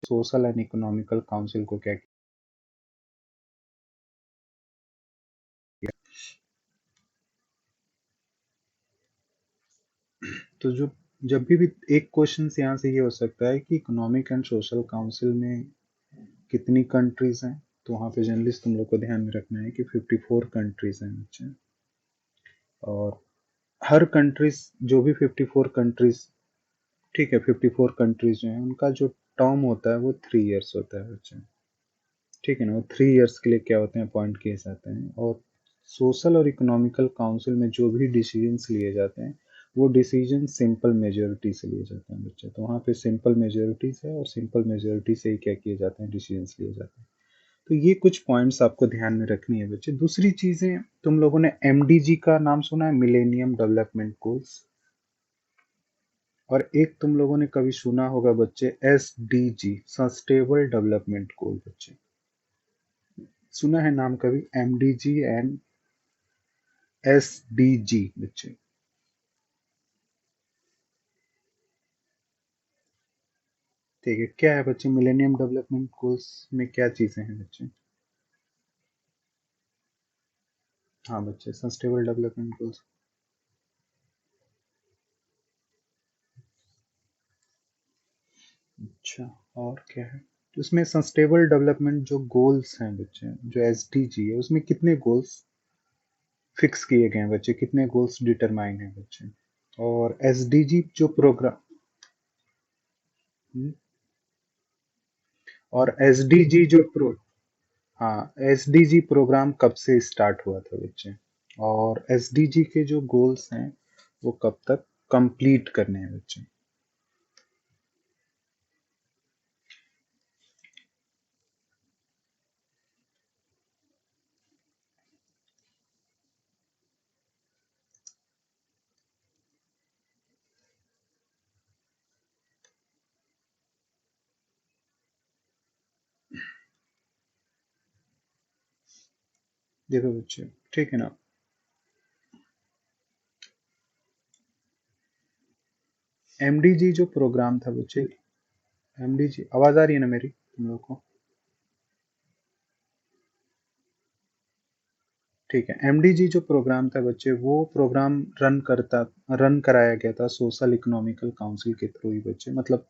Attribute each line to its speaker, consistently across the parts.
Speaker 1: Social and economical council को क्या किया। तो जो जब भी एक क्वेश्चन यहाँ से ये हो सकता है कि इकोनॉमिक एंड सोशल काउंसिल में कितनी कंट्रीज हैं, तो वहाँ पे जर्नलिस्ट तुम लोग को ध्यान में रखना है कि 54 कंट्रीज हैं बच्चे। और हर कंट्रीज जो भी 54 कंट्रीज, ठीक है, 54 कंट्रीज जो हैं उनका जो टर्म होता है वो 3 इयर्स होता है बच्चे, ठीक है ना। वो 3 इयर्स के लिए क्या होते हैं, अपॉइंट किए जाते हैं। और सोशल और इकोनॉमिकल काउंसिल में जो भी डिसीजंस लिए जाते हैं वो डिसीजन सिंपल मेजोरिटी से लिए जाते हैं बच्चे। तो वहाँ पे सिंपल मेजोरिटीज है और सिंपल मेजोरिटी से ही क्या किए जाते हैं, डिसीजंस लिए जाते हैं। तो ये कुछ पॉइंट्स आपको ध्यान में रखनी है बच्चे। दूसरी चीजें, तुम लोगों ने एमडीजी का नाम सुना है, मिलेनियम डेवलपमेंट गोल्स। और एक तुम लोगों ने कभी सुना होगा बच्चे, एसडीजी, सस्टेनेबल डेवलपमेंट गोल बच्चे। सुना है नाम कभी, एमडीजी एंड एसडीजी बच्चे। ठीक है, क्या है बच्चे मिलेनियम डेवलपमेंट गोल्स में, क्या चीजें हैं बच्चे। हाँ बच्चे, सस्टेनेबल डेवलपमेंट गोल्स। अच्छा, और क्या है। तो इसमें सस्टेनेबल डेवलपमेंट जो गोल्स हैं बच्चे, जो एसडीजी है, उसमें कितने गोल्स फिक्स किए गए हैं बच्चे, कितने गोल्स डिटरमाइन है बच्चे। और एसडीजी जो प्रोग्राम, और एसडीजी जो प्रो हाँ, एसडीजी प्रोग्राम कब से स्टार्ट हुआ था बच्चे, और एसडीजी के जो गोल्स हैं वो कब तक कंप्लीट करने हैं बच्चे। देखो बच्चे, ठीक है ना, एमडीजी जो प्रोग्राम था बच्चे, एमडीजी, आवाज आ रही है ना मेरी तुम लोग को। ठीक है, एमडीजी जो प्रोग्राम था बच्चे, वो प्रोग्राम रन कराया गया था सोशल इकोनॉमिकल काउंसिल के थ्रू ही बच्चे। मतलब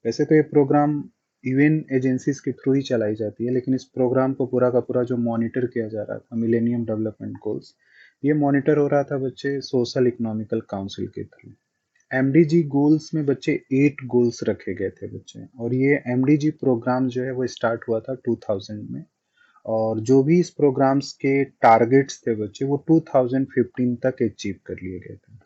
Speaker 1: वैसे तो ये प्रोग्राम यूएन एजेंसीज के थ्रू ही चलाई जाती है, लेकिन इस प्रोग्राम को पूरा का पूरा जो मॉनिटर किया जा रहा था, मिलेनियम डेवलपमेंट गोल्स, ये मॉनिटर हो रहा था बच्चे सोशल इकोनॉमिकल काउंसिल के थ्रू। एमडीजी गोल्स में बच्चे 8 गोल्स रखे गए थे बच्चे, और ये एमडीजी प्रोग्राम जो है वो स्टार्ट हुआ था 2000 में। और जो भी इस प्रोग्राम्स के टारगेट्स थे बच्चे, वो 2015 तक अचीव कर लिए गए थे।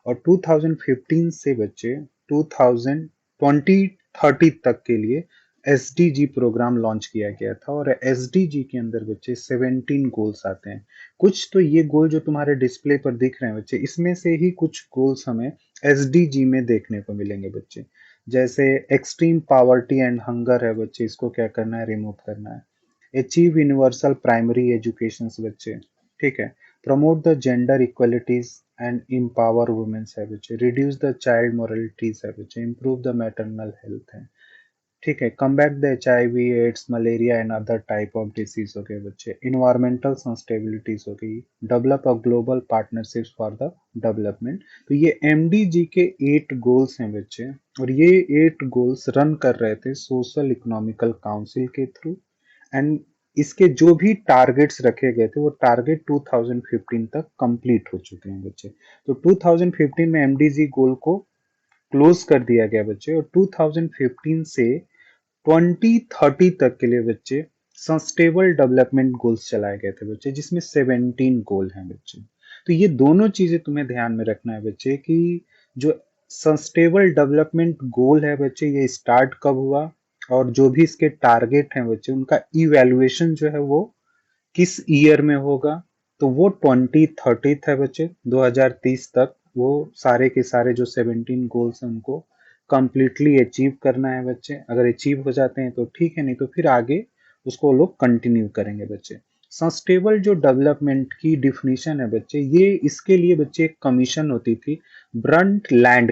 Speaker 1: और 2015 से बच्चे 2030 तक के लिए एसडीजी प्रोग्राम लॉन्च किया गया था। और एसडीजी के अंदर बच्चे 17 गोल्स आते हैं। कुछ तो ये गोल जो तुम्हारे डिस्प्ले पर दिख रहे हैं बच्चे, इसमें से ही कुछ गोल्स हमें एसडीजी में देखने को मिलेंगे बच्चे। जैसे एक्सट्रीम पावर्टी एंड हंगर है बच्चे, इसको क्या करना है, रिमूव करना है। अचीव यूनिवर्सल प्राइमरी एजुकेशन बच्चे, ठीक है। Promote the gender equalities and empower women's है बच्चे। रिड्यूस द चाइल्ड मोरलिटीज है बच्चे। इम्प्रूव द मैटरनल हेल्थ है, ठीक है। Combat the HIV, AIDS, malaria and other type of disease हो गए बच्चे। इन्वायरमेंटल सस्टेबिलिटीज हो गई। Develop a global partnership for the development. तो ये एमडीजी के 8 गोल्स हैं बच्चे, और ये 8 गोल्स रन कर रहे थे सोशल इकोनॉमिकल काउंसिल के थ्रू। एंड इसके जो भी टारगेट्स रखे गए थे वो टारगेट 2015 तक कंप्लीट हो चुके हैं बच्चे। तो 2015 में एमडीजी गोल को क्लोज कर दिया गया बच्चे, और 2015 से 2030 तक के लिए बच्चे सस्टेनेबल डेवलपमेंट गोल्स चलाए गए थे बच्चे, जिसमें 17 गोल हैं बच्चे। तो ये दोनों चीजें तुम्हें ध्यान में रखना है बच्चे कि जो सस्टेनेबल डेवलपमेंट गोल है बच्चे, ये स्टार्ट कब हुआ, और जो भी इसके टारगेट हैं बच्चे, उनका इवैल्यूएशन जो है वो किस ईयर में होगा। तो वो 2030 है बच्चे, 2030 तक वो सारे के सारे जो 17 गोल्स हैं उनको कंप्लीटली अचीव करना है बच्चे। अगर अचीव हो जाते हैं तो ठीक है, नहीं तो फिर आगे उसको लोग कंटिन्यू करेंगे बच्चे। सस्टेनेबल जो डेवलपमेंट की डिफिनीशन है बच्चे, ये इसके लिए बच्चे एक कमीशन होती थी ब्रंट लैंड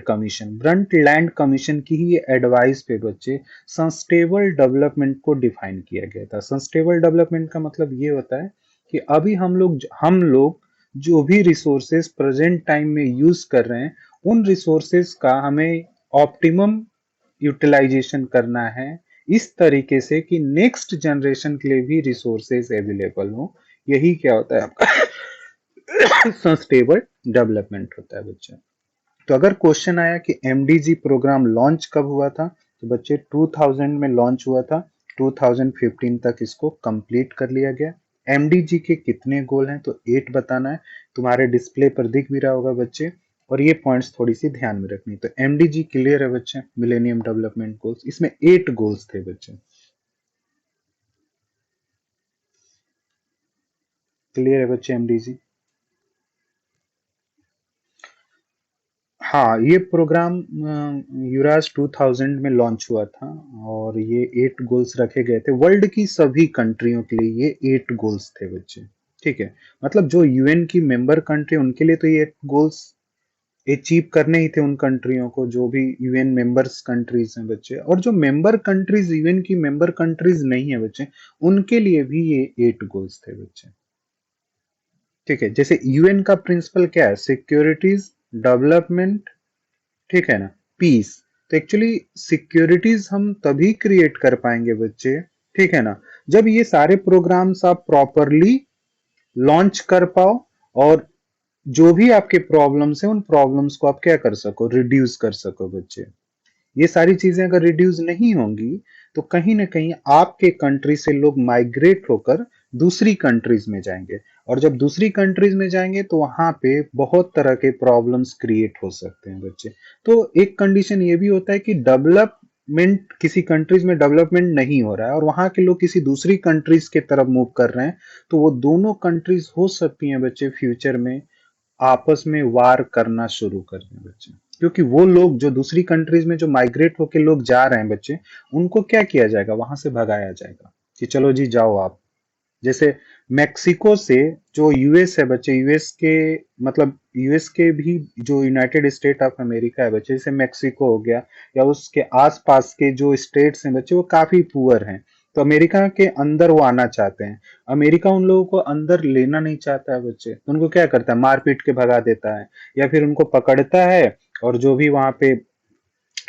Speaker 1: कमीशन की ही एडवाइस पे बच्चे सस्टेनेबल डेवलपमेंट को डिफाइन किया गया था। सस्टेनेबल डेवलपमेंट का मतलब ये होता है कि अभी हम लोग जो भी रिसोर्सेज प्रेजेंट टाइम में यूज कर रहे हैं, उन रिसोर्सेज का हमें ऑप्टिमम यूटिलाइजेशन करना है, इस तरीके से कि नेक्स्ट जनरेशन के लिए भी रिसोर्सेज अवेलेबल हो। यही क्या होता है आपका सस्टेनेबल डेवलपमेंट होता है बच्चे। तो अगर क्वेश्चन आया कि एमडीजी प्रोग्राम लॉन्च कब हुआ था, तो बच्चे 2000 में लॉन्च हुआ था। 2015 तक इसको कंप्लीट कर लिया गया। एमडीजी के कितने गोल हैं, तो 8 बताना है। तुम्हारे डिस्प्ले पर दिख भी रहा होगा बच्चे, और ये पॉइंट्स थोड़ी सी ध्यान में रखनी। तो एमडीजी क्लियर है बच्चे, मिलेनियम डेवलपमेंट गोल्स, इसमें 8 गोल्स थे बच्चे। क्लियर है बच्चे एमडीजी? हाँ, ये प्रोग्राम युराज 2000 में लॉन्च हुआ था, और ये 8 गोल्स रखे गए थे वर्ल्ड की सभी कंट्रियों के लिए। ये 8 गोल्स थे बच्चे, ठीक है। मतलब जो यूएन की मेंबर कंट्री, उनके लिए तो ये गोल्स अचीव करने ही थे, उन कंट्रियों को जो भी यूएन मेंबर्स कंट्रीज हैं बच्चे। और जो मेंबर कंट्रीज, यूएन की मेंबर कंट्रीज नहीं है बच्चे, उनके लिए भी ये 8 गोल्स थे बच्चे, ठीक है। जैसे यूएन का प्रिंसिपल क्या है, सिक्योरिटीज, डेवलपमेंट, ठीक है ना, पीस। तो एक्चुअली सिक्योरिटीज हम तभी क्रिएट कर पाएंगे बच्चे, ठीक है ना, जब ये सारे प्रोग्राम्स आप प्रॉपरली लॉन्च कर पाओ, और जो भी आपके प्रॉब्लम्स हैं, उन प्रॉब्लम्स को आप क्या कर सको, रिड्यूस कर सको बच्चे। ये सारी चीजें अगर रिड्यूस नहीं होंगी, तो कहीं ना कहीं आपके कंट्री से लोग माइग्रेट होकर दूसरी कंट्रीज में जाएंगे, और जब दूसरी कंट्रीज में जाएंगे तो वहां पे बहुत तरह के प्रॉब्लम्स क्रिएट हो सकते हैं बच्चे। तो एक कंडीशन ये भी होता है कि डेवलपमेंट, किसी कंट्रीज में डेवलपमेंट नहीं हो रहा है और वहां के लोग किसी दूसरी कंट्रीज के तरफ मूव कर रहे हैं, तो वो दोनों कंट्रीज हो सकती हैं बच्चे फ्यूचर में आपस में वार करना शुरू कर दें बच्चे। क्योंकि वो लोग जो दूसरी कंट्रीज में जो माइग्रेट होके लोग जा रहे हैं बच्चे, उनको क्या किया जाएगा, वहां से भगाया जाएगा कि चलो जी जाओ आप। जैसे मेक्सिको से जो यूएस है बच्चे, यूएस के मतलब यूएस के भी जो यूनाइटेड स्टेट ऑफ अमेरिका है बच्चे, जैसे मेक्सिको हो गया, या उसके आसपास के जो स्टेट्स हैं बच्चे, वो काफी पुअर हैं। तो अमेरिका के अंदर वो आना चाहते हैं। अमेरिका उन लोगों को अंदर लेना नहीं चाहता है बच्चे, तो उनको क्या करता है, मार पीट के भगा देता है, या फिर उनको पकड़ता है, और जो भी वहां पे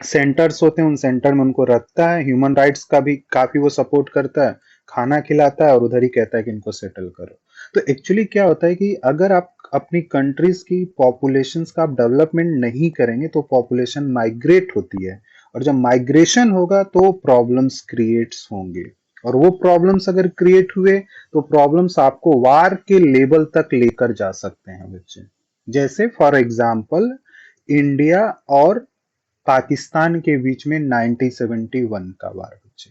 Speaker 1: सेंटर्स होते हैं उन सेंटर में उनको रखता है। ह्यूमन राइट्स का भी काफी वो सपोर्ट करता है, खाना खिलाता है, और उधर ही कहता है कि इनको सेटल करो। तो एक्चुअली क्या होता है कि अगर आप अपनी कंट्रीज की पॉपुलेशंस का आप डेवलपमेंट नहीं करेंगे, तो पॉपुलेशन माइग्रेट होती है, और जब माइग्रेशन होगा तो प्रॉब्लम्स क्रिएट्स होंगे, और वो प्रॉब्लम्स अगर क्रिएट हुए, तो प्रॉब्लम्स आपको वार के लेवल तक लेकर जा सकते हैं बच्चे। जैसे फॉर एग्जाम्पल इंडिया और पाकिस्तान के बीच में 1971 का वार बच्चे।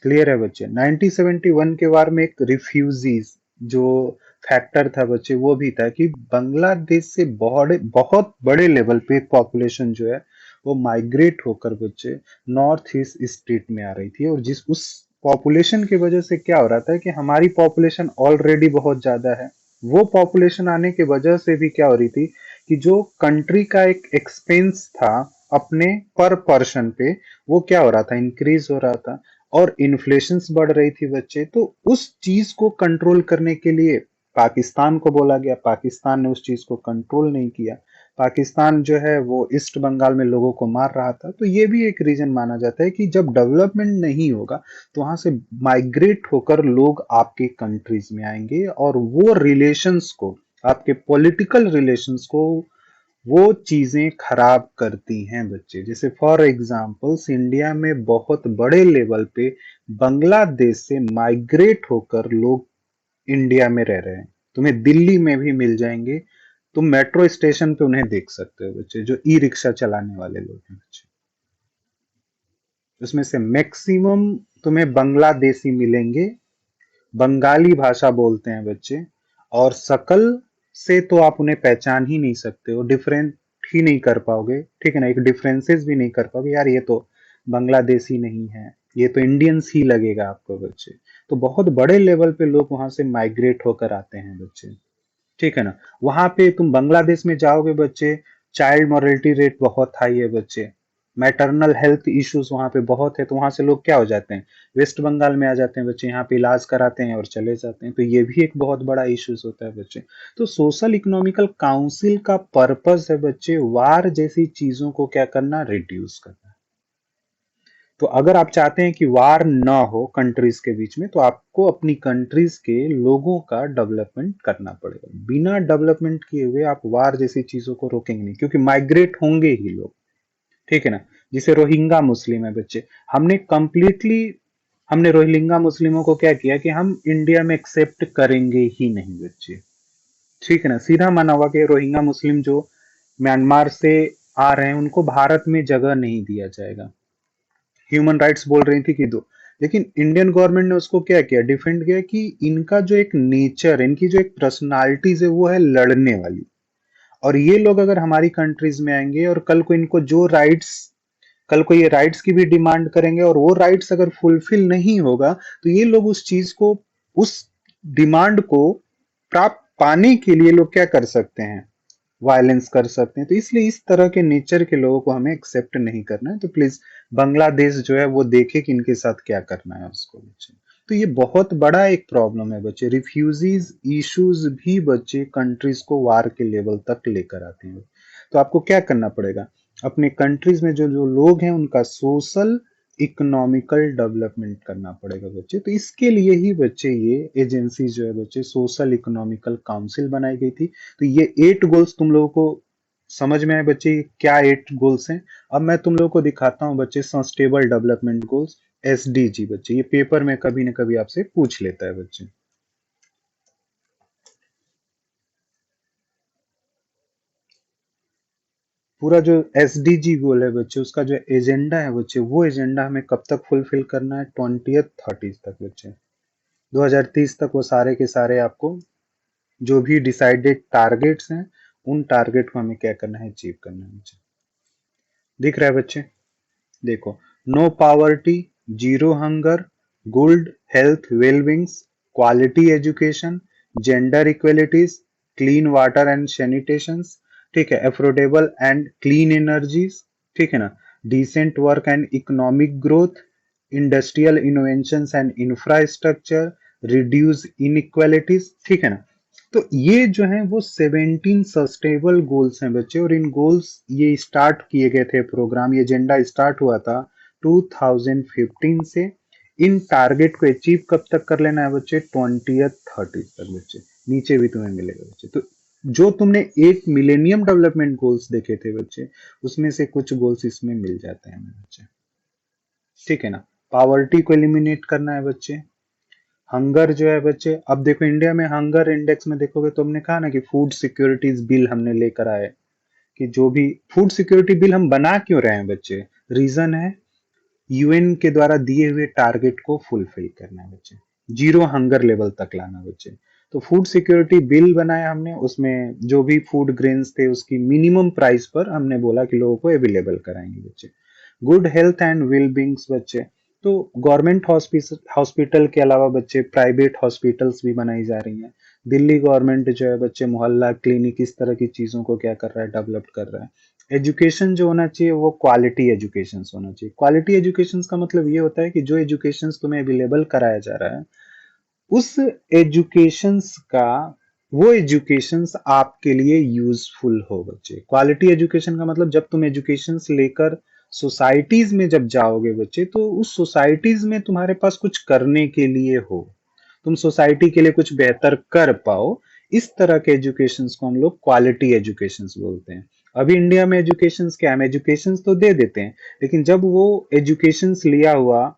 Speaker 1: क्लियर है बच्चे? 1971 के वार में एक रिफ्यूजीज जो फैक्टर था बच्चे, वो भी था कि बांग्लादेश से बहुत बहुत बड़े लेवल पे पॉपुलेशन जो है वो माइग्रेट होकर बच्चे नॉर्थ ईस्ट स्टेट में आ रही थी। और जिस उस पॉपुलेशन की वजह से क्या हो रहा था कि हमारी पॉपुलेशन ऑलरेडी बहुत ज्यादा है, वो पॉपुलेशन आने की वजह से भी क्या हो रही थी कि जो कंट्री का एक एक्सपेंस था अपने पर पर्सन पे, वो क्या हो रहा था, इंक्रीज हो रहा था, और इन्फ्लेशन बढ़ रही थी बच्चे। तो उस चीज को कंट्रोल करने के लिए पाकिस्तान को बोला गया, पाकिस्तान ने उस चीज को कंट्रोल नहीं किया। पाकिस्तान जो है वो ईस्ट बंगाल में लोगों को मार रहा था। तो ये भी एक रीजन माना जाता है कि जब डेवलपमेंट नहीं होगा, तो वहां से माइग्रेट होकर लोग आपके कंट्रीज में आएंगे, और वो रिलेशंस को, आपके पॉलिटिकल रिलेशंस को वो चीजें खराब करती हैं बच्चे। जैसे फॉर एग्जांपल्स इंडिया में बहुत बड़े लेवल पे बांग्लादेश से माइग्रेट होकर लोग इंडिया में रह रहे हैं। तुम्हें दिल्ली में भी मिल जाएंगे, तुम मेट्रो स्टेशन पे उन्हें देख सकते हो बच्चे, जो ई रिक्शा चलाने वाले लोग हैं बच्चे। उसमें से मैक्सिमम तुम्हें बांग्लादेशी मिलेंगे, बंगाली भाषा बोलते हैं बच्चे, और शकल से तो आप उन्हें पहचान ही नहीं सकते हो, डिफरेंट ही नहीं कर पाओगे, ठीक है ना, एक डिफरेंसेस भी नहीं कर पाओगे, यार ये तो बांग्लादेशी नहीं है, ये तो इंडियंस ही लगेगा आपको बच्चे। तो बहुत बड़े लेवल पे लोग वहां से माइग्रेट होकर आते हैं बच्चे। ठीक है ना। वहां पे तुम बांग्लादेश में जाओगे बच्चे, चाइल्ड मॉर्टेलिटी रेट बहुत हाई है बच्चे, मैटरनल हेल्थ इश्यूज वहां पे बहुत है, तो वहां से लोग क्या हो जाते हैं, वेस्ट बंगाल में आ जाते हैं बच्चे, यहाँ पे इलाज कराते हैं और चले जाते हैं, तो ये भी एक बहुत बड़ा इश्यूज होता है बच्चे। तो सोशल इकोनॉमिकल काउंसिल का पर्पस है बच्चे वार जैसी चीजों को क्या करना, रिड्यूस करना। तो अगर आप चाहते हैं कि वार ना हो कंट्रीज के बीच में, तो आपको अपनी कंट्रीज के लोगों का डेवलपमेंट करना पड़ेगा। बिना डेवलपमेंट किए हुए आप वार जैसी चीजों को रोकेंगे नहीं, क्योंकि माइग्रेट होंगे ही लोग। ठीक है ना। जिसे रोहिंगा मुस्लिम है बच्चे, हमने रोहिंगा मुस्लिमों को क्या किया कि हम इंडिया में एक्सेप्ट करेंगे ही नहीं बच्चे। ठीक है ना, सीधा माना हुआ कि रोहिंगा मुस्लिम जो म्यांमार से आ रहे हैं उनको भारत में जगह नहीं दिया जाएगा। ह्यूमन राइट्स बोल रही थी कि दो, लेकिन इंडियन गवर्नमेंट ने उसको क्या किया, डिफेंड किया कि इनका जो एक नेचर, इनकी जो एक पर्सनालिटीज है वो है लड़ने वाली, और ये लोग अगर हमारी कंट्रीज में आएंगे और कल को इनको जो राइट्स, कल को ये राइट्स की भी डिमांड करेंगे और वो राइट्स अगर फुलफिल नहीं होगा, तो ये लोग उस चीज को, उस डिमांड को प्राप्त पाने के लिए लोग क्या कर सकते हैं, वायलेंस कर सकते हैं। तो इसलिए इस तरह के नेचर के लोगों को हमें एक्सेप्ट नहीं करना है। तो प्लीज बांग्लादेश जो है वो देखे कि इनके साथ क्या करना है उसको बच्चे। तो ये बहुत बड़ा एक प्रॉब्लम है बच्चे, रिफ्यूजीज इश्यूज भी बच्चे कंट्रीज को वार के लेवल तक लेकर आते हैं। तो आपको क्या करना पड़ेगा, अपने कंट्रीज में जो जो लोग हैं उनका सोशल इकोनॉमिकल डेवलपमेंट करना पड़ेगा बच्चे। तो इसके लिए ही बच्चे ये एजेंसी जो है बच्चे, सोशल इकोनॉमिकल काउंसिल बनाई गई थी। तो ये 8 गोल्स तुम लोगों को समझ में आए बच्चे, क्या 8 गोल्स हैं। अब मैं तुम लोगों को दिखाता हूं बच्चे सस्टेनेबल डेवलपमेंट गोल्स, एसडीजी बच्चे, ये पेपर में कभी ना कभी आपसे पूछ लेता है बच्चे। पूरा जो एसडीजी गोल है बच्चे, उसका जो एजेंडा है बच्चे, वो एजेंडा हमें कब तक फुलफिल करना है, 2030 तक बच्चे। 2030 तक वो सारे के सारे आपको जो भी डिसाइडेड टारगेट्स हैं, उन टारगेट को हमें क्या करना है, अचीव करना है बच्चे। दिख रहा है बच्चे, देखो, no poverty, zero hunger, good health wellbeings, quality education, gender equalities, clean water and sanitation, ठीक है, अफोर्डेबल एंड क्लीन एनर्जीज, ठीक है ना, decent work and economic growth, industrial innovations and infrastructure, reduce inequalities, ठीक है ना। तो ये जो है वो 17 सस्टेनेबल गोल्स हैं बच्चे, और इन गोल्स ये स्टार्ट किए गए थे, प्रोग्राम ये एजेंडा स्टार्ट हुआ था 2015 से। इन टारगेट को अचीव कब तक कर लेना है बच्चे, 2030 तक बच्चे। नीचे भी तुम्हें मिलेगा बच्चे। तो जो तुमने 8 मिलेनियम डेवलपमेंट गोल्स देखे थे बच्चे, उसमें से कुछ गोल्स इसमें मिल जाते हैं बच्चे। ठीक है ना। पावर्टी को एलिमिनेट करना है बच्चे, हंगर जो है बच्चे, अब देखो इंडिया में हंगर इंडेक्स में देखोगे तो हमने कहा ना कि फूड सिक्योरिटीज बिल हमने लेकर आए, कि जो भी फूड सिक्योरिटी बिल हम बना क्यों रहे हैं बच्चे, रीजन है यूएन के द्वारा दिए हुए टारगेट को फुलफिल करना है बच्चे, जीरो हंगर लेवल तक लाना बच्चे। तो फूड सिक्योरिटी बिल बनाया हमने, उसमें जो भी फूड ग्रेन्स थे उसकी मिनिमम प्राइस पर हमने बोला कि लोगों को अवेलेबल कराएंगे बच्चे। Good health and well beings बच्चे, तो गवर्नमेंट हॉस्पिटल के अलावा बच्चे प्राइवेट हॉस्पिटल्स भी बनाई जा रही हैं। दिल्ली गवर्नमेंट जो है बच्चे मोहल्ला क्लिनिक इस तरह की चीजों को क्या कर रहा है, डेवलप कर रहा है। एजुकेशन जो होना चाहिए वो क्वालिटी एजुकेशन होना चाहिए। क्वालिटी एजुकेशन का मतलब ये होता है कि जो एजुकेशन तुम्हें अवेलेबल कराया जा रहा है, उस एजुकेशंस का, वो एजुकेशंस आपके लिए यूजफुल हो बच्चे। क्वालिटी एजुकेशन का मतलब जब तुम एजुकेशंस लेकर सोसाइटीज में जब जाओगे बच्चे, तो उस सोसाइटीज में तुम्हारे पास कुछ करने के लिए हो, तुम सोसाइटी के लिए कुछ बेहतर कर पाओ। इस तरह के एजुकेशंस को हम लोग क्वालिटी एजुकेशंस बोलते हैं। अभी इंडिया में एजुकेशंस क्या है, एजुकेशंस तो दे देते हैं, लेकिन जब वो एजुकेशंस लिया हुआ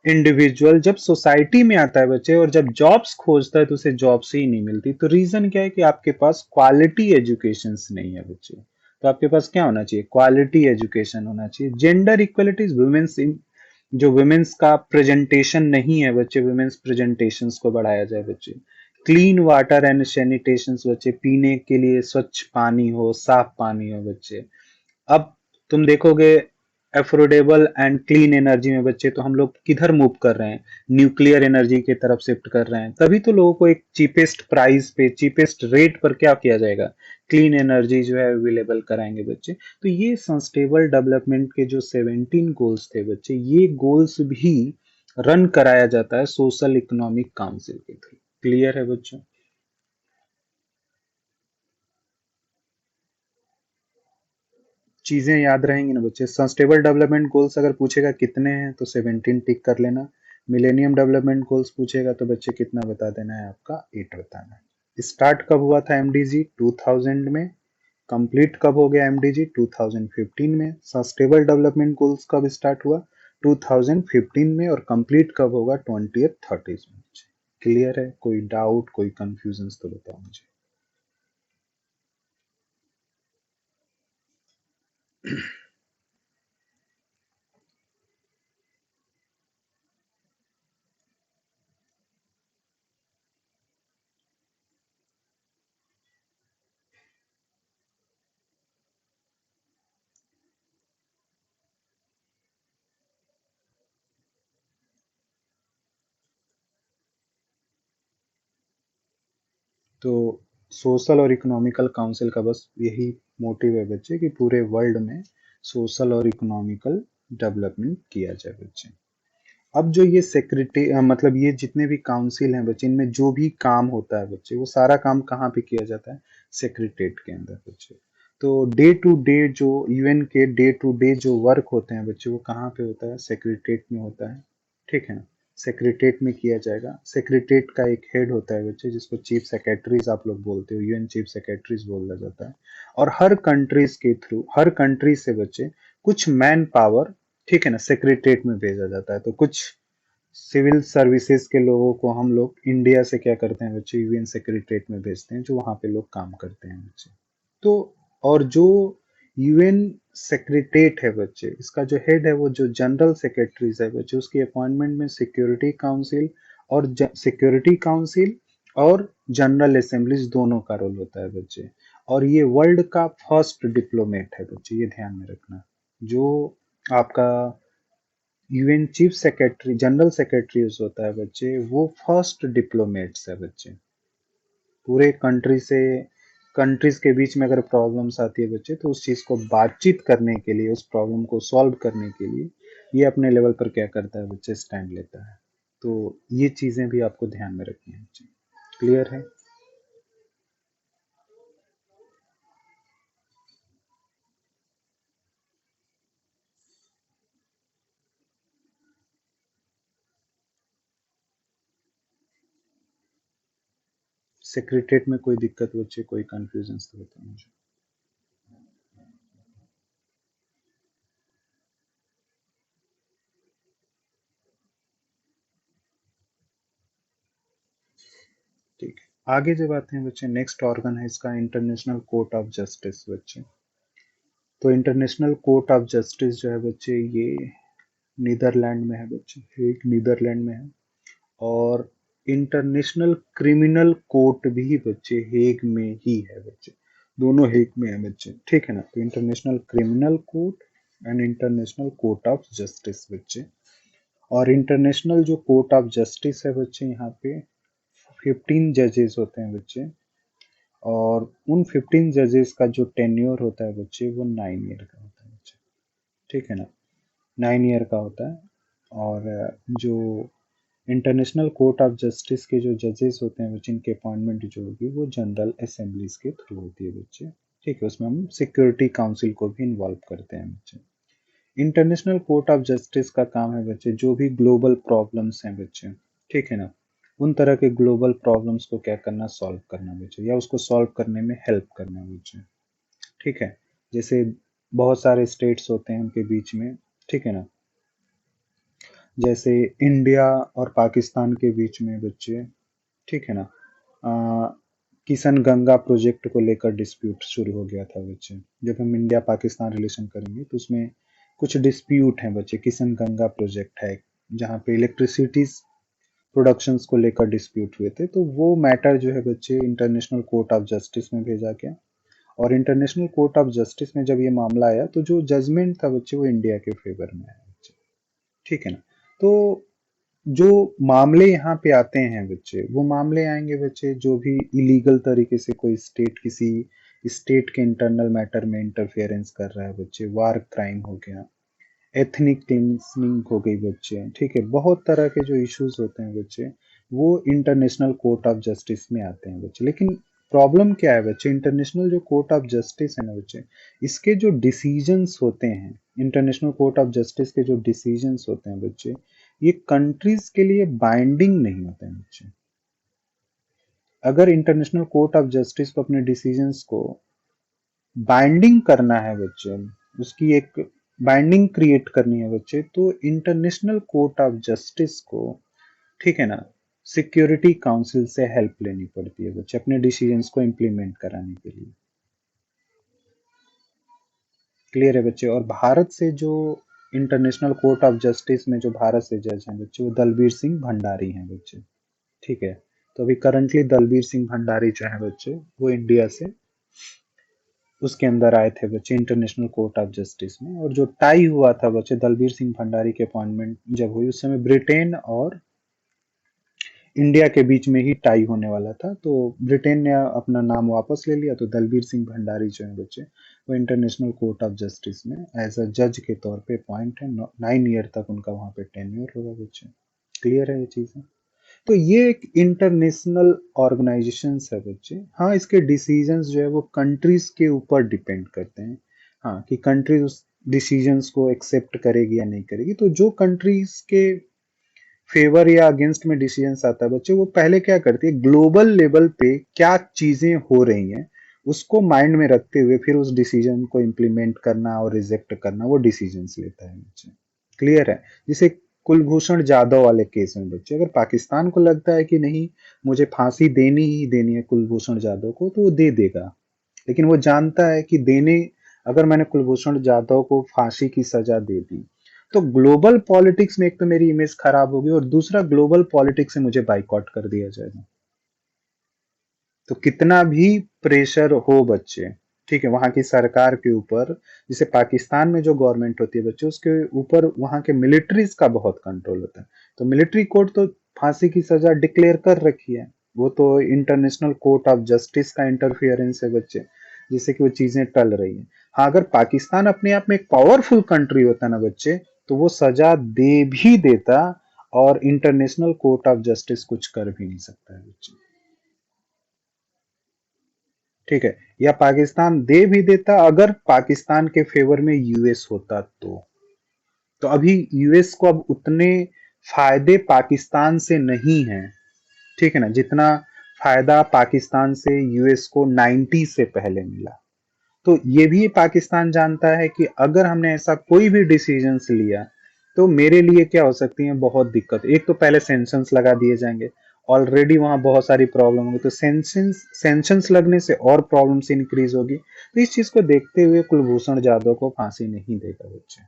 Speaker 1: इंडिविजुअल जब सोसाइटी में आता है बच्चे, और जब जॉब्स खोजता है तो उसे जॉब्स ही नहीं मिलती। तो रीजन क्या है कि आपके पास क्वालिटी एजुकेशन नहीं है बच्चे। तो आपके पास क्या होना चाहिए, क्वालिटी एजुकेशन होना चाहिए। जेंडर इक्वलिटीज, वुमेन्स, जो वुमेन्स का प्रेजेंटेशन नहीं है बच्चे, वुमेन्स प्रेजेंटेशन को बढ़ाया जाए बच्चे। क्लीन वाटर एंड सैनिटेशन बच्चे, पीने के लिए स्वच्छ पानी हो, साफ पानी हो बच्चे। अब तुम देखोगे अफोर्डेबल एंड क्लीन एनर्जी में बच्चे तो हम लोग किधर मूव कर रहे हैं, न्यूक्लियर एनर्जी की तरफ शिफ्ट कर रहे हैं। तभी तो लोगों को एक चीपेस्ट प्राइस पे, चीपेस्ट रेट पर क्या किया जाएगा, क्लीन एनर्जी जो है अवेलेबल कराएंगे बच्चे। तो ये सस्टेनेबल डेवलपमेंट के जो 17 गोल्स थे बच्चे, ये गोल्स भी रन कराया जाता है सोशल इकोनॉमिक काउंसिल के थ्रू। क्लियर है बच्चों? चीजें याद रहेंगी ना बच्चे। सस्टेनेबल डेवलपमेंट गोल्स अगर पूछेगा कितने हैं तो 17 टिक कर लेना। मिलेनियम डेवलपमेंट गोल्स पूछेगा तो बच्चे कितना बता देना है, आपका 8 बताना है। स्टार्ट कब हुआ था एमडीजी? 2000 में। कंप्लीट कब हो गया एमडीजी? 2015 में। सस्टेनेबल डेवलपमेंट गोल्स कब स्टार्ट हुआ? 2015 में। और कंप्लीट कब होगा? 2030 में। क्लियर है? कोई डाउट, कोई कंफ्यूजन तो बताओ मुझे। तो सोशल और इकोनॉमिकल काउंसिल का बस यही मोटिव है बच्चे कि पूरे वर्ल्ड में सोशल और इकोनॉमिकल डेवलपमेंट किया जाए बच्चे। अब जो ये सेक्रेटरी मतलब ये जितने भी काउंसिल हैं बच्चे, इनमें जो भी काम होता है बच्चे, वो सारा काम कहाँ पे किया जाता है? सेक्रेटरीट के अंदर बच्चे। तो डे टू डे जो यूएन के डे टू डे जो वर्क होते हैं बच्चे, वो कहाँ पे होता है? सेक्रेटरीट में होता है। ठीक है ना? सेक्रेटरीट में किया जाएगा। सेक्रेटरीट का एक हेड होता है बच्चे, जिसको चीफ सेक्रेटरीज आप लोग बोलते हो, यूएन चीफ सेक्रेटरीज बोला जाता है। और हर कंट्रीज के थ्रू, हर कंट्री से बच्चे कुछ मैन पावर, ठीक है ना, सेक्रेटरीट में भेजा जाता है। तो कुछ सिविल सर्विसेज के लोगों को हम लोग इंडिया से क्या करते हैं बच्चे, यूएन सेक्रेटरीट में भेजते हैं, जो वहां पे लोग काम करते हैं बच्चे। तो और जो यूएन सेक्रेटरीट है बच्चे, इसका जो हेड है वो जो जनरल सेक्रेटरीज है बच्चे, उसकी अपॉइंटमेंट में सिक्योरिटी काउंसिल और सिक्योरिटी काउंसिल और जनरल असेंबलीज दोनों का रोल होता है बच्चे। और ये वर्ल्ड का फर्स्ट डिप्लोमेट है बच्चे, ये ध्यान में रखना। जो आपका UN chief secretary, general secretary होता है बच्चे, वो फर्स्ट डिप्लोमेट्स है बच्चे। पूरे कंट्री से, कंट्रीज के बीच में अगर प्रॉब्लम्स आती है बच्चे, तो उस चीज को बातचीत करने के लिए, उस प्रॉब्लम को सॉल्व करने के लिए ये अपने लेवल पर क्या करता है बच्चे, स्टैंड लेता है। तो ये चीजें भी आपको ध्यान में रखनी है बच्चे। क्लियर है? सेक्रेटरीट में कोई दिक्कत बच्चे, कोई कंफ्यूजन तो बताओ मुझे। ठीक है, आगे जब आते हैं बच्चे, नेक्स्ट ऑर्गन है इसका इंटरनेशनल कोर्ट ऑफ जस्टिस बच्चे। तो इंटरनेशनल कोर्ट ऑफ जस्टिस जो है बच्चे, ये नीदरलैंड में है बच्चे, हेग नीदरलैंड में है। और इंटरनेशनल क्रिमिनल कोर्ट भी बच्चे हेग में ही है बच्चे, दोनों हेग में है बच्चे। ठीक है ना? तो international criminal court and international court of justice बच्चे। और इंटरनेशनल जो कोर्ट ऑफ जस्टिस है बच्चे, यहाँ पे 15 जजेस होते हैं बच्चे। और उन 15 जजेस का जो टेन्योर होता है बच्चे, वो 9 ईयर का होता है बच्चे। ठीक है ना? 9 ईयर का होता है। और जो इंटरनेशनल कोर्ट ऑफ जस्टिस के जो जजेस होते हैं बच्चे, इनकी अपॉइंटमेंट जो होगी वो जनरल असेंबलीज के थ्रू होती है बच्चे। ठीक है? उसमें हम सिक्योरिटी काउंसिल को भी इन्वॉल्व करते हैं बच्चे। इंटरनेशनल कोर्ट ऑफ जस्टिस का काम है बच्चे, जो भी ग्लोबल प्रॉब्लम्स हैं बच्चे, ठीक है ना, उन तरह के ग्लोबल प्रॉब्लम्स को क्या करना, सॉल्व करना बच्चे, या उसको सॉल्व करने में हेल्प करना बच्चे। ठीक है? जैसे बहुत सारे स्टेट्स होते हैं उनके बीच में, ठीक है ना, जैसे इंडिया और पाकिस्तान के बीच में बच्चे, ठीक है ना, किशन गंगा प्रोजेक्ट को लेकर डिस्प्यूट शुरू हो गया था बच्चे। जब हम इंडिया पाकिस्तान रिलेशन करेंगे तो उसमें कुछ डिस्प्यूट हैं बच्चे, किशन गंगा प्रोजेक्ट है जहाँ पे इलेक्ट्रिसिटी प्रोडक्शंस को लेकर डिस्प्यूट हुए थे। तो वो मैटर जो है बच्चे इंटरनेशनल कोर्ट ऑफ जस्टिस में भेजा गया। और इंटरनेशनल कोर्ट ऑफ जस्टिस में जब ये मामला आया तो जो जजमेंट था बच्चे वो इंडिया के फेवर में आया बच्चे, ठीक है ना। तो जो मामले यहाँ पे आते हैं बच्चे, वो मामले आएंगे बच्चे जो भी इलीगल तरीके से कोई स्टेट किसी स्टेट के इंटरनल मैटर में इंटरफेरेंस कर रहा है बच्चे, वार क्राइम हो गया, एथनिक क्लिंजिंग हो गई बच्चे, ठीक है, बहुत तरह के जो इश्यूज होते हैं बच्चे वो इंटरनेशनल कोर्ट ऑफ जस्टिस में आते हैं बच्चे। लेकिन प्रॉब्लम क्या है बच्चे, इंटरनेशनल जो कोर्ट ऑफ जस्टिस है ना बच्चे, इसके जो डिसीजंस होते हैं, इंटरनेशनल कोर्ट ऑफ जस्टिस के जो डिसीजंस होते हैं बच्चे, ये कंट्रीज के लिए बाइंडिंग नहीं होते हैं बच्चे। अगर इंटरनेशनल कोर्ट ऑफ जस्टिस को अपने डिसीजंस को बाइंडिंग करना है बच्चे, उसकी एक बाइंडिंग क्रिएट करनी है बच्चे, तो इंटरनेशनल कोर्ट ऑफ जस्टिस को, ठीक है ना, सिक्योरिटी काउंसिल से हेल्प लेनी पड़ती है बच्चे अपने डिसीजंस को इम्प्लीमेंट कराने के लिए। क्लियर है बच्चे। और भारत से जो इंटरनेशनल कोर्ट ऑफ जस्टिस में जो भारत से जज हैं बच्चे, वो दलबीर सिंह भंडारी हैं बच्चे, ठीक है। तो अभी करंटली दलबीर सिंह भंडारी जो है बच्चे, वो इंडिया से उसके अंदर आए थे बच्चे इंटरनेशनल कोर्ट ऑफ जस्टिस में। और जो टाई हुआ था बच्चे, दलबीर सिंह भंडारी की अपॉइंटमेंट जब हुई उस समय ब्रिटेन और इंडिया के बीच में ही टाई होने वाला था, तो ब्रिटेन ने अपना नाम वापस ले लिया, तो दलबीर सिंह भंडारी जो है बच्चे, वो इंटरनेशनल कोर्ट ऑफ जस्टिस में एज अ जज के तौर पे अपॉइंट है। 9 ईयर तक उनका वहां पे टेन्योर होगा बच्चे। क्लियर है ये चीजें। तो ये एक इंटरनेशनल ऑर्गेनाइजेशन है बच्चे। हाँ, इसके डिसीजंस जो है वो कंट्रीज के ऊपर डिपेंड करते हैं, हाँ, कि कंट्रीज उस डिसीजंस को एक्सेप्ट करेगी या नहीं करेगी। तो जो कंट्रीज के फेवर या अगेंस्ट में डिसीजंस आता है बच्चे, वो पहले क्या करती है, ग्लोबल लेवल पे क्या चीजें हो रही हैं उसको माइंड में रखते हुए फिर उस डिसीजन को इम्प्लीमेंट करना और रिजेक्ट करना, वो डिसीजंस लेता है बच्चे। क्लियर है। जिसे कुलभूषण जाधव वाले केस में बच्चे, अगर पाकिस्तान को लगता है कि नहीं मुझे फांसी देनी ही देनी है कुलभूषण जाधव को, तो वो दे देगा। लेकिन वो जानता है कि देने, अगर मैंने कुलभूषण जाधव को फांसी की सजा दे दी तो ग्लोबल पॉलिटिक्स में एक तो मेरी इमेज खराब होगी और दूसरा ग्लोबल पॉलिटिक्स से मुझे बाइकआउट कर दिया जाएगा। तो कितना भी प्रेशर हो बच्चे, ठीक है, वहां की सरकार के ऊपर, जैसे पाकिस्तान में जो गवर्नमेंट होती है बच्चे, उसके ऊपर वहां के मिलिट्रीज का बहुत कंट्रोल होता है। तो मिलिट्री कोर्ट तो फांसी की सजा डिक्लेयर कर रखी है, वो तो इंटरनेशनल कोर्ट ऑफ जस्टिस का इंटरफियरेंस है बच्चे, जिससे कि वो चीजें टल रही है। हाँ, अगर पाकिस्तान अपने आप में एक पावरफुल कंट्री होता ना बच्चे, तो वो सजा दे भी देता और इंटरनेशनल कोर्ट ऑफ जस्टिस कुछ कर भी नहीं सकता है बच्चे, ठीक है। या पाकिस्तान दे भी देता अगर पाकिस्तान के फेवर में यूएस होता तो अभी यूएस को अब उतने फायदे पाकिस्तान से नहीं है, ठीक है ना, जितना फायदा पाकिस्तान से यूएस को 90 से पहले मिला। तो ये भी पाकिस्तान जानता है कि अगर हमने ऐसा कोई भी डिसीजन लिया तो मेरे लिए क्या हो सकती है बहुत दिक्कत। एक तो पहले सेंक्शंस लगा दिए जाएंगे, ऑलरेडी वहां बहुत सारी प्रॉब्लम होगी, तो सेंक्शंस लगने से और प्रॉब्लम्स इंक्रीज होगी। तो इस चीज को देखते हुए कुलभूषण जाधव को फांसी नहीं देगा बच्चे।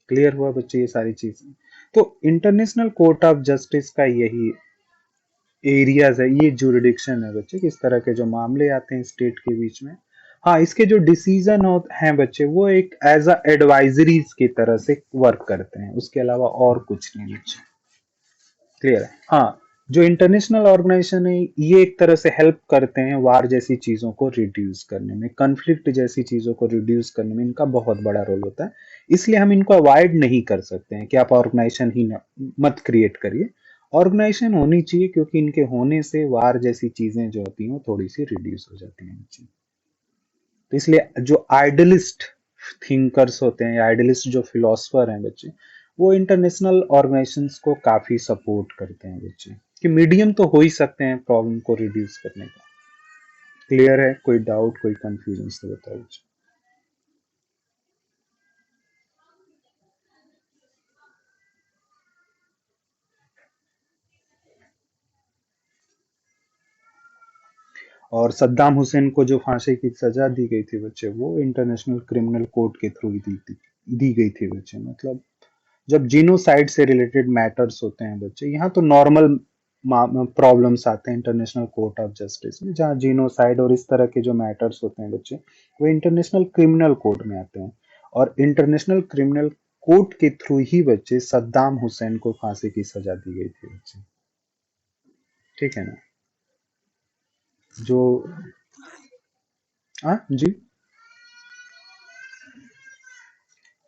Speaker 1: क्लियर हुआ बच्चे ये सारी चीजें। तो इंटरनेशनल कोर्ट ऑफ जस्टिस का यही एरियाज है, ये जुरिडिक्शन है बच्चे, किस तरह के जो मामले आते हैं स्टेट के बीच में। हाँ, इसके जो डिसीजन हैं बच्चे, वो एक एज अ एडवाइजरीज की तरह से वर्क करते हैं, उसके अलावा और कुछ नहीं बच्चे। क्लियर है। हाँ, जो इंटरनेशनल ऑर्गेनाइजेशन है ये एक तरह से हेल्प करते हैं वार जैसी चीजों को रिड्यूस करने में, कन्फ्लिक्ट जैसी चीजों को रिड्यूस करने में इनका बहुत बड़ा रोल होता है। इसलिए हम इनको अवॉइड नहीं कर सकते हैं कि आप ऑर्गेनाइजेशन ही मत क्रिएट करिए। ऑर्गेनाइजेशन होनी चाहिए क्योंकि इनके होने से वार जैसी चीजें जो होती हैं वो थोड़ी सी रिड्यूस हो जाती हैं। तो इसलिए जो आइडलिस्ट थिंकर्स होते हैं या आइडलिस्ट जो फिलोसफर हैं बच्चे, वो इंटरनेशनल ऑर्गेनाइजेशंस को काफी सपोर्ट करते हैं बच्चे, कि मीडियम तो हो ही सकते हैं प्रॉब्लम को रिड्यूस करने का। क्लियर है। कोई डाउट कोई कंफ्यूजन तो बताओ बच्चे। और सद्दाम हुसैन को जो फांसी की सजा दी गई थी बच्चे, वो इंटरनेशनल क्रिमिनल कोर्ट के थ्रू दी गई थी बच्चे। मतलब जब जीनोसाइड से रिलेटेड मैटर्स होते हैं बच्चे, यहाँ तो नॉर्मल प्रॉब्लम्स आते हैं इंटरनेशनल कोर्ट ऑफ जस्टिस में, जहाँ जीनोसाइड और इस तरह के जो मैटर्स होते हैं बच्चे, वो इंटरनेशनल क्रिमिनल कोर्ट में आते हैं। और इंटरनेशनल क्रिमिनल कोर्ट के थ्रू ही बच्चे सद्दाम हुसैन को फांसी की सजा दी गई थी बच्चे। ठीक है ना? जो हाँ जी,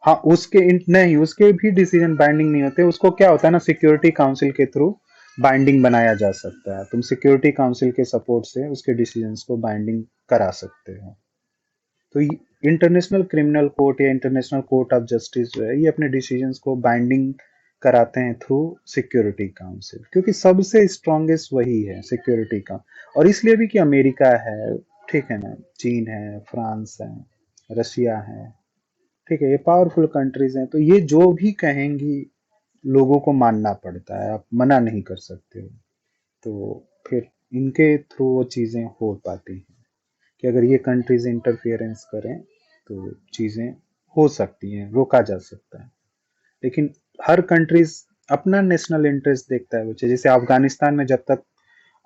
Speaker 1: हाँ उसके नहीं, उसके भी डिसीजन बाइंडिंग नहीं होते। उसको क्या होता है ना, सिक्योरिटी काउंसिल के थ्रू बाइंडिंग बनाया जा सकता है। तुम सिक्योरिटी काउंसिल के सपोर्ट से उसके डिसीजंस को बाइंडिंग करा सकते हो। तो इंटरनेशनल क्रिमिनल कोर्ट या इंटरनेशनल कोर्ट ऑफ जस्टिस जो है, ये अपने डिसीजंस को बाइंडिंग कराते हैं थ्रू सिक्योरिटी काउंसिल, क्योंकि सबसे स्ट्रॉन्गेस्ट वही है सिक्योरिटी का। और इसलिए भी कि अमेरिका है, ठीक है ना, चीन है, फ्रांस है, रशिया है, ठीक है, ये पावरफुल कंट्रीज हैं, तो ये जो भी कहेंगी लोगों को मानना पड़ता है, आप मना नहीं कर सकते हो। तो फिर इनके थ्रू वो चीजें हो पाती हैं कि अगर ये कंट्रीज इंटरफियरेंस करें तो चीजें हो सकती हैं, रोका जा सकता है। लेकिन हर कंट्रीज अपना नेशनल इंटरेस्ट देखता है बच्चे। जैसे अफगानिस्तान में जब तक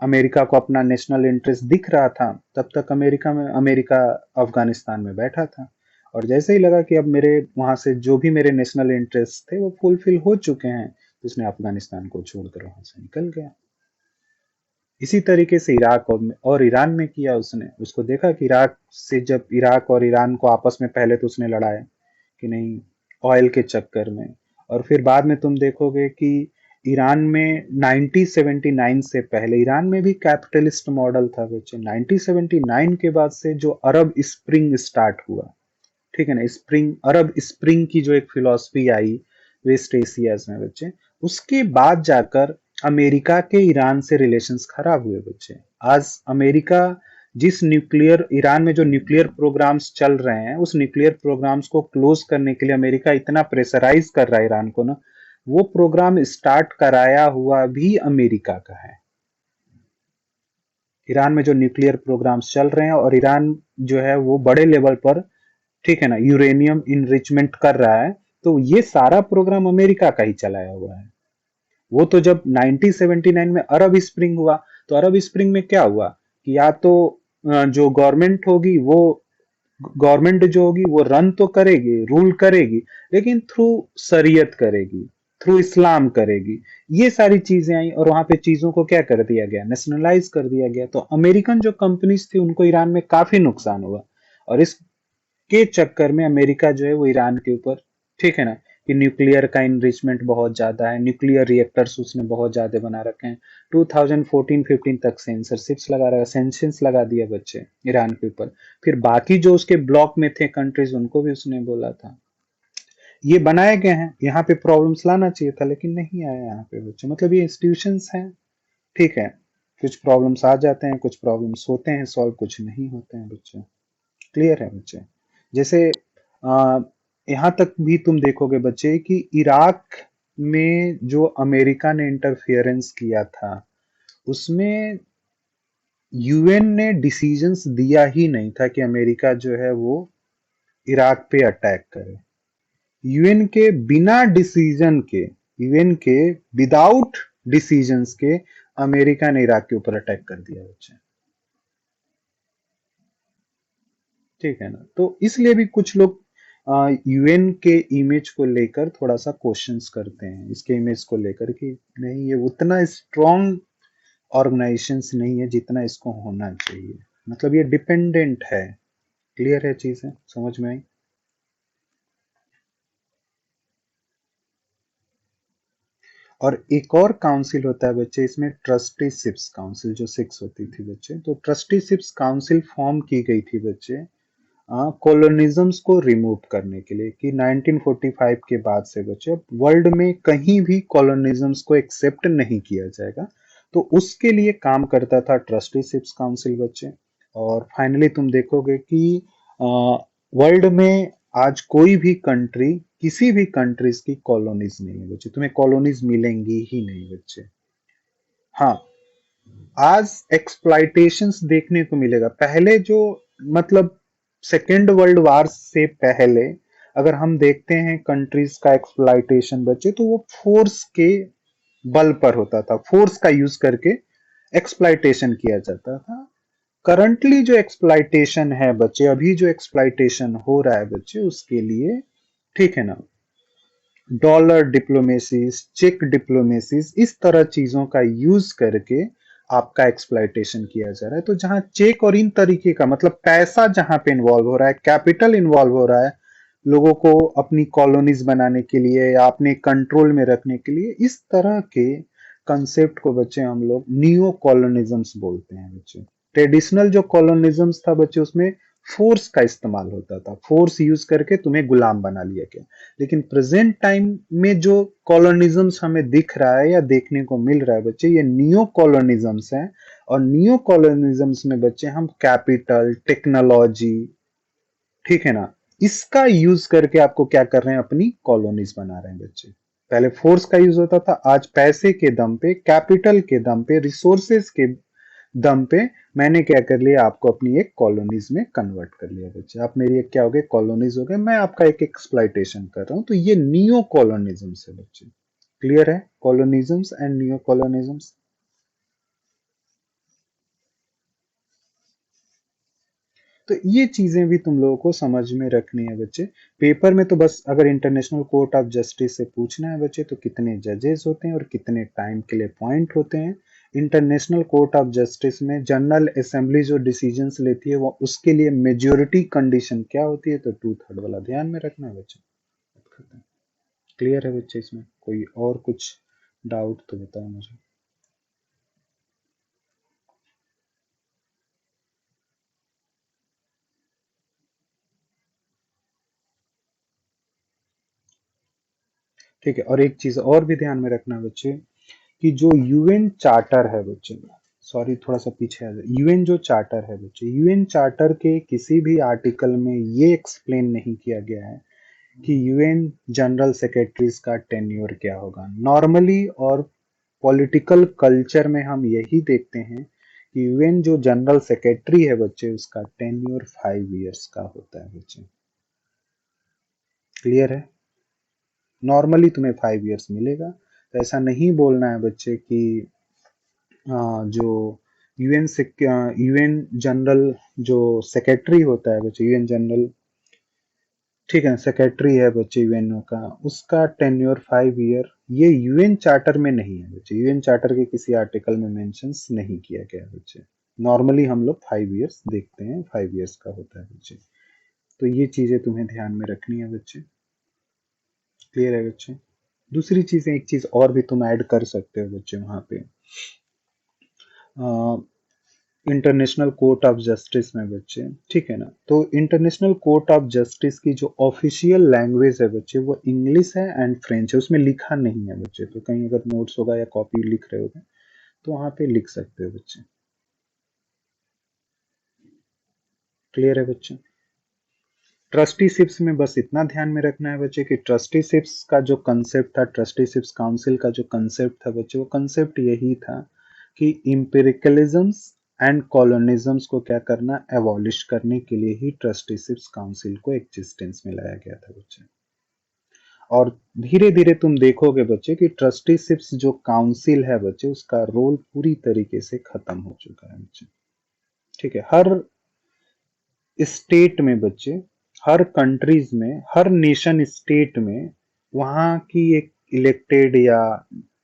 Speaker 1: अमेरिका को अपना नेशनल इंटरेस्ट दिख रहा था, तब तक अमेरिका अफगानिस्तान में बैठा था। और जैसे ही लगा कि अब मेरे वहां से जो भी मेरे नेशनल इंटरेस्ट थे वो फुलफिल हो चुके हैं, तो उसने अफगानिस्तान को छोड़कर वहां से निकल गया। इसी तरीके से इराक और ईरान में किया उसने। उसको देखा कि इराक से, जब इराक और ईरान को आपस में पहले तो उसने लड़ाया कि नहीं, ऑयल के चक्कर में। और फिर बाद में तुम देखोगे कि ईरान में 1979 से पहले ईरान में भी कैपिटलिस्ट मॉडल था बच्चे। 1979 के बाद से जो अरब स्प्रिंग स्टार्ट हुआ, ठीक है ना, स्प्रिंग, अरब स्प्रिंग की जो एक फिलॉसफी आई वेस्ट एशिया में बच्चे, उसके बाद जाकर अमेरिका के ईरान से रिलेशंस खराब हुए बच्चे। आज अमेरिका जिस न्यूक्लियर, ईरान में जो न्यूक्लियर प्रोग्राम्स चल रहे हैं, उस न्यूक्लियर प्रोग्राम्स को क्लोज करने के लिए अमेरिका इतना प्रेशराइज कर रहा है ईरान को ना, वो प्रोग्राम स्टार्ट कराया हुआ भी अमेरिका का है। ईरान में जो न्यूक्लियर प्रोग्राम्स चल रहे हैं, और ईरान जो है वो बड़े लेवल पर, ठीक है ना, यूरेनियम इनरिचमेंट कर रहा है, तो ये सारा प्रोग्राम अमेरिका का ही चलाया हुआ है। वो तो जब 1979 में अरब स्प्रिंग हुआ, तो अरब स्प्रिंग में क्या हुआ कि या तो जो गवर्नमेंट होगी वो, गवर्नमेंट जो होगी वो रन तो करेगी, रूल करेगी, लेकिन थ्रू शरीयत करेगी, थ्रू इस्लाम करेगी। ये सारी चीजें आई और वहां पे चीजों को क्या कर दिया गया, नेशनलाइज कर दिया गया। तो अमेरिकन जो कंपनीज थी उनको ईरान में काफी नुकसान हुआ। और इस के चक्कर में अमेरिका जो है वो ईरान के ऊपर, ठीक है ना, कि न्यूक्लियर का इनरिचमेंट बहुत ज्यादा है, न्यूक्लियर रिएक्टर्स उसने बहुत ज्यादा बना रखे हैं। 2014-15 तक सेंसरशिप्स लगा रहा, सेंक्शंस लगा दिया बच्चे ईरान के ऊपर। फिर बाकी जो उसके ब्लॉक में थे कंट्रीज, उनको भी उसने बोला था। ये बनाए गए हैं, यहाँ पे प्रॉब्लम्स लाना चाहिए था लेकिन नहीं आया यहाँ पे बच्चे। मतलब ये इंस्टीट्यूशंस हैं, ठीक है, कुछ प्रॉब्लम्स आ जाते हैं, कुछ प्रॉब्लम्स होते हैं सॉल्व, कुछ नहीं होते हैं बच्चे। क्लियर है बच्चे? जैसे आ, यहाँ तक भी तुम देखोगे बच्चे कि इराक में जो अमेरिका ने इंटरफियरेंस किया था, उसमें यूएन ने डिसीजंस दिया ही नहीं था कि अमेरिका जो है वो इराक पे अटैक करे। यूएन के बिना डिसीजन के, यूएन के विदाउट डिसीजंस के अमेरिका ने इराक के ऊपर अटैक कर दिया बच्चे। ठीक है ना? तो इसलिए भी कुछ लोग यूएन के इमेज को लेकर थोड़ा सा क्वेश्चंस करते हैं, इसके इमेज को लेकर कि नहीं, ये उतना स्ट्रॉन्ग ऑर्गेनाइजेशंस नहीं है जितना इसको होना चाहिए। मतलब ये डिपेंडेंट है। क्लियर है चीजें, समझ में आई? और एक और काउंसिल होता है बच्चे इसमें, ट्रस्टीशिप्स काउंसिल, जो 6 होती थी बच्चे। तो ट्रस्टीशिप्स काउंसिल फॉर्म की गई थी बच्चे कॉलोनिज्म्स को रिमूव करने के लिए, कि 1945 के बाद से बच्चे अब वर्ल्ड में कहीं भी कॉलोनिज्म्स को एक्सेप्ट नहीं किया जाएगा। तो उसके लिए काम करता था ट्रस्टीशिप्स काउंसिल बच्चे। और फाइनली तुम देखोगे कि वर्ल्ड में आज कोई भी कंट्री, किसी भी कंट्रीज की कॉलोनीज नहीं है बच्चे, तुम्हें कॉलोनीज मिलेंगी ही नहीं बच्चे। हाँ, आज एक्सप्लॉइटेशंस देखने को मिलेगा। पहले जो, मतलब सेकेंड वर्ल्ड वार से पहले अगर हम देखते हैं कंट्रीज का एक्सप्लॉइटेशन बच्चे, तो वो फोर्स के बल पर होता था, फोर्स का यूज करके एक्सप्लॉइटेशन किया जाता था। करंटली जो एक्सप्लॉइटेशन है बच्चे, अभी जो एक्सप्लॉइटेशन हो रहा है बच्चे, उसके लिए ठीक है ना, डॉलर डिप्लोमेसीज, चेक डिप्लोमेसीज, इस तरह चीजों का यूज करके आपका एक्सप्लॉइटेशन किया जा रहा है। तो जहां चेक और इन तरीके का मतलब पैसा जहां पे इन्वॉल्व हो रहा है, कैपिटल इन्वॉल्व हो रहा है लोगों को अपनी कॉलोनीज बनाने के लिए या अपने कंट्रोल में रखने के लिए, इस तरह के कंसेप्ट को बच्चे हम लोग नियो कॉलोनिज्म्स बोलते हैं बच्चे। ट्रेडिशनल जो कॉलोनिज्म्स था बच्चे, उसमें फोर्स का इस्तेमाल होता था, फोर्स यूज करके तुम्हें गुलाम बना लिया गया। लेकिन प्रेजेंट टाइम में जो कॉलोनिज्म्स हमें दिख रहा है या देखने को मिल रहा है बच्चे, ये नियो कॉलोनिज्म्स हैं। और नियो कॉलोनिज्म्स में बच्चे हम कैपिटल, टेक्नोलॉजी, ठीक है ना, इसका यूज करके आपको क्या कर रहे हैं, अपनी कॉलोनीज बना रहे हैं बच्चे। पहले फोर्स का यूज होता था, आज पैसे के दम पे, कैपिटल के दम पे, रिसोर्सेज के दम पे मैंने क्या कर लिया, आपको अपनी एक कॉलोनीज में कन्वर्ट कर लिया बच्चे। आप मेरी एक क्या हो गए, कॉलोनीज हो गए, मैं आपका एक एक्सप्लॉइटेशन कर रहा हूं। तो ये नियो कॉलोनिज्म्स है बच्चे। क्लियर है, कॉलोनिज्म्स एंड नियो कॉलोनिज्म्स। तो ये चीजें भी तुम लोगों को समझ में रखनी है बच्चे। पेपर में तो बस अगर इंटरनेशनल कोर्ट ऑफ जस्टिस से पूछना है बच्चे, तो कितने जजेस होते हैं और कितने टाइम के लिए पॉइंट होते हैं। इंटरनेशनल कोर्ट ऑफ जस्टिस में जनरल असेंबली जो डिसीजंस लेती है, वो उसके लिए मेजोरिटी कंडीशन क्या होती है, तो 2/3 वाला ध्यान में रखना है बच्चे। क्लियर है बच्चे, इसमें कोई और कुछ डाउट तो बताओ मुझे। ठीक है, और एक चीज और भी ध्यान में रखना है बच्चे, कि जो यूएन चार्टर है बच्चे, सॉरी थोड़ा सा पीछे आ जाए, यूएन जो चार्टर है बच्चे, यूएन चार्टर के किसी भी आर्टिकल में ये एक्सप्लेन नहीं किया गया है कि यूएन जनरल सेक्रेटरीज का टेन्योर क्या होगा। नॉर्मली और पॉलिटिकल कल्चर में हम यही देखते हैं कि यूएन जो जनरल सेक्रेटरी है बच्चे, उसका टेन्योर 5 इयर्स का होता है बच्चे। क्लियर है, नॉर्मली तुम्हें 5 इयर्स मिलेगा। तो ऐसा नहीं बोलना है बच्चे कि जो यूएन से यूएन जनरल जो सेक्रेटरी होता है बच्चे, यूएन जनरल, ठीक है, सेक्रेटरी है बच्चे यूएनओ का, उसका टेन्योर 5 ईयर, ये यूएन चार्टर में नहीं है बच्चे। यूएन चार्टर के किसी आर्टिकल में मेंशंस नहीं किया गया है बच्चे। नॉर्मली हम लोग 5 इयर्स देखते हैं, 5 इयर्स का होता है बच्चे। तो ये चीजें तुम्हें ध्यान में रखनी है बच्चे। क्लियर है बच्चे। दूसरी चीजें, एक चीज और भी तुम ऐड कर सकते हो बच्चे वहां पे, इंटरनेशनल कोर्ट ऑफ जस्टिस में बच्चे, ठीक है ना। तो इंटरनेशनल कोर्ट ऑफ जस्टिस की जो ऑफिशियल लैंग्वेज है बच्चे, वो इंग्लिश है एंड फ्रेंच है, उसमें लिखा नहीं है बच्चे। तो कहीं अगर नोट्स होगा या कॉपी लिख रहे होगे तो वहां पे लिख सकते हो बच्चे। क्लियर है बच्चे। ट्रस्टीशिप्स में बस इतना ध्यान में रखना है बच्चे कि ट्रस्टीशिप्स का जो कंसेप्ट था, ट्रस्टीशिप्स काउंसिल का जो कंसेप्ट था बच्चे, वो कंसेप्ट यही था कि इम्पेरिकलिज्म्स एंड कॉलोनिज्म्स को क्या करना, एबॉलिश करने के लिए ही ट्रस्टीशिप्स काउंसिल को एग्जिस्टेंस में लाया गया था बच्चे। और धीरे धीरे तुम देखोगे बच्चे कि ट्रस्टीशिप्स जो काउंसिल है बच्चे, उसका रोल पूरी तरीके से खत्म हो चुका है बच्चे। ठीक है, हर स्टेट में बच्चे, हर कंट्रीज में, हर नेशन स्टेट में वहां की एक इलेक्टेड या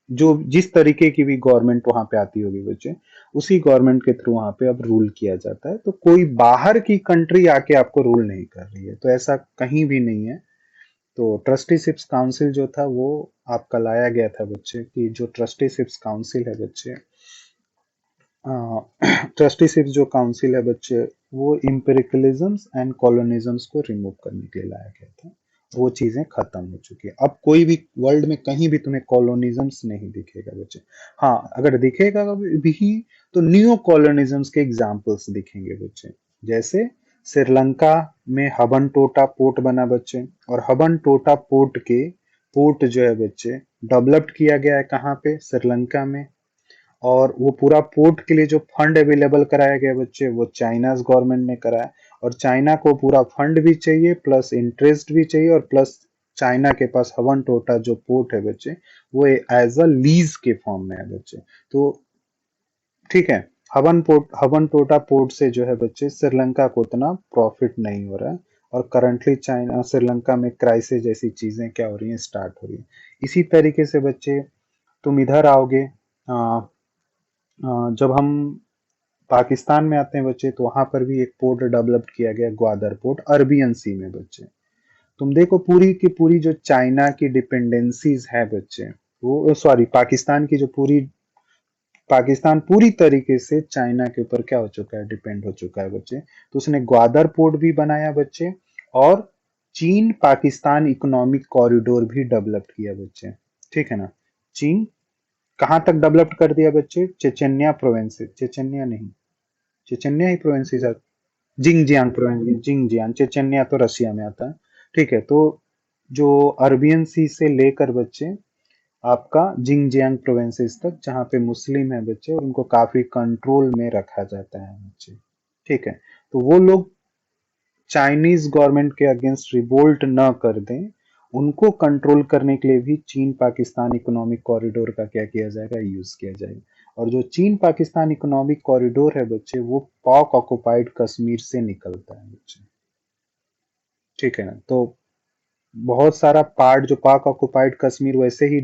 Speaker 1: जो जिस तरीके की भी गवर्नमेंट वहां पे आती होगी बच्चे, उसी गवर्नमेंट के थ्रू वहां पे अब रूल किया जाता है। तो कोई बाहर की कंट्री आके आपको रूल नहीं कर रही है, तो ऐसा कहीं भी नहीं है। तो ट्रस्टीशिप्स काउंसिल जो था वो आपका लाया गया था बच्चे, कि जो ट्रस्टीशिप्स काउंसिल है बच्चे, ट्रस्टीशिप जो काउंसिल है बच्चे, वो इम्पेरिकलिज्म्स एंड कॉलोनिज्म्स को रिमूव करने के लिए लाया गया था। वो चीजें खत्म हो चुकी है। अब कोई भी वर्ल्ड में कहीं भी तुम्हें कॉलोनिज्म्स नहीं दिखेगा बच्चे। हाँ, अगर दिखेगा भी तो न्यू कॉलोनिज्म्स के एग्जाम्पल्स दिखेंगे बच्चे। जैसे श्रीलंका में हबन टोटा पोर्ट बना बच्चे, और हबन टोटा पोर्ट जो है बच्चे, डेवलप्ड किया गया है कहाँ पे, श्रीलंका में। और वो पूरा पोर्ट के लिए जो फंड अवेलेबल कराया गया बच्चे, वो चाइनाज गवर्नमेंट ने कराया। और चाइना को पूरा फंड भी चाहिए, प्लस इंटरेस्ट भी चाहिए, और प्लस चाइना के पास हवन टोटा जो पोर्ट है बच्चे, वो एज अ लीज के फॉर्म में है बच्चे। तो ठीक है, हवन टोटा पोर्ट से जो है बच्चे श्रीलंका को उतना प्रॉफिट नहीं हो रहा है, और करंटली चाइना श्रीलंका में क्राइसिस जैसी चीजें क्या हो रही हैं, स्टार्ट हो रही है। इसी तरीके से बच्चे तुम इधर आओगे, जब हम पाकिस्तान में आते हैं बच्चे, तो वहां पर भी एक पोर्ट डेवलप किया गया, ग्वादर पोर्ट, अरबियन सी में बच्चे। तुम देखो पूरी की पूरी जो चाइना की डिपेंडेंसीज है बच्चे, वो सॉरी पाकिस्तान की जो पूरी, पाकिस्तान पूरी तरीके से चाइना के ऊपर क्या हो चुका है, डिपेंड हो चुका है बच्चे। तो उसने ग्वादर पोर्ट भी बनाया बच्चे, और चीन पाकिस्तान इकोनॉमिक कॉरिडोर भी डेवलप किया बच्चे। ठीक है ना। चीन कहाँ तक डेवलप कर दिया बच्चे, चेचन्या प्रोविंस, चेचन्या नहीं, चेचन्या ही प्रोविंस है, जिंगजियांग प्रोविंस, जिंगजियांग, चेचन्या तो रशिया में आता है। ठीक है, तो जो अरबियन सी से लेकर बच्चे आपका जिंगजियांग प्रोविंसेस तक, जहाँ पे मुस्लिम है बच्चे, और उनको काफी कंट्रोल में रखा जाता है बच्चे। ठीक है, तो वो लोग चाइनीज गवर्नमेंट के अगेंस्ट रिवोल्ट न कर दें, उनको कंट्रोल करने के लिए भी चीन पाकिस्तान इकोनॉमिक कॉरिडोर का क्या किया जाएगा, यूज किया जाएगा। और जो चीन पाकिस्तान इकोनॉमिक कॉरिडोर है बच्चे, वो पाक ऑक्युपाइड कश्मीर से निकलता है बच्चे। ठीक है ना। तो बहुत सारा पार्ट जो पाक ऑक्युपाइड कश्मीर वैसे ही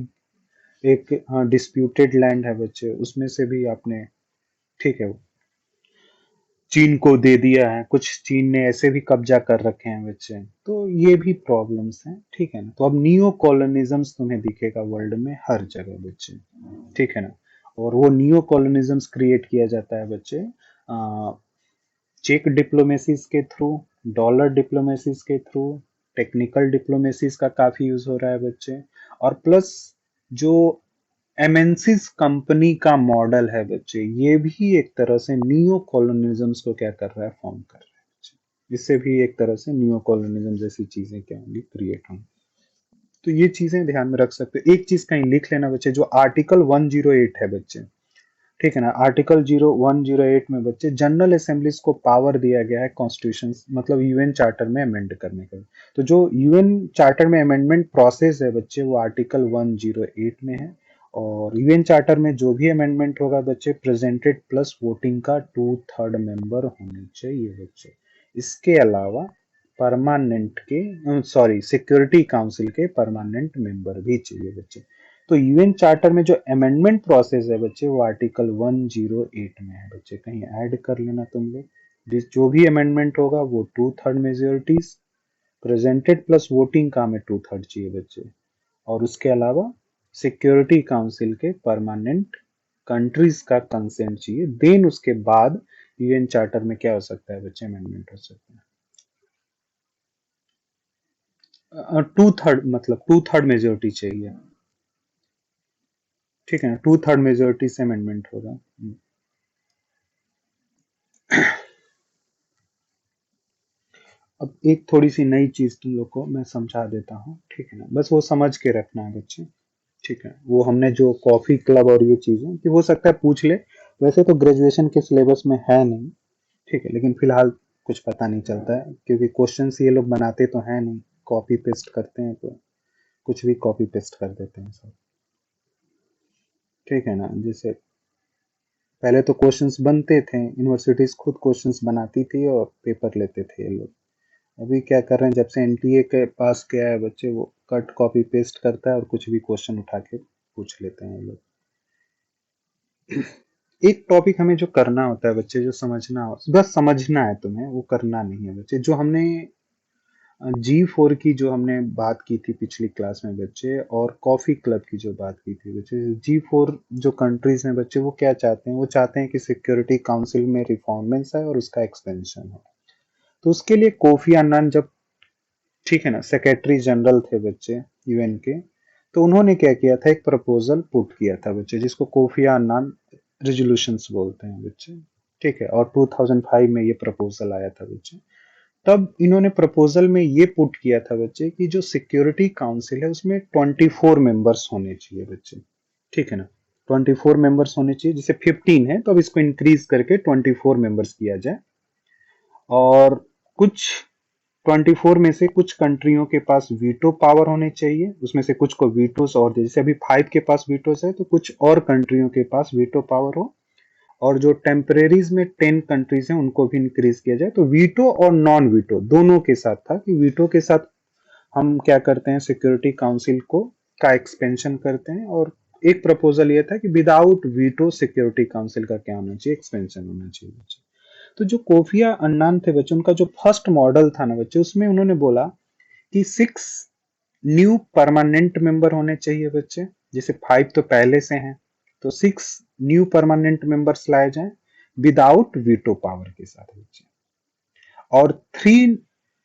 Speaker 1: एक डिस्प्यूटेड लैंड है बच्चे, उसमें से भी आपने, ठीक है, चीन को दे दिया है, कुछ चीन ने ऐसे भी कब्जा कर रखे हैं बच्चे। तो ये भी प्रॉब्लम्स हैं। ठीक है ना। तो अब नियो कॉलोनिज्म्स तुम्हें दिखेगा वर्ल्ड में हर जगह बच्चे। ठीक है ना। और वो नियो कॉलोनिज्म्स क्रिएट किया जाता है बच्चे चेक डिप्लोमेसीज के थ्रू, डॉलर डिप्लोमेसीज के थ्रू, टेक्निकल डिप्लोमेसीज का काफी यूज हो रहा है बच्चे, और प्लस जो एमएनसीज कंपनी का मॉडल है बच्चे, ये भी एक तरह से नियो कॉलोनिज्म्स को क्या कर रहा है, फॉर्म कर रहा है बच्चे। इससे भी एक तरह से नियो कॉलोनिज्म जैसी चीजें क्या होंगी, क्रिएट होंगी। तो ये चीजें ध्यान में रख सकते हो। एक चीज कहीं लिख लेना बच्चे, जो आर्टिकल 108 है बच्चे, ठीक है ना, आर्टिकल 108 में बच्चे जनरल असेंबलीज को पावर दिया गया है कॉन्स्टिट्यूशन, मतलब यूएन चार्टर में अमेंड करने का। तो जो यूएन चार्टर में अमेंडमेंट प्रोसेस है बच्चे, वो आर्टिकल 108 में है। और यूएन चार्टर में जो भी अमेंडमेंट होगा बच्चे, प्रेजेंटेड प्लस वोटिंग का 2/3 मेंबर होने चाहिए बच्चे। इसके अलावा परमानेंट के, सॉरी, सिक्योरिटी काउंसिल के परमानेंट मेंबर भी चाहिए बच्चे। तो यूएन चार्टर में जो अमेंडमेंट प्रोसेस है बच्चे, वो आर्टिकल 108 में है बच्चे, कहीं ऐड कर लेना तुम लोग। जो भी अमेंडमेंट होगा वो 2/3 मेजोरिटीज, प्रेजेंटेड प्लस वोटिंग का हमें 2/3 चाहिए बच्चे, और उसके अलावा सिक्योरिटी काउंसिल के परमानेंट कंट्रीज का कंसेंट चाहिए। देन उसके बाद यूएन चार्टर में क्या हो सकता है बच्चे, अमेंडमेंट हो सकता है। 2/3 मतलब 2/3 मेजोरिटी चाहिए। ठीक है ना, 2/3 मेजोरिटी से अमेंडमेंट होगा। अब एक थोड़ी सी नई चीज तुम लोग को मैं समझा देता हूँ। ठीक है ना, बस वो समझ के रखना है बच्चे। ठीक है, वो हमने जो कॉफी क्लब और ये चीजें कि हो सकता है पूछ ले, वैसे तो ग्रेजुएशन के सिलेबस में है नहीं। ठीक है, लेकिन फिलहाल कुछ पता नहीं चलता है, क्योंकि क्वेश्चंस ये लोग बनाते तो है नहीं, कॉपी पेस्ट करते हैं, तो कुछ भी कॉपी पेस्ट कर देते हैं सब। ठीक है ना। जैसे पहले तो क्वेश्चंस बनते थे, यूनिवर्सिटीज खुद क्वेश्चंस बनाती थी और पेपर लेते थे ये लोग। अभी क्या कर रहे हैं, जब से एनटीए के पास गया है बच्चे, वो कट कॉपी पेस्ट करता है और कुछ भी क्वेश्चन उठा के पूछ लेते हैं ये लोग। एक टॉपिक हमें जो करना होता है बच्चे, जो समझना हो, बस समझना है तुम्हें, वो करना नहीं है बच्चे। जो हमने G4 की जो हमने बात की थी पिछली क्लास में बच्चे, और कॉफी क्लब की जो बात की थी बच्चे, G4 जो कंट्रीज हैं बच्चे, वो क्या चाहते हैं, वो चाहते हैं कि सिक्योरिटी काउंसिल में रिफॉर्मेंट्स आए और उसका एक्सपेंशन हो। तो उसके लिए कोफी अन्नान जब, ठीक है ना, सेक्रेटरी जनरल थे बच्चे यूएन के, तो उन्होंने क्या किया था, एक प्रपोजल पुट किया था बच्चे, जिसको कोफी अन्नान रेजोल्यूशंस बोलते हैं बच्चे। ठीक है, और 2005 में ये प्रपोजल आया था बच्चे। तब इन्होंने प्रपोजल में ये पुट किया था बच्चे कि जो सिक्योरिटी काउंसिल है उसमें 24 मेंबर्स होने चाहिए बच्चे। ठीक है ना, 24 मेंबर्स होने चाहिए, जैसे 15 है तो अब इसको इंक्रीज करके 24 मेंबर्स किया जाए। और कुछ 24 में से कुछ कंट्रियों के पास वीटो पावर होने चाहिए, उसमें से कुछ को वीटोस और जैसे अभी 5 के पास वीटोस है तो कुछ और कंट्रियों के पास वीटो पावर हो, और जो टेम्परेरीज में 10 कंट्रीज हैं उनको भी इंक्रीज किया जाए। तो वीटो और नॉन वीटो दोनों के साथ था कि वीटो के साथ हम क्या करते हैं, सिक्योरिटी काउंसिल को का एक्सपेंशन करते हैं, और एक प्रपोजल ये था कि विदाउट वीटो सिक्योरिटी काउंसिल का क्या होना चाहिए, एक्सपेंशन होना चाहिए बच्चे। तो जो कोफिया अन्नान थे बच्चे, उनका जो फर्स्ट मॉडल था ना बच्चे, उसमें उन्होंने बोला कि 6 न्यू परमानेंट मेंबर होने चाहिए बच्चे, जैसे 5 तो पहले से हैं, तो 6 न्यू परमानेंट मेंबर्स लाए जाएं विदाउट वीटो पावर के साथ बच्चे, और 3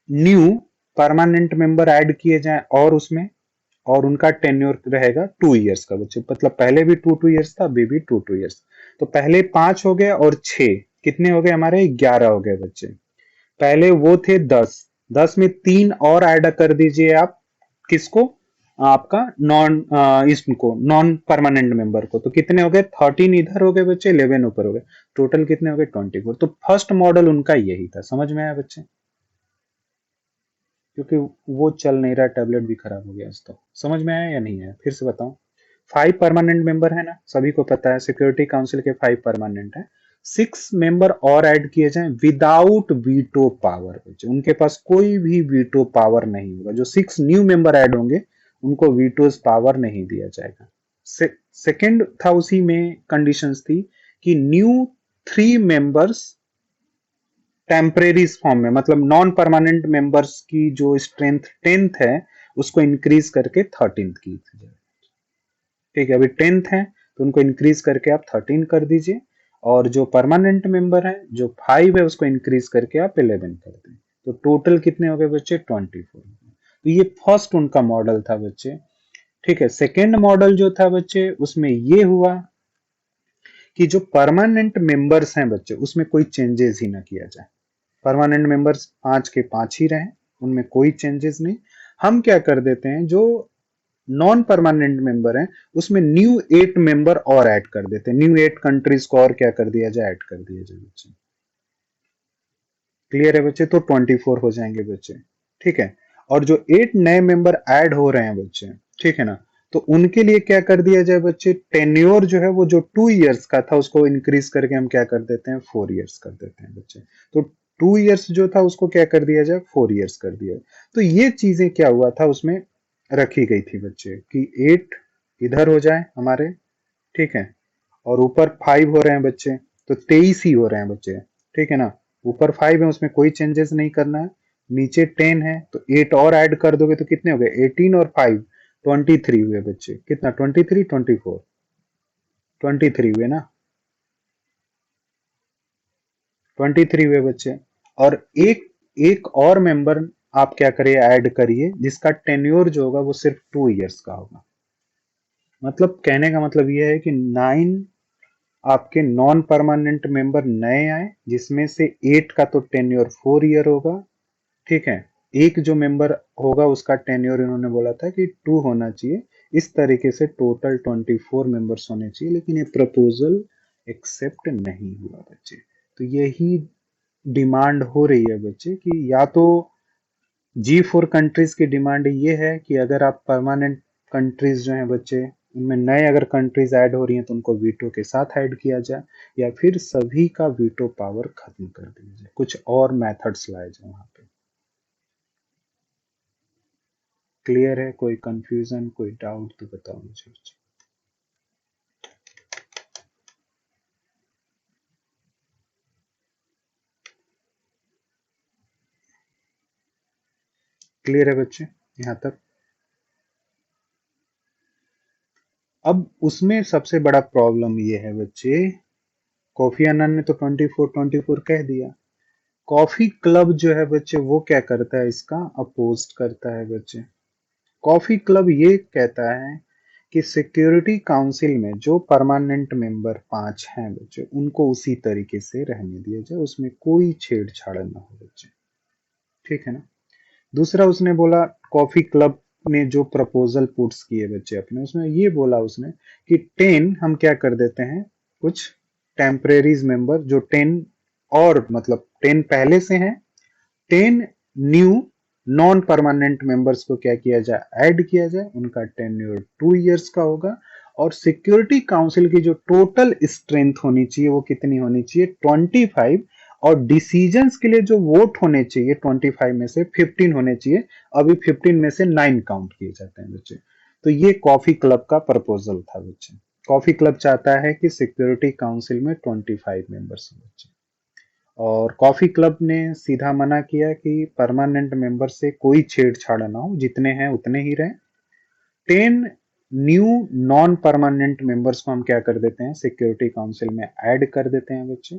Speaker 1: न्यू परमानेंट मेंबर ऐड किए जाएं, और उसमें और उनका टेन्योर रहेगा 2 इयर्स का बच्चे, मतलब पहले भी 2 इयर्स था, अभी भी 2 इयर्स। तो पहले 5 हो गए और 6 कितने हो गए हमारे, 11 हो गए बच्चे। पहले वो थे 10, 10 में 3 और ऐड कर दीजिए आप, किसको, आपका नॉन इसको नॉन परमानेंट मेंबर को, तो कितने हो गए, 13 इधर हो गए बच्चे, 11 ऊपर हो गए, टोटल कितने हो गए, 24। तो फर्स्ट मॉडल उनका यही था, समझ में आया बच्चे, क्योंकि वो चल नहीं रहा, टैबलेट भी खराब हो गया, तो समझ में आया या नहीं आया, फिर से बताऊं। 5 परमानेंट मेंबर है ना, सभी को पता है सिक्योरिटी काउंसिल के 5 परमानेंट है, 6 मेंबर और ऐड किए जाएं विदाउट वीटो पावर बच्चे, उनके पास कोई भी वीटो पावर नहीं होगा, जो 6 न्यू मेंबर ऐड होंगे उनको वीटोज पावर नहीं दिया जाएगा। सेकंड था, उसी में कंडीशंस थी कि न्यू 3 मेंबर्स टेम्परेरीज फॉर्म में, मतलब नॉन परमानेंट मेंबर्स की जो स्ट्रेंथ 10th है उसको इंक्रीज करके 13th की जाए। ठीक है, अभी 10th है तो उनको इंक्रीज करके आप 13 कर दीजिए, और जो परमानेंट मेंबर है जो 5 है उसको इंक्रीज करके आप 11 कर दें, तो टोटल कितने हो गए बच्चे, 24। तो ये फर्स्ट उनका मॉडल था बच्चे। ठीक है, सेकेंड मॉडल जो था बच्चे, उसमें ये हुआ कि जो परमानेंट मेंबर्स हैं बच्चे उसमें कोई चेंजेस ही ना किया जाए, परमानेंट मेंबर्स 5 के 5 ही रहे, उनमें कोई चेंजेस नहीं। हम क्या कर देते हैं, जो नॉन परमानेंट मेंबर हैं उसमें न्यू 8 मेंबर और ऐड कर देते हैं, न्यू 8 कंट्रीज को और क्या कर दिया जाए, ऐड कर दिया जाए बच्चे। क्लियर है बच्चे, तो 24 हो जाएंगे बच्चे। ठीक है, और जो 8 नए मेंबर ऐड हो रहे हैं बच्चे, ठीक है ना, तो उनके लिए क्या कर दिया जाए बच्चे, टेन्योर जो है वो जो 2 इयर्स का था उसको इंक्रीज करके हम क्या कर देते हैं, 4 इयर्स कर देते हैं बच्चे। तो 2 इयर्स जो था उसको क्या कर दिया जाए, 4 इयर्स कर दिया। तो ये चीजें क्या हुआ था उसमें रखी गई थी बच्चे, कि 8 इधर हो जाए हमारे, ठीक है, और ऊपर 5 हो रहे हैं बच्चे, तो 23 ही हो रहे हैं बच्चे, ठीक है ना, ऊपर 5 है उसमें कोई चेंजेस नहीं करना है, नीचे 10 है तो 8 और ऐड कर दोगे तो कितने हो गए, 18 और 5 23 हुए बच्चे, कितना 23 24 23 हुए ना, 23 हुए बच्चे। और एक एक और मेंबर आप क्या करिए, ऐड करिए, जिसका टेन्योर जो होगा वो सिर्फ 2 इयर्स का होगा। मतलब कहने का मतलब ये है कि 9 आपके नॉन परमानेंट मेंबर नए आए, जिसमें से 8 का तो टेन्योर 4 ईयर होगा, ठीक है, एक जो मेंबर होगा उसका टेन्योर इन्होंने बोला था कि 2 होना चाहिए, इस तरीके से टोटल 24 मेंबर्स होने चाहिए, लेकिन ये प्रपोजल एक्सेप्ट नहीं हुआ बच्चे। तो यही डिमांड हो रही है बच्चे कि या तो G4 कंट्रीज की डिमांड ये है कि अगर आप परमानेंट कंट्रीज जो हैं बच्चे उनमें नए अगर कंट्रीज ऐड हो रही हैं तो उनको वीटो के साथ ऐड किया जाए, या फिर सभी का वीटो पावर खत्म कर दिया जाए, कुछ और मेथड्स लाए जाए वहां पे। क्लियर है, कोई कंफ्यूजन कोई डाउट तो बताओ मुझे। क्लियर है बच्चे यहाँ तक। अब उसमें सबसे बड़ा प्रॉब्लम ये है बच्चे, कॉफी अन्ना ने तो 24 कह दिया, कॉफी क्लब जो है बच्चे वो क्या करता है, इसका अपोज करता है बच्चे। कॉफी क्लब ये कहता है कि सिक्योरिटी काउंसिल में जो परमानेंट मेंबर 5 हैं बच्चे उनको उसी तरीके से रहने दिया जाए, उसमें कोई छेड़छाड़ ना हो बच्चे, ठीक है ना। दूसरा उसने बोला, कॉफी क्लब ने जो प्रपोजल पुट्स किए बच्चे अपने, उसमें ये बोला उसने कि 10 हम क्या कर देते हैं, कुछ टेम्परेरीज मेंबर जो 10 और मतलब 10 पहले से हैं, 10 न्यू नॉन परमानेंट मेंबर्स को क्या किया जाए, ऐड किया जाए, उनका टेन्योर 2 इयर्स का होगा। और सिक्योरिटी काउंसिल की जो टोटल स्ट्रेंथ होनी चाहिए वो कितनी होनी चाहिए, 25। और डिसीजंस के लिए जो वोट होने चाहिए 25 में से 15 होने चाहिए। अभी 15 में से 9 काउंट किए जाते हैं बच्चे। तो ये कॉफी क्लब का प्रपोजल था बच्चे। कॉफी क्लब चाहता है कि सिक्योरिटी काउंसिल में 25 मेंबर्स हो बच्चे। और कॉफी क्लब ने सीधा मना किया कि परमानेंट मेंबर से कोई छेड़छाड़ ना हो, जितने हैं उतने ही रहें। 10 न्यू नॉन परमानेंट मेंबर्स को हम क्या कर देते हैं, सिक्योरिटी काउंसिल में ऐड कर देते हैं बच्चे।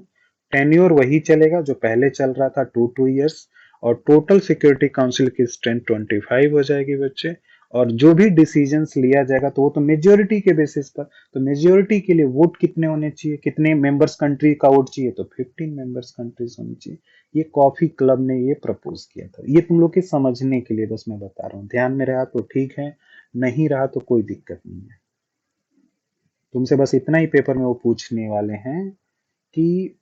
Speaker 1: टेन्योर वही चलेगा जो पहले चल रहा था, 2 2 इयर्स। और टोटल सिक्योरिटी काउंसिल की स्ट्रेंथ 25 हो जाएगी बच्चे। और जो भी डिसीजंस लिया जाएगा तो वो तो मेजोरिटी के बेसिस पर। तो मेजोरिटी के लिए वोट कितने होने चाहिए, कितने मेंबर्स कंट्री का वोट चाहिए, तो 15 मेंबर्स कंट्रीज होनी चाहिए। ये कॉफी क्लब ने ये प्रपोज किया था। ये तुम लोग के समझने के लिए बस मैं बता रहा हूँ, ध्यान में रहा तो ठीक है, नहीं रहा तो कोई दिक्कत नहीं है। तुमसे बस इतना ही पेपर में वो पूछने वाले हैं कि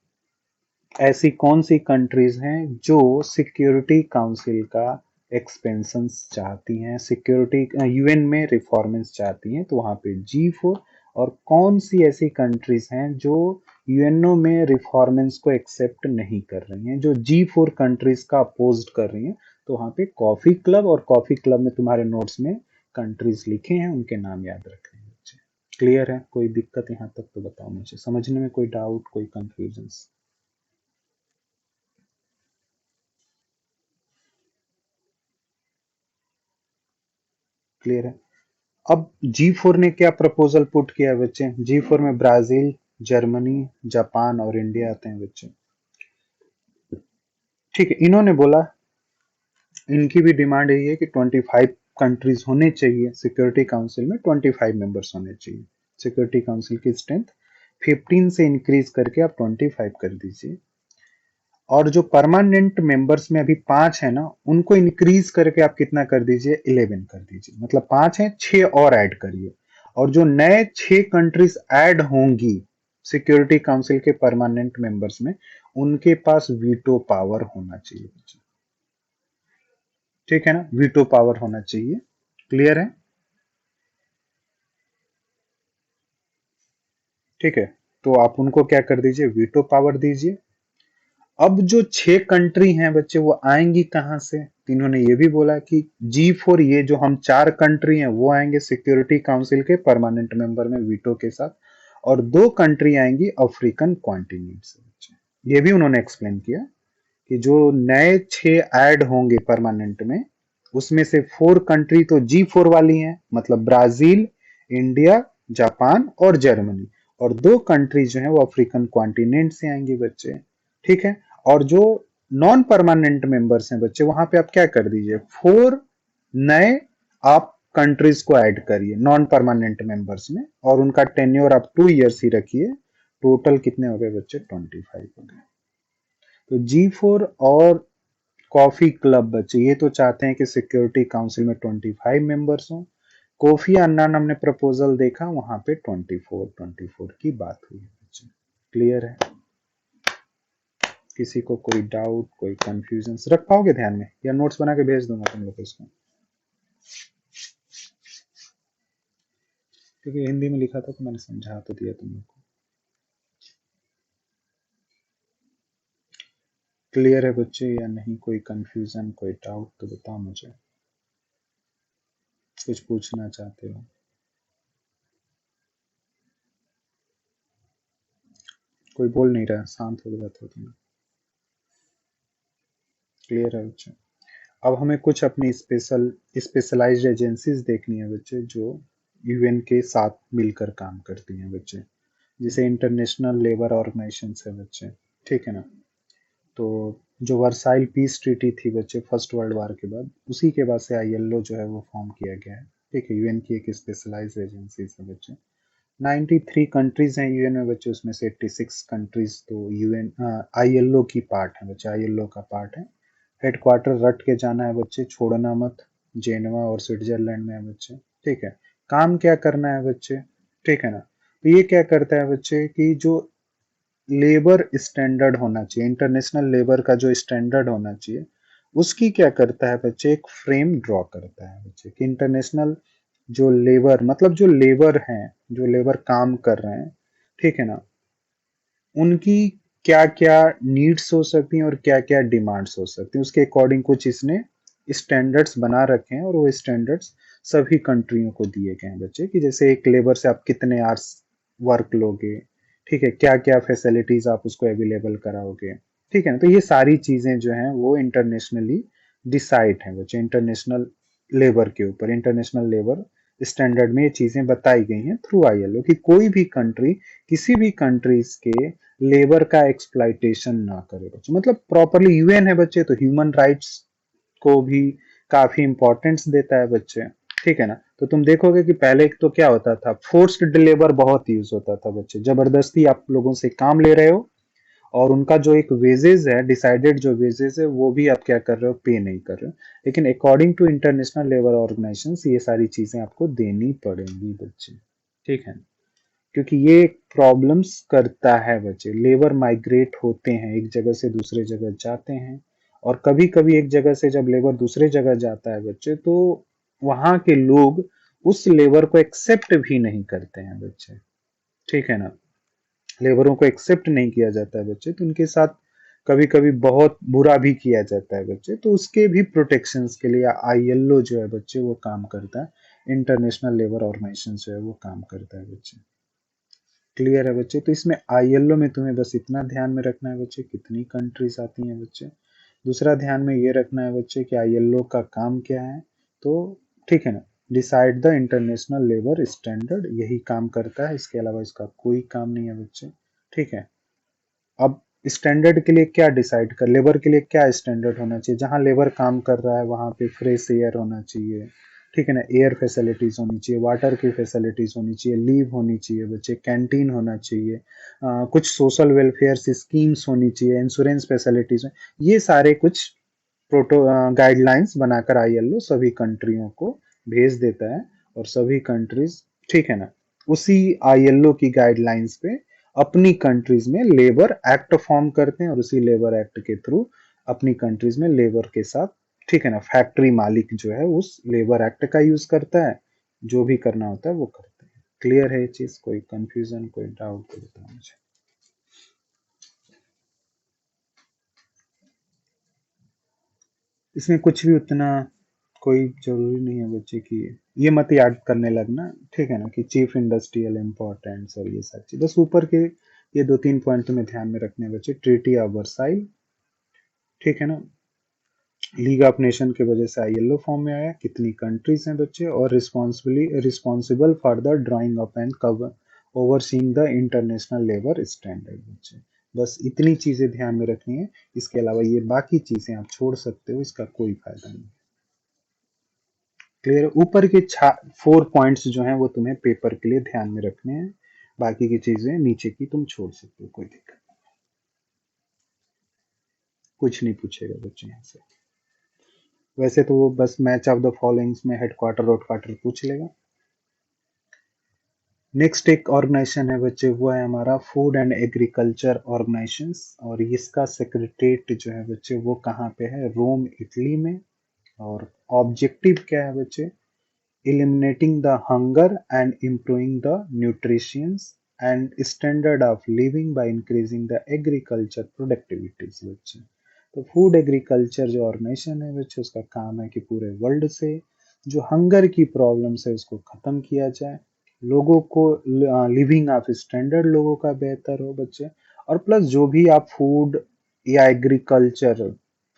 Speaker 1: ऐसी कौन सी कंट्रीज हैं जो सिक्योरिटी काउंसिल का एक्सपेंशन चाहती हैं, सिक्योरिटी यूएन में रिफॉर्मेंस चाहती हैं, तो वहां पे G4। और कौन सी ऐसी कंट्रीज हैं जो यूएनओ में रिफॉर्मेंस को एक्सेप्ट नहीं कर रही हैं, जो G4 कंट्रीज का अपोज कर रही हैं। तो वहां पे कॉफी क्लब, और कॉफी क्लब में तुम्हारे नोट्स में कंट्रीज लिखे हैं, उनके नाम याद रखने हैं बच्चे। क्लियर है, कोई दिक्कत यहाँ तक तो बताओ मुझे, समझने में कोई डाउट, कोई कंफ्यूजन? क्लियर है। अब G4 ने क्या प्रपोजल पुट किया है बच्चे, G4 में ब्राजील, जर्मनी, जापान और इंडिया आते हैं बच्चे। ठीक है, इन्होंने बोला, इनकी भी डिमांड यही है कि 25 कंट्रीज होने चाहिए सिक्योरिटी काउंसिल में, 25 मेंबर्स होने चाहिए। सिक्योरिटी काउंसिल की स्ट्रेंथ 15 से इंक्रीज करके आप 25 कर दीजिए। और जो परमानेंट मेंबर्स में अभी 5 है ना, उनको इंक्रीज करके आप कितना कर दीजिए, 11 कर दीजिए। मतलब 5 है, 6 और ऐड करिए। और जो नए 6 कंट्रीज ऐड होंगी सिक्योरिटी काउंसिल के परमानेंट मेंबर्स में, उनके पास वीटो पावर होना चाहिए। ठीक है ना, वीटो पावर होना चाहिए। क्लियर है? ठीक है, तो आप उनको क्या कर दीजिए, वीटो पावर दीजिए। अब जो 6 कंट्री हैं बच्चे, वो आएंगी कहां से, तो इन्होंने ये भी बोला कि G4, ये जो हम 4 कंट्री हैं वो आएंगे सिक्योरिटी काउंसिल के परमानेंट मेंबर में वीटो के साथ। और 2 कंट्री आएंगी अफ्रीकन कॉन्टिनेंट से बच्चे। ये भी उन्होंने एक्सप्लेन किया कि जो नए 6 ऐड होंगे परमानेंट में, उसमें से 4 कंट्री तो G4 वाली हैं, मतलब ब्राजील, इंडिया, जापान और जर्मनी। और 2 कंट्री जो है वो अफ्रीकन कॉन्टिनेंट से आएंगे बच्चे। ठीक है। और जो नॉन परमानेंट मेंबर्स हैं बच्चे, वहां पे आप क्या कर दीजिए, 4 नए आप कंट्रीज को ऐड करिए नॉन परमानेंट मेंबर्स में, और उनका टेन्योर आप 2 इयर्स ही रखिए। टोटल कितने हो गए बच्चे, 25 हो गए। तो G4 और कॉफी क्लब बच्चे ये तो चाहते हैं कि सिक्योरिटी काउंसिल में 25 मेंबर्स हों। कोफी अन्नान हमने प्रपोजल देखा, वहां पे 24 की बात हुई है बच्चे। क्लियर है? किसी को कोई डाउट, कोई कंफ्यूजन रख पाओगे ध्यान में, या नोट्स बना के भेज दूंगा तुम लोग को इसको, क्योंकि हिंदी में लिखा था तो मैंने समझा तो दिया तुम लोग को। क्लियर है बच्चे या नहीं, कोई कंफ्यूजन, कोई डाउट तो बताओ मुझे, कुछ पूछना चाहते हो? कोई बोल नहीं रहा, शांत हो गया था तुम। क्लियर है बच्चे? अब हमें कुछ अपनी स्पेशलाइज्ड एजेंसीज देखनी है बच्चे, जो यूएन के साथ मिलकर काम करती हैं बच्चे। जैसे इंटरनेशनल लेबर ऑर्गेनाइजेशन है बच्चे। ठीक है ना। तो जो वर्साइल पीस ट्रीटी थी बच्चे फर्स्ट वर्ल्ड वार के बाद, उसी के बाद से आईएलओ जो है वो फॉर्म किया गया है। ठीक है, यूएन की एक स्पेशलाइज्ड एजेंसी है बच्चे। 93 कंट्रीज हैं यूएन में बच्चे, उसमें से 86 कंट्रीज तो यूएन आईएलओ की पार्ट है बच्चे, आईएलओ का पार्ट है। हेडक्वार्टर रट के जाना है बच्चे, छोड़ना मत। जेनेवा और स्विट्जरलैंड में है बच्चे। ठीक है। काम क्या करना है बच्चे, ठीक है ना। तो ये क्या करता है बच्चे कि जो लेबर स्टैंडर्ड होना चाहिए, इंटरनेशनल लेबर का जो स्टैंडर्ड होना चाहिए, उसकी क्या करता है बच्चे, एक फ्रेम ड्रॉ करता है बच्चे कि इंटरनेशनल जो लेबर, मतलब जो लेबर हैं, जो लेबर काम कर रहे हैं, ठीक है ना, उनकी क्या क्या नीड्स हो सकती हैं और क्या क्या डिमांड्स हो सकती हैं, उसके अकॉर्डिंग कुछ इसने स्टैंडर्ड्स बना रखे हैं, और वो स्टैंडर्ड्स सभी कंट्रियों को दिए गए हैं बच्चे कि जैसे एक लेबर से आप कितने आवर्स वर्क लोगे, ठीक है, क्या क्या फैसिलिटीज आप उसको अवेलेबल कराओगे, ठीक है ना। तो ये सारी चीजें जो हैं वो इंटरनेशनली डिसाइड हैं बच्चे, इंटरनेशनल लेबर के ऊपर, इंटरनेशनल लेबर स्टैंडर्ड में ये चीजें बताई गई हैं थ्रू आईएलओ कि कोई भी कंट्री किसी भी कंट्रीज के लेबर का एक्सप्लाइटेशन ना करे बच्चे, मतलब प्रॉपरली, यूएन है बच्चे तो ह्यूमन राइट्स को भी काफी इंपॉर्टेंस देता है बच्चे, ठीक है ना। तो तुम देखोगे कि पहले तो क्या होता था, फोर्स्ड लेबर बहुत यूज होता था बच्चे, जबरदस्ती आप लोगों से काम ले रहे हो, और उनका जो एक वेजेस है, डिसाइडेड जो वेजेस है, वो भी आप क्या कर रहे हो, पे नहीं कर रहे हो। लेकिन according to International Labour Organization ये सारी चीजें आपको देनी पड़ेंगी बच्चे, ठीक है, क्योंकि ये प्रॉब्लम्स करता है बच्चे, लेबर माइग्रेट होते हैं, एक जगह से दूसरे जगह जाते हैं, और कभी कभी एक जगह से जब लेबर दूसरे जगह जाता है बच्चे, तो वहां के लोग उस लेबर को एक्सेप्ट भी नहीं करते हैं बच्चे, ठीक है ना, लेबरों को एक्सेप्ट नहीं किया जाता है बच्चे, तो उनके साथ कभी कभी बहुत बुरा भी किया जाता है बच्चे, तो उसके भी प्रोटेक्शंस के लिए आईएलओ जो है बच्चे वो काम करता है, इंटरनेशनल लेबर ऑर्गेनाइजेशन जो है वो काम करता है बच्चे। क्लियर है बच्चे। तो इसमें आईएलओ में तुम्हें बस इतना ध्यान में रखना है बच्चे, कितनी कंट्रीज आती हैं बच्चे। दूसरा ध्यान में ये रखना है बच्चे कि आईएलओ का काम क्या है, तो ठीक है ना, decide the international labour standard, यही काम करता है, इसके अलावा इसका कोई काम नहीं है बच्चे, ठीक है। अब स्टैंडर्ड के लिए क्या डिसाइड कर, लेबर के लिए क्या स्टैंडर्ड होना चाहिए, जहां लेबर काम कर रहा है वहां पे फ्रेश एयर होना चाहिए, ठीक है ना, एयर फैसिलिटीज होनी चाहिए, वाटर की फैसिलिटीज होनी चाहिए, लीव होनी चाहिए बच्चे, कैंटीन होना चाहिए, कुछ सोशल वेलफेयर स्कीम्स होनी चाहिए, इंश्योरेंस फैसिलिटीज, ये सारे कुछ प्रोटो गाइडलाइंस बनाकर आईएलओ सभी कंट्रियों को भेज देता है, और सभी कंट्रीज, ठीक है ना, उसी आईएलओ की गाइडलाइंस पे अपनी कंट्रीज में लेबर एक्ट फॉर्म करते हैं, और उसी लेबर एक्ट के थ्रू अपनी कंट्रीज में लेबर के साथ, ठीक है ना, फैक्ट्री मालिक जो है उस लेबर एक्ट का यूज करता है, जो भी करना होता है वो करते हैं। क्लियर है ये चीज, कोई कंफ्यूजन, कोई डाउट, कोई बताओ मुझे। इसमें कुछ भी उतना कोई जरूरी नहीं है बच्चे की, ये मत याद करने लगना, ठीक है ना, कि चीफ इंडस्ट्रियल इम्पोर्टेंस और ये सब चीज, बस ऊपर के ये दो तीन पॉइंट तुम्हें ध्यान में रखने हैं बच्चे। ट्रीटी ऑफ वर्साइल, ठीक है ना, लीग ऑफ नेशन के वजह से आईएलओ फॉर्म में आया, कितनी कंट्रीज हैं बच्चे, और responsible for the drawing up and cover overseeing the international labour standard बच्चे। बस इतनी चीजें ध्यान में रखनी है, इसके अलावा ये बाकी चीजें आप छोड़ सकते हो, इसका कोई फायदा नहीं। क्लियर, ऊपर के 4 पॉइंट्स जो हैं वो तुम्हें पेपर के लिए ध्यान में रखने हैं, बाकी की चीजें नीचे की तुम छोड़ सकते हो, कोई दिक्कत नहीं। कुछ नहीं पूछेगा बच्चे यहाँ से, वैसे तो वो बस मैच ऑफ द फॉलोइंग्स में हेडक्वार्टर वोडक्वार्टर पूछ लेगा। नेक्स्ट एक ऑर्गेनाइजेशन है बच्चे, वो है हमारा फूड एंड एग्रीकल्चर ऑर्गेनाइजेशन, और इसका सेक्रेटरीट जो है बच्चे वो कहाँ पे है, रोम इटली में। और ऑब्जेक्टिव क्या है बच्चे, eliminating the hunger and improving the nutrition and standard of living by increasing the agriculture productivities बच्चे। तो फूड एग्रीकल्चर जो ऑर्गेनाइजेशन है बच्चे, उसका काम है कि पूरे वर्ल्ड से जो हंगर की प्रॉब्लम्स है उसको खत्म किया जाए, लोगों को लिविंग ऑफ स्टैंडर्ड लोगों का बेहतर हो बच्चे, और प्लस जो भी आप फूड या एग्रीकल्चर,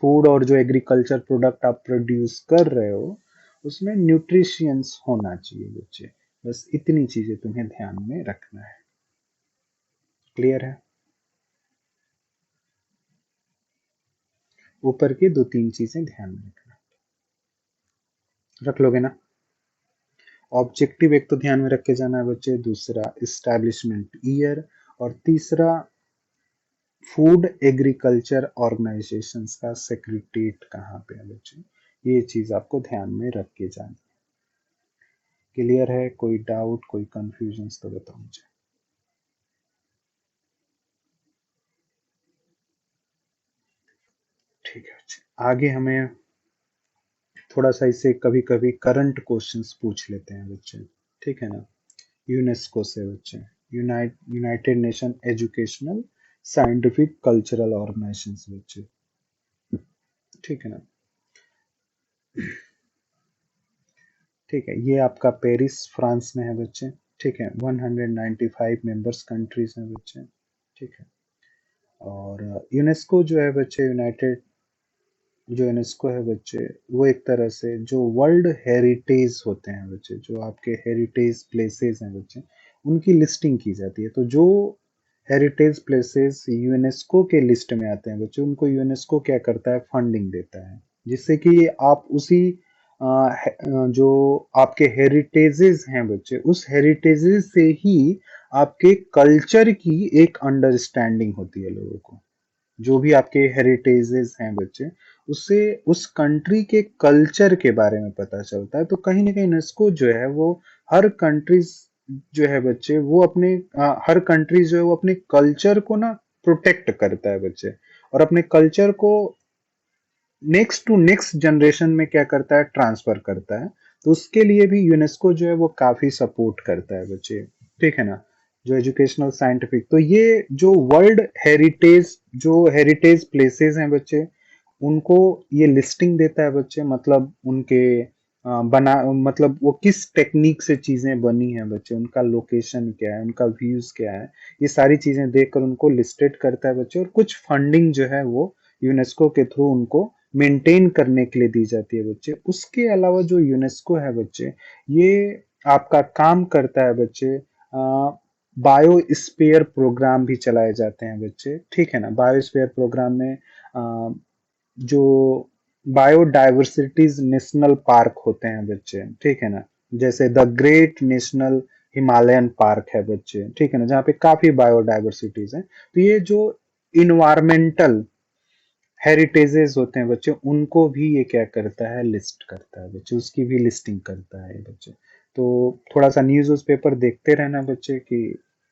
Speaker 1: फूड और जो एग्रीकल्चर प्रोडक्ट आप प्रोड्यूस कर रहे हो उसमें न्यूट्रिशियंस होना चाहिए बच्चे। बस इतनी चीजें तुम्हें ध्यान में रखना है। क्लियर है, ऊपर की दो तीन चीजें ध्यान में रखना, रख लोगे ना। ऑब्जेक्टिव एक तो ध्यान में रख के जाना है बच्चे, दूसरा इस्टेब्लिशमेंट ईयर, और तीसरा फूड एग्रीकल्चर ऑर्गेनाइजेशंस का सेक्रेटरीट कहाँ पे है बच्चे, ये चीज आपको ध्यान में रख के जानी। क्लियर है, कोई डाउट, कोई कंफ्यूजन तो बताओ मुझे। ठीक है बच्चे, आगे हमें थोड़ा सा इससे कभी कभी करंट क्वेश्चंस पूछ लेते हैं बच्चे, ठीक है ना। यूनेस्को से बच्चे, United Nation Educational Scientific Cultural Organization से बच्चे, ठीक है ना। ठीक है, ये आपका पेरिस फ्रांस में है बच्चे, ठीक है। 195 मेंबर्स कंट्रीज हैं बच्चे, ठीक है। और यूनेस्को जो है बच्चे, यूनाइटेड जो यूनेस्को है बच्चे, वो एक तरह से जो वर्ल्ड हेरिटेज होते हैं बच्चे, जो आपके हेरिटेज प्लेसेस हैं बच्चे, उनकी लिस्टिंग की जाती है। तो जो हेरिटेज प्लेसेस यूनेस्को के लिस्ट में आते हैं बच्चे, उनको यूनेस्को क्या करता है, फंडिंग देता है, जिससे कि आप उसी जो आपके हेरिटेजेस हैं बच्चे, उस हेरिटेजेस से ही आपके कल्चर की एक अंडरस्टैंडिंग होती है लोगों को। जो भी आपके हेरिटेजेस हैं बच्चे, उससे उस कंट्री के कल्चर के बारे में पता चलता है। तो कहीं ना कहीं यूनेस्को जो है वो हर कंट्रीज जो है बच्चे, वो अपने हर कंट्री जो है वो अपने कल्चर को ना प्रोटेक्ट करता है बच्चे, और अपने कल्चर को नेक्स्ट टू नेक्स्ट जनरेशन में क्या करता है, ट्रांसफर करता है। तो उसके लिए भी यूनेस्को जो है वो काफी सपोर्ट करता है बच्चे, ठीक है ना। जो एजुकेशनल साइंटिफिक, तो ये जो वर्ल्ड हेरिटेज, जो हेरिटेज प्लेसेस हैं बच्चे, उनको ये लिस्टिंग देता है बच्चे, मतलब उनके बना, मतलब वो किस टेक्निक से चीजें बनी हैं बच्चे, उनका लोकेशन क्या है, उनका व्यूज क्या है, ये सारी चीजें देखकर उनको लिस्टेड करता है बच्चे। और कुछ फंडिंग जो है वो यूनेस्को के थ्रू उनको मेंटेन करने के लिए दी जाती है बच्चे। उसके अलावा जो यूनेस्को है बच्चे, ये आपका काम करता है बच्चे, बायोस्फीयर प्रोग्राम भी चलाए जाते हैं बच्चे, ठीक है ना। बायोस्फीयर प्रोग्राम में जो बायोडाइवर्सिटीज नेशनल पार्क होते हैं बच्चे, ठीक है ना, जैसे the great national Himalayan park है बच्चे, ठीक है ना, जहाँ पे काफी बायोडाइवर्सिटीज हैं। तो ये जो इन्वायरमेंटल हेरिटेजेस होते हैं बच्चे, उनको भी ये क्या करता है, लिस्ट करता है बच्चे, उसकी भी लिस्टिंग करता है बच्चे। तो थोड़ा सा न्यूज पेपर देखते रहना बच्चे कि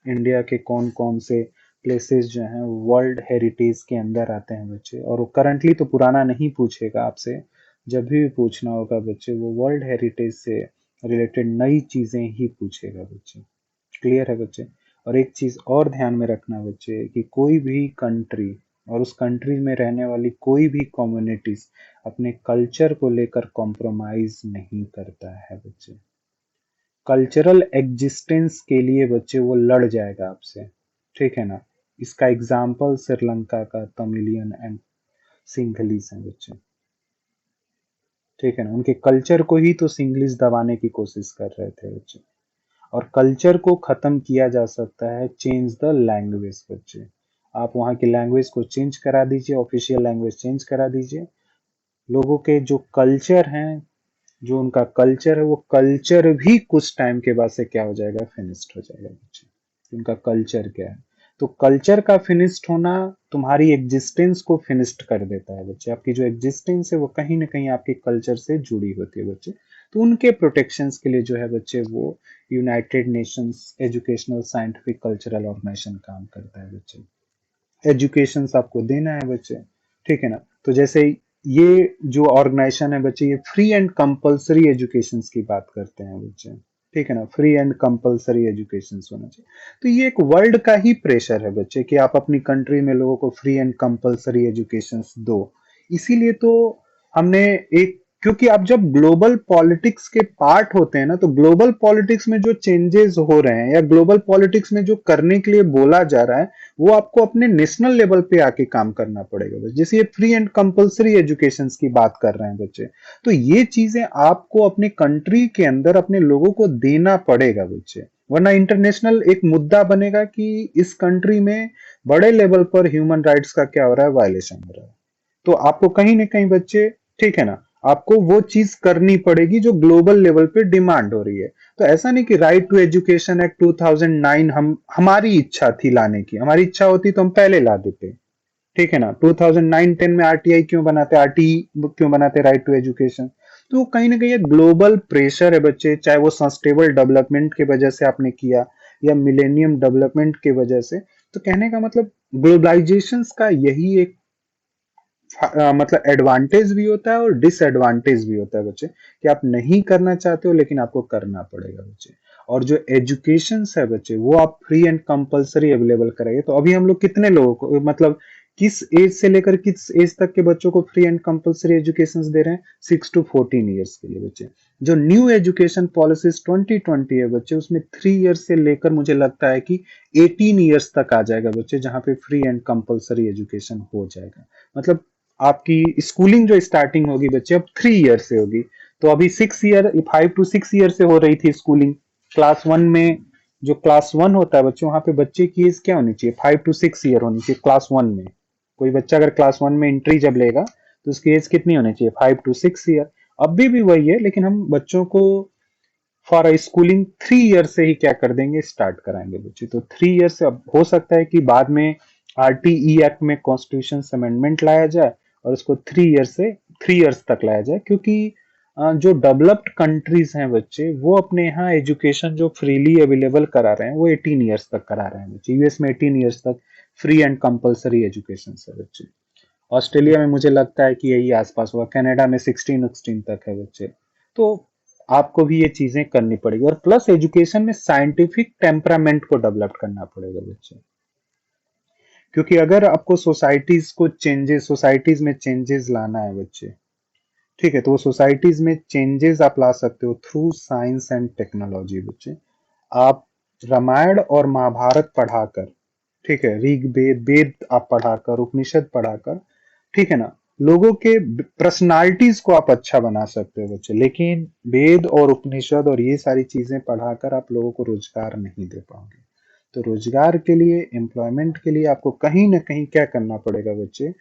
Speaker 1: इंडिया के कौन कौन से प्लेसेस जो हैं वर्ल्ड हेरिटेज के अंदर आते हैं बच्चे। और वो करंटली तो पुराना नहीं पूछेगा आपसे, जब भी पूछना होगा बच्चे वो वर्ल्ड हेरिटेज से रिलेटेड नई चीजें ही पूछेगा बच्चे। क्लियर है बच्चे। और एक चीज और ध्यान में रखना बच्चे कि कोई भी कंट्री और उस कंट्री में रहने वाली कोई भी कम्युनिटीज अपने कल्चर को लेकर कॉम्प्रोमाइज नहीं करता है बच्चे। कल्चरल एग्जिस्टेंस के लिए बच्चे वो लड़ जाएगा आपसे, ठीक है ना। इसका एग्जाम्पल श्रीलंका का तमिलियन एंड सिंघलीज है बच्चे, ठीक है ना। उनके कल्चर को ही तो सिंघलीज दबाने की कोशिश कर रहे थे बच्चे। और कल्चर को खत्म किया जा सकता है, चेंज द लैंग्वेज बच्चे। आप वहाँ की लैंग्वेज को चेंज करा दीजिए, ऑफिशियल लैंग्वेज चेंज करा दीजिए, लोगों के जो कल्चर हैं, जो उनका कल्चर है, वो कल्चर भी कुछ टाइम के बाद से क्या हो जाएगा, फिनिश्ड हो जाएगा बच्चे। उनका कल्चर क्या है, तो कल्चर का फिनिश्ड होना तुम्हारी एग्जिस्टेंस को फिनिश्ड कर देता है बच्चे। आपकी जो एग्जिस्टेंस है वो कहीं ना कहीं आपके कल्चर से जुड़ी होती है बच्चे। तो उनके प्रोटेक्शंस के लिए जो है बच्चे वो United Nations Educational Scientific Cultural Organization काम करता है बच्चे। एजुकेशन आपको देना है बच्चे, ठीक है ना। तो जैसे ये जो ऑर्गेनाइजेशन है बच्चे, ये फ्री एंड कंपलसरी एजुकेशन की बात करते हैं बच्चे, ठीक है ना। फ्री एंड कंपलसरी एजुकेशन होना चाहिए। तो ये एक वर्ल्ड का ही प्रेशर है बच्चे कि आप अपनी कंट्री में लोगों को फ्री एंड कंपलसरी एजुकेशन दो। इसीलिए तो हमने एक, क्योंकि आप जब ग्लोबल पॉलिटिक्स के पार्ट होते हैं ना, तो ग्लोबल पॉलिटिक्स में जो चेंजेस हो रहे हैं या ग्लोबल पॉलिटिक्स में जो करने के लिए बोला जा रहा है, वो आपको अपने नेशनल लेवल पे आके काम करना पड़ेगा बस। जैसे ये फ्री एंड कंपलसरी एजुकेशन की बात कर रहे हैं बच्चे, तो ये चीजें आपको अपने कंट्री के अंदर अपने लोगों को देना पड़ेगा बच्चे, वरना इंटरनेशनल एक मुद्दा बनेगा कि इस कंट्री में बड़े लेवल पर ह्यूमन राइट्स का क्या हो रहा है, वायलेशन हो रहा है। तो आपको कहीं ना कहीं बच्चे, ठीक है ना, आपको वो चीज करनी पड़ेगी जो ग्लोबल लेवल पे डिमांड हो रही है। तो ऐसा नहीं कि राइट टू एजुकेशन एक्ट 2009 हम हमारी इच्छा थी लाने की, हमारी इच्छा होती तो हम पहले ला देते, ठीक है ना। 2009-10 में आरटीआई क्यों बनाते, आरटीई क्यों बनाते, राइट टू एजुकेशन। तो कहीं ना कहीं एक ग्लोबल प्रेशर है बच्चे, चाहे वो सस्टेनेबल डेवलपमेंट की वजह से आपने किया या मिलेनियम डेवलपमेंट की वजह से। तो कहने का मतलब ग्लोबलाइजेशन का यही एक मतलब एडवांटेज भी होता है और डिसएडवांटेज भी होता है बच्चे, कि आप नहीं करना चाहते हो लेकिन आपको करना पड़ेगा बच्चे। और जो एजुकेशन है बच्चे, वो आप फ्री एंड कंपलसरी अवेलेबल कराइए। तो अभी हम लोग कितने लोगों को, मतलब किस एज से लेकर किस एज तक के बच्चों को फ्री एंड कंपलसरी एजुकेशन दे रहे हैं? 6 to 14 ईयर्स के लिए बच्चे। जो न्यू एजुकेशन पॉलिसीज 2020 है बच्चे, उसमें 3 ईयर्स से लेकर मुझे लगता है कि 18 ईयर्स तक आ जाएगा बच्चे, जहां पे फ्री एंड कंपलसरी एजुकेशन हो जाएगा। मतलब आपकी स्कूलिंग जो स्टार्टिंग होगी बच्चे अब 3 ईयर से होगी। तो अभी 6 ईयर, 5 to 6 ईयर से हो रही थी स्कूलिंग। क्लास वन में, जो क्लास वन होता है बच्चे, वहां पे बच्चे की एज क्या होनी चाहिए? 5 to 6 ईयर होनी चाहिए क्लास वन में। कोई बच्चा अगर क्लास वन में एंट्री जब लेगा तो उसकी एज कितनी होनी चाहिए? 5 to 6 ईयर। अब भी वही है, लेकिन हम बच्चों को फॉर स्कूलिंग 3 ईयर से ही क्या कर देंगे, स्टार्ट कराएंगे बच्चे। तो 3 ईयर से अब हो सकता है कि बाद में आरटीई एक्ट में कॉन्स्टिट्यूशन अमेंडमेंट लाया जाए और उसको 3 ईयर से 3 ईयर्स तक लाया जाए, क्योंकि जो डेवलप्ड कंट्रीज हैं बच्चे, वो अपने यहाँ एजुकेशन जो फ्रीली अवेलेबल करा रहे हैं वो 18 ईयर्स तक करा रहे हैं बच्चे। यूएस में 18 ईयर्स तक फ्री एंड कंपलसरी एजुकेशन है बच्चे। ऑस्ट्रेलिया में मुझे लगता है कि यही आसपास होगा। कनाडा में 16 तक है बच्चे। तो आपको भी ये चीजें करनी पड़ेगी, और प्लस एजुकेशन में साइंटिफिक टेम्परामेंट को डेवलप करना पड़ेगा बच्चे। क्योंकि अगर आपको सोसाइटीज में चेंजेस लाना है बच्चे, ठीक है, तो वो सोसाइटीज में चेंजेस आप ला सकते हो थ्रू साइंस एंड टेक्नोलॉजी बच्चे। आप रामायण और महाभारत पढ़ाकर, ठीक है, ऋग्वेद वेद आप पढ़ाकर, उपनिषद पढ़ाकर, ठीक है ना, लोगों के पर्सनालिटीज को आप अच्छा बना सकते हो बच्चे। लेकिन वेद और उपनिषद और ये सारी चीजें पढ़ाकर आप लोगों को रोजगार नहीं दे पाओगे। तो रोजगार के लिए, एम्प्लॉयमेंट के लिए आपको कहीं ना कहीं क्या करना पड़ेगा बच्चे,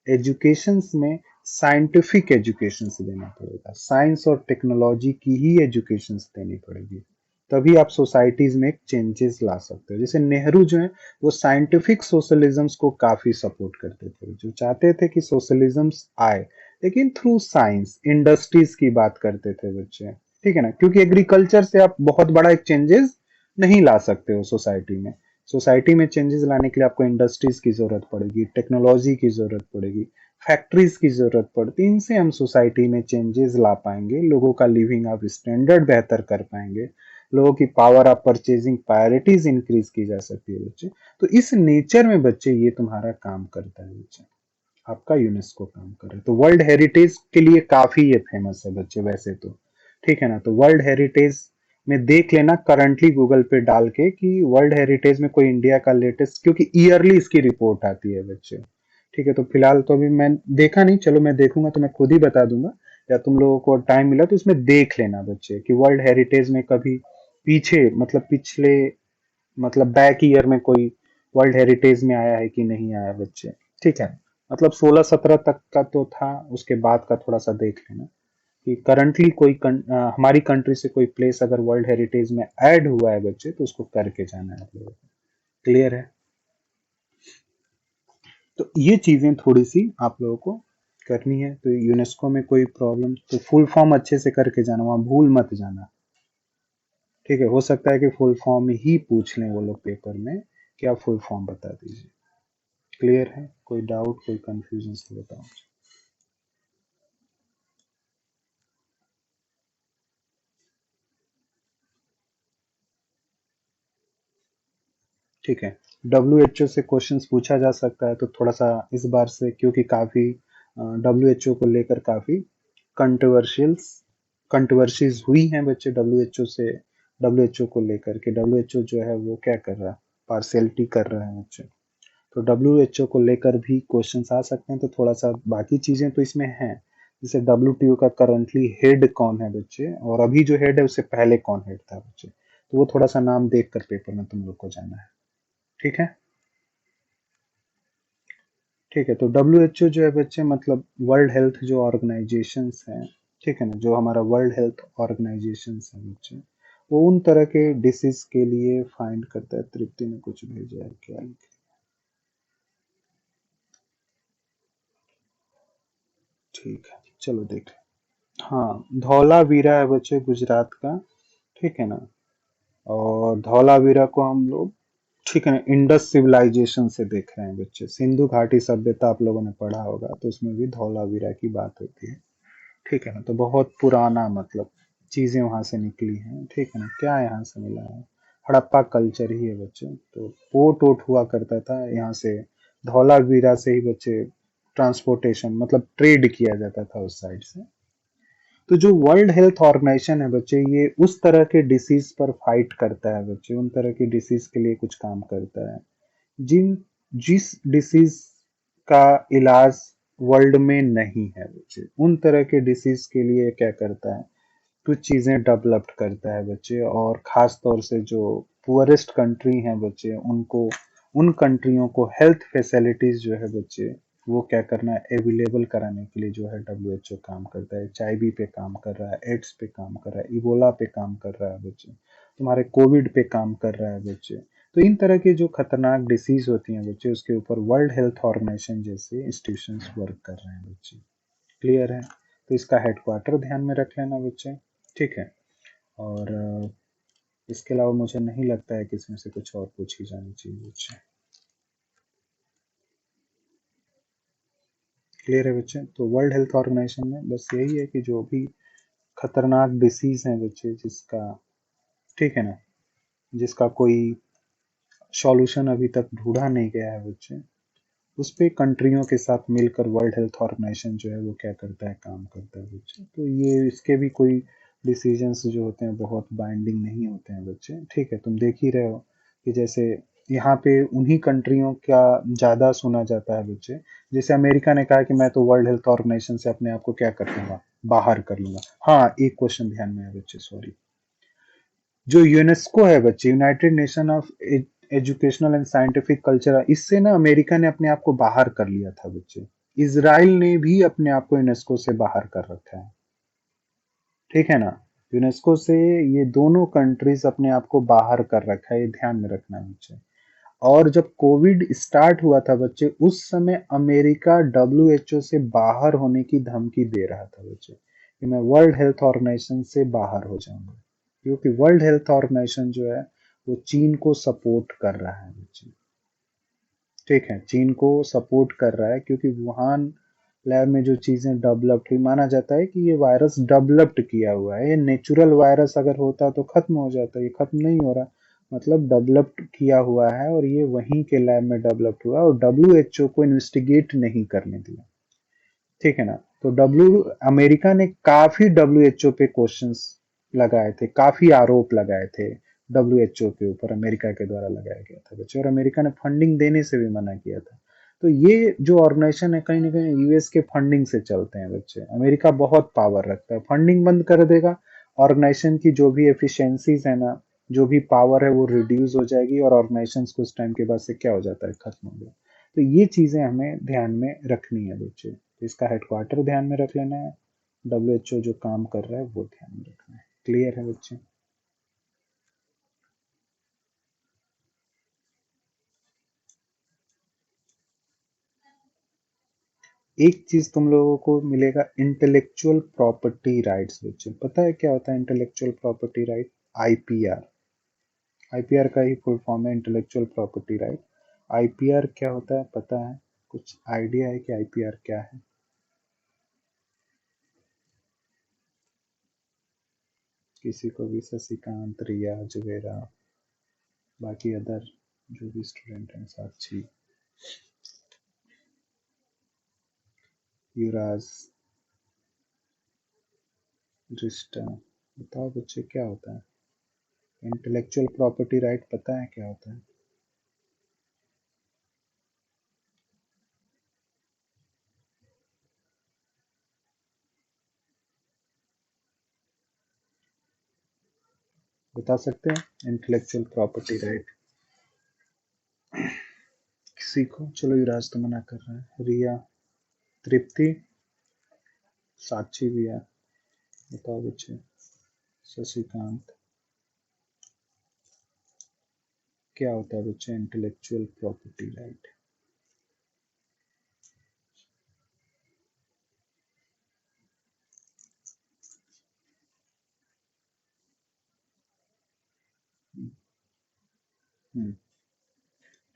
Speaker 1: एजुकेशन में साइंटिफिक एजुकेशन देना पड़ेगा। साइंस और टेक्नोलॉजी की ही एजुकेशन देनी पड़ेगी। तभी आप सोसाइटीज में एक चेंजेस ला सकते हो। जैसे नेहरू जो है, वो साइंटिफिक सोशलिज्म्स को काफी सपोर्ट करते थे, जो चाहते थे कि सोशलिज्म्स आए, लेकिन थ्रू साइंस। इंडस्ट्रीज की बात करते थे बच्चे, ठीक है ना, क्योंकि एग्रीकल्चर से आप बहुत बड़ा एक चेंजेस नहीं ला सकते हो सोसाइटी में। सोसाइटी में चेंजेस लाने के लिए आपको इंडस्ट्रीज की जरूरत पड़ेगी, टेक्नोलॉजी की जरूरत पड़ेगी, फैक्ट्रीज की जरूरत पड़ती है। इनसे हम सोसाइटी में चेंजेस ला पाएंगे, लोगों का लिविंग ऑफ स्टैंडर्ड बेहतर कर पाएंगे, लोगों की power of purchasing priorities increase की जा सकती है बच्चे। तो इस नेचर में बच्चे ये तुम्हारा काम करता है बच्चे, आपका यूनेस्को काम कर रहा है। तो वर्ल्ड हेरिटेज के लिए काफी ये फेमस है बच्चे वैसे तो, ठीक है ना। तो वर्ल्ड हेरिटेज में देख लेना करंटली गूगल पे डाल के कि वर्ल्ड हेरिटेज में कोई इंडिया का लेटेस्ट, क्योंकि ईयरली इसकी रिपोर्ट आती है बच्चे, ठीक है। तो फिलहाल तो अभी मैं देखा नहीं, चलो मैं देखूंगा तो मैं खुद ही बता दूंगा, या तुम लोगों को टाइम मिला तो इसमें देख लेना बच्चे कि वर्ल्ड हेरिटेज में कभी पीछे, मतलब पिछले, मतलब बैक ईयर में कोई वर्ल्ड हेरिटेज में आया है कि नहीं आया बच्चे, ठीक है। मतलब 16-17 तक का तो था, उसके बाद का थोड़ा सा देख लेना कि करंटली कोई हमारी कंट्री से कोई प्लेस अगर वर्ल्ड हेरिटेज में ऐड हुआ है बच्चे, तो उसको करके जाना है आप लोगों को। क्लियर है? तो ये चीजें थोड़ी सी आप लोगों को करनी है। तो यूनेस्को में कोई प्रॉब्लम तो फुल फॉर्म अच्छे से करके जाना, वहां भूल मत जाना, ठीक है। हो सकता है कि फुल फॉर्म ही पूछ लें वो लोग पेपर में, कि आप फुल फॉर्म बता दीजिए। क्लियर है? कोई डाउट, कोई कंफ्यूजन तो बताओ। ठीक है। WHO से क्वेश्चंस पूछा जा सकता है, तो थोड़ा सा इस बार से, क्योंकि काफी WHO को लेकर काफी कंट्रोवर्शियल्स कंट्रोवर्सीज हुई हैं बच्चे, WHO से, WHO को लेकर के। WHO जो है वो क्या कर रहा है, पार्शियलिटी कर रहा है बच्चे। तो WHO को लेकर भी क्वेश्चंस आ सकते हैं। तो थोड़ा सा बाकी चीजें तो इसमें हैं, जैसे WTO का करंटली हेड कौन है बच्चे, और अभी जो हेड है उससे पहले कौन हेड था बच्चे, तो वो थोड़ा सा नाम देख कर पेपर में तुम लोग को जाना है, ठीक है। ठीक है। तो WHO जो है बच्चे, मतलब वर्ल्ड हेल्थ जो ऑर्गेनाइजेशन है, ठीक है ना, जो हमारा वर्ल्ड हेल्थ ऑर्गेनाइजेशन है बच्चे, वो उन तरह के डिसीज के लिए फाइंड करता है। तृप्ति ने कुछ भेजा है क्या? ठीक है, चलो देख। हाँ, धौलावीरा है बच्चे गुजरात का, ठीक है ना। और धौलावीरा को हम लोग ठीक है ना, इंडस सिविलाइजेशन से देख रहे हैं बच्चे, सिंधु घाटी सभ्यता आप लोगों ने पढ़ा होगा, तो उसमें भी धौलावीरा की बात होती है। ठीक है ना, तो बहुत पुराना मतलब चीजें वहां से निकली हैं। ठीक है ना, क्या यहाँ से मिला है, हड़प्पा कल्चर ही है बच्चे। तो पोर्ट वोट हुआ करता था यहाँ से, धौलावीरा से ही बच्चे ट्रांसपोर्टेशन मतलब ट्रेड किया जाता था उस साइड से। तो जो वर्ल्ड हेल्थ ऑर्गेनाइजेशन है बच्चे, ये उस तरह के डिसीज पर फाइट करता है बच्चे, उन तरह की डिसीज के लिए कुछ काम करता है जिन जिस डिसीज का इलाज वर्ल्ड में नहीं है बच्चे, उन तरह के डिसीज के लिए क्या करता है, कुछ चीजें डेवलप्ड करता है बच्चे। और खास तौर से जो पुअरेस्ट कंट्री हैं बच्चे, उनको उन कंट्रियों को हेल्थ फैसिलिटीज जो है बच्चे, वो क्या करना है, अवेलेबल कराने के लिए जो है डब्ल्यूएचओ काम करता है। एचआईवी पे काम कर रहा है, एड्स पे काम कर रहा है, इबोला पे काम कर रहा है बच्चे, तुम्हारे कोविड पे काम कर रहा है बच्चे। तो इन तरह की जो खतरनाक डिसीज होती हैं बच्चे, उसके ऊपर वर्ल्ड हेल्थ ऑर्गेनाइजेशन जैसे इंस्टीट्यूशंस वर्क कर रहे हैं बच्चे। क्लियर है, तो इसका हेडक्वार्टर ध्यान में रख लेना बच्चे। ठीक है, और इसके अलावा मुझे नहीं लगता है कि इसमें से कुछ और पूछी जानी चाहिए बच्चे। क्लियर है बच्चे, तो वर्ल्ड हेल्थ ऑर्गेनाइजेशन में बस यही है कि जो भी खतरनाक डिसीज है बच्चे, जिसका, ठीक है ना, जिसका कोई सॉल्यूशन अभी तक ढूंढा नहीं गया है बच्चे, उस पे कंट्रियों के साथ मिलकर वर्ल्ड हेल्थ ऑर्गेनाइजेशन जो है वो क्या करता है, काम करता है बच्चे। तो ये इसके भी कोई डिसीजंस जो होते हैं बहुत बाइंडिंग नहीं होते हैं बच्चे। ठीक है, तुम देख ही रहे हो कि जैसे यहाँ पे उन्हीं कंट्रियों का ज्यादा सुना जाता है बच्चे। जैसे अमेरिका ने कहा कि मैं तो वर्ल्ड हेल्थ ऑर्गेनाइजेशन से अपने आप को क्या कर लूंगा, बाहर कर लूंगा। हाँ, एक क्वेश्चन ध्यान में है बच्चे, सॉरी, जो यूनेस्को है बच्चे, United nation of educational and scientific culture, इससे ना अमेरिका ने अपने आप को बाहर कर लिया था बच्चे। इसराइल ने भी अपने आप को यूनेस्को से बाहर कर रखा है। ठीक है ना, यूनेस्को से ये दोनों कंट्रीज अपने आप को बाहर कर रखा है, ये ध्यान में रखना है बच्चे। और जब कोविड स्टार्ट हुआ था बच्चे, उस समय अमेरिका डब्ल्यूएचओ से बाहर होने की धमकी दे रहा था बच्चे, कि मैं वर्ल्ड हेल्थ ऑर्गेनाइजेशन से बाहर हो जाऊंगा, क्योंकि वर्ल्ड हेल्थ ऑर्गेनाइजेशन जो है वो चीन को सपोर्ट कर रहा है बच्चे। ठीक है, चीन को सपोर्ट कर रहा है क्योंकि वुहान लैब में जो चीजें डेवलप्ड हुई, माना जाता है कि ये वायरस डेवलप्ड किया हुआ है। ये नेचुरल वायरस अगर होता तो खत्म हो जाता, ये खत्म नहीं हो रहा, मतलब डेवलप्ड किया हुआ है, और ये वहीं के लैब में डेवलप्ड हुआ और डब्ल्यूएचओ को इन्वेस्टिगेट नहीं करने दिया। ठीक है ना, तो अमेरिका ने काफी डब्ल्यूएचओ पे क्वेश्चंस लगाए थे, काफी आरोप लगाए थे डब्ल्यूएचओ के ऊपर, अमेरिका के द्वारा लगाया गया था बच्चे, और अमेरिका ने फंडिंग देने से भी मना किया था। तो ये जो ऑर्गेनाइजेशन है कहीं ना कहीं यूएस के फंडिंग से चलते हैं बच्चे। अमेरिका बहुत पावर रखता है, फंडिंग बंद कर देगा, ऑर्गेनाइजेशन की जो भी एफिशिएंसीज है ना, जो भी पावर है वो रिड्यूस हो जाएगी, और ऑर्गेनाइजेशन को उस टाइम के बाद से क्या हो जाता है, खत्म हो गया। तो ये चीजें हमें ध्यान में रखनी है बच्चे। तो इसका हेडक्वार्टर ध्यान में रख लेना है, डब्ल्यूएचओ जो काम कर रहा है वो ध्यान में रखना है। क्लियर है बच्चे? एक चीज तुम लोगों को मिलेगा, इंटेलेक्चुअल प्रॉपर्टी राइट्स बच्चे। पता है क्या होता है intellectual property right? IPR. IPR का ही फुल फॉर्म है इंटेलेक्चुअल प्रॉपर्टी राइट। आईपीआर क्या होता है पता है? कुछ आइडिया है कि आईपीआर क्या है? किसी को भी, शशिकांत, रिया, जुबेरा, बाकी अदर जो भी स्टूडेंट हैं, साक्षी, युवराज, रिश्ता, बताओ बच्चे क्या होता है इंटेलेक्चुअल प्रॉपर्टी राइट? पता है क्या होता है? बता सकते हैं इंटेलेक्चुअल प्रॉपर्टी राइट? किसी को, चलो युवराज तो मना कर रहा है, रिया, तृप्ति, साक्षी भी है, बताओ बच्चे, शशिकांत, क्या होता है बच्चे इंटेलेक्चुअल प्रॉपर्टी राइट? हम्म,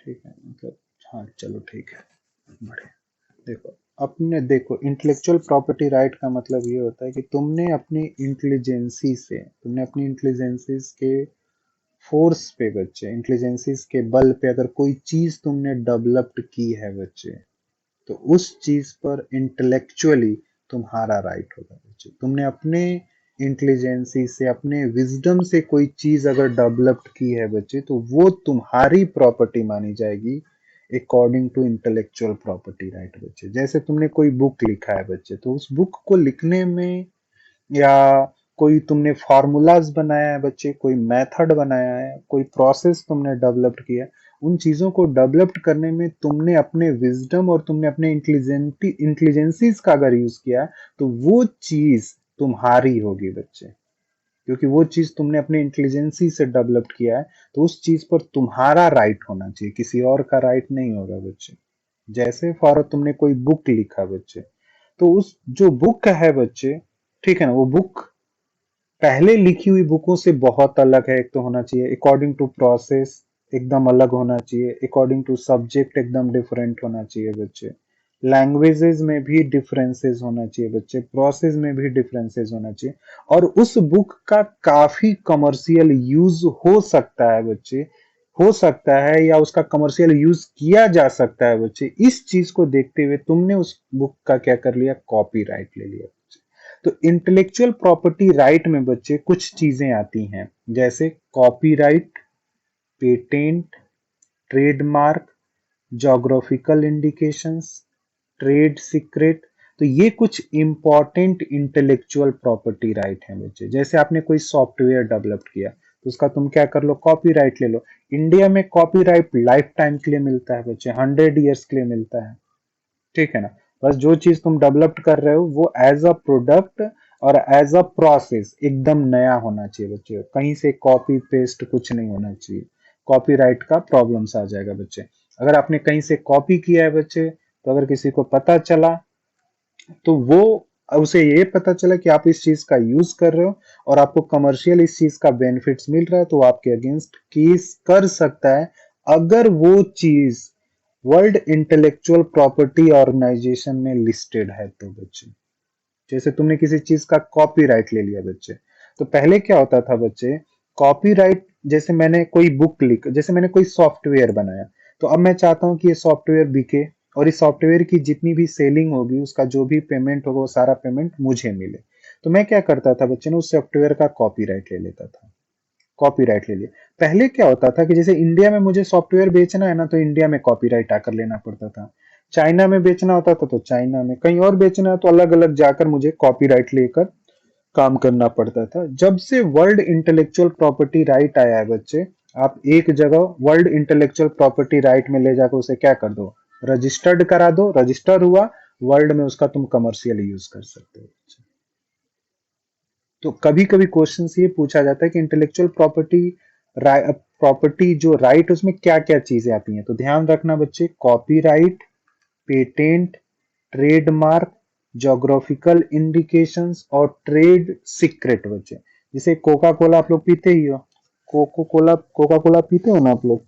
Speaker 1: ठीक है, मतलब हाँ चलो ठीक है, बढ़िया। देखो, अपने देखो इंटेलेक्चुअल प्रॉपर्टी राइट का मतलब ये होता है कि तुमने अपनी इंटेलिजेंसीज के फोर्स पे बच्चे, इंटेलिजेंसीज के बल पे अगर कोई चीज तुमने डेवलप्ड की है बच्चे, तो उस चीज पर इंटेलेक्चुअली तुम्हारा राइट होगा बच्चे। तुमने अपने इंटेलिजेंसी से, अपने विजडम से कोई चीज अगर डेवलप्ड की है बच्चे, तो वो तुम्हारी प्रॉपर्टी मानी जाएगी according to intellectual property right बच्चे। जैसे तुमने कोई बुक लिखा है बच्चे, तो उस बुक को लिखने में, या कोई तुमने फार्मूलाज बनाया है बच्चे, कोई मेथड बनाया है, कोई प्रोसेस तुमने डेवलप्ड किया है, उन चीजों को डेवलप्ड करने में तुमने अपने विजडम और तुमने अपने इंटेलिजेंसीज का अगर यूज किया है, तो वो चीज तुम्हारी होगी बच्चे। क्योंकि वो चीज तुमने अपने इंटेलिजेंसी से डेवलप्ड किया है, तो उस चीज पर तुम्हारा राइट होना चाहिए, किसी और का राइट नहीं होगा बच्चे। जैसे फॉर तुमने कोई बुक लिखा बच्चे, तो उस जो बुक है बच्चे, ठीक है ना, वो बुक पहले लिखी हुई बुकों से बहुत अलग है, एक तो होना चाहिए अकॉर्डिंग टू प्रोसेस, एकदम अलग होना चाहिए, अकॉर्डिंग टू सब्जेक्ट एकदम डिफरेंट होना चाहिए बच्चे, लैंग्वेजेस में भी डिफरेंसेस होना चाहिए बच्चे, प्रोसेस में भी डिफरेंसेस होना चाहिए, और उस बुक का काफी कमर्शियल यूज हो सकता है बच्चे, हो सकता है, या उसका कमर्शियल यूज किया जा सकता है बच्चे। इस चीज को देखते हुए तुमने उस बुक का क्या कर लिया, कॉपीराइट ले लिया। तो इंटेलेक्चुअल प्रॉपर्टी राइट में बच्चे कुछ चीजें आती हैं, जैसे copyright, patent, trademark, geographical indications, trade secret. तो ये कुछ इंपॉर्टेंट इंटेलेक्चुअल प्रॉपर्टी राइट हैं बच्चे। जैसे आपने कोई सॉफ्टवेयर डेवलप किया, तो उसका तुम क्या कर लो, कॉपीराइट ले लो। इंडिया में कॉपीराइट लाइफ टाइम के लिए मिलता है बच्चे, 100 ईयर्स के लिए मिलता है, ठीक है ना। बस जो चीज तुम डेवलप कर रहे हो वो एज अ प्रोडक्ट और एज अ प्रोसेस एकदम नया होना चाहिए बच्चे, कहीं से कॉपी पेस्ट कुछ नहीं होना चाहिए। कॉपीराइट का प्रॉब्लम्स आ जाएगा बच्चे। अगर आपने कहीं से कॉपी किया है बच्चे, तो अगर किसी को पता चला, तो वो उसे ये पता चला कि आप इस चीज का यूज कर रहे हो और आपको कमर्शियल इस चीज का बेनिफिट्स मिल रहा है, तो वो आपके अगेंस्ट केस कर सकता है, अगर वो चीज वर्ल्ड इंटेलेक्चुअल प्रॉपर्टी ऑर्गेनाइजेशन में लिस्टेड है तो बच्चे। जैसे तुमने किसी चीज का कॉपीराइट ले लिया बच्चे, तो पहले क्या होता था बच्चे, कॉपीराइट, जैसे मैंने कोई बुक लिख, जैसे मैंने कोई सॉफ्टवेयर बनाया, तो अब मैं चाहता हूं कि ये सॉफ्टवेयर बिके, और इस सॉफ्टवेयर की जितनी भी सेलिंग होगी, उसका जो भी पेमेंट होगा, वो सारा पेमेंट मुझे मिले। तो मैं क्या करता था बच्चे ने, उस सॉफ्टवेयर का कॉपीराइट ले लेता था, कॉपीराइट ले लिया। पहले क्या होता था कि जैसे इंडिया में मुझे सॉफ्टवेयर बेचना है ना, तो इंडिया में कॉपीराइट आकर लेना पड़ता था। चाइना में बेचना होता था तो चाइना में, कहीं और बेचना है तो अलग अलग जाकर मुझे कॉपीराइट लेकर काम करना पड़ता था। जब से वर्ल्ड इंटेलेक्चुअल प्रॉपर्टी राइट आया है बच्चे, आप एक जगह वर्ल्ड इंटेलेक्चुअल प्रॉपर्टी राइट में ले जाकर उसे क्या कर दो, रजिस्टर्ड करा दो, रजिस्टर हुआ, वर्ल्ड में उसका तुम कमर्शियल यूज कर सकते हो। तो कभी कभी क्वेश्चन ये पूछा जाता है कि इंटेलेक्चुअल प्रॉपर्टी जो राइट, उसमें क्या क्या चीजें आती हैं, तो ध्यान रखना बच्चे, copyright, patent, trademark, geographical indications और ट्रेड सीक्रेट बच्चे। जैसे कोका कोला आप लोग पीते ही हो, कोका कोला पीते हो ना आप लोग,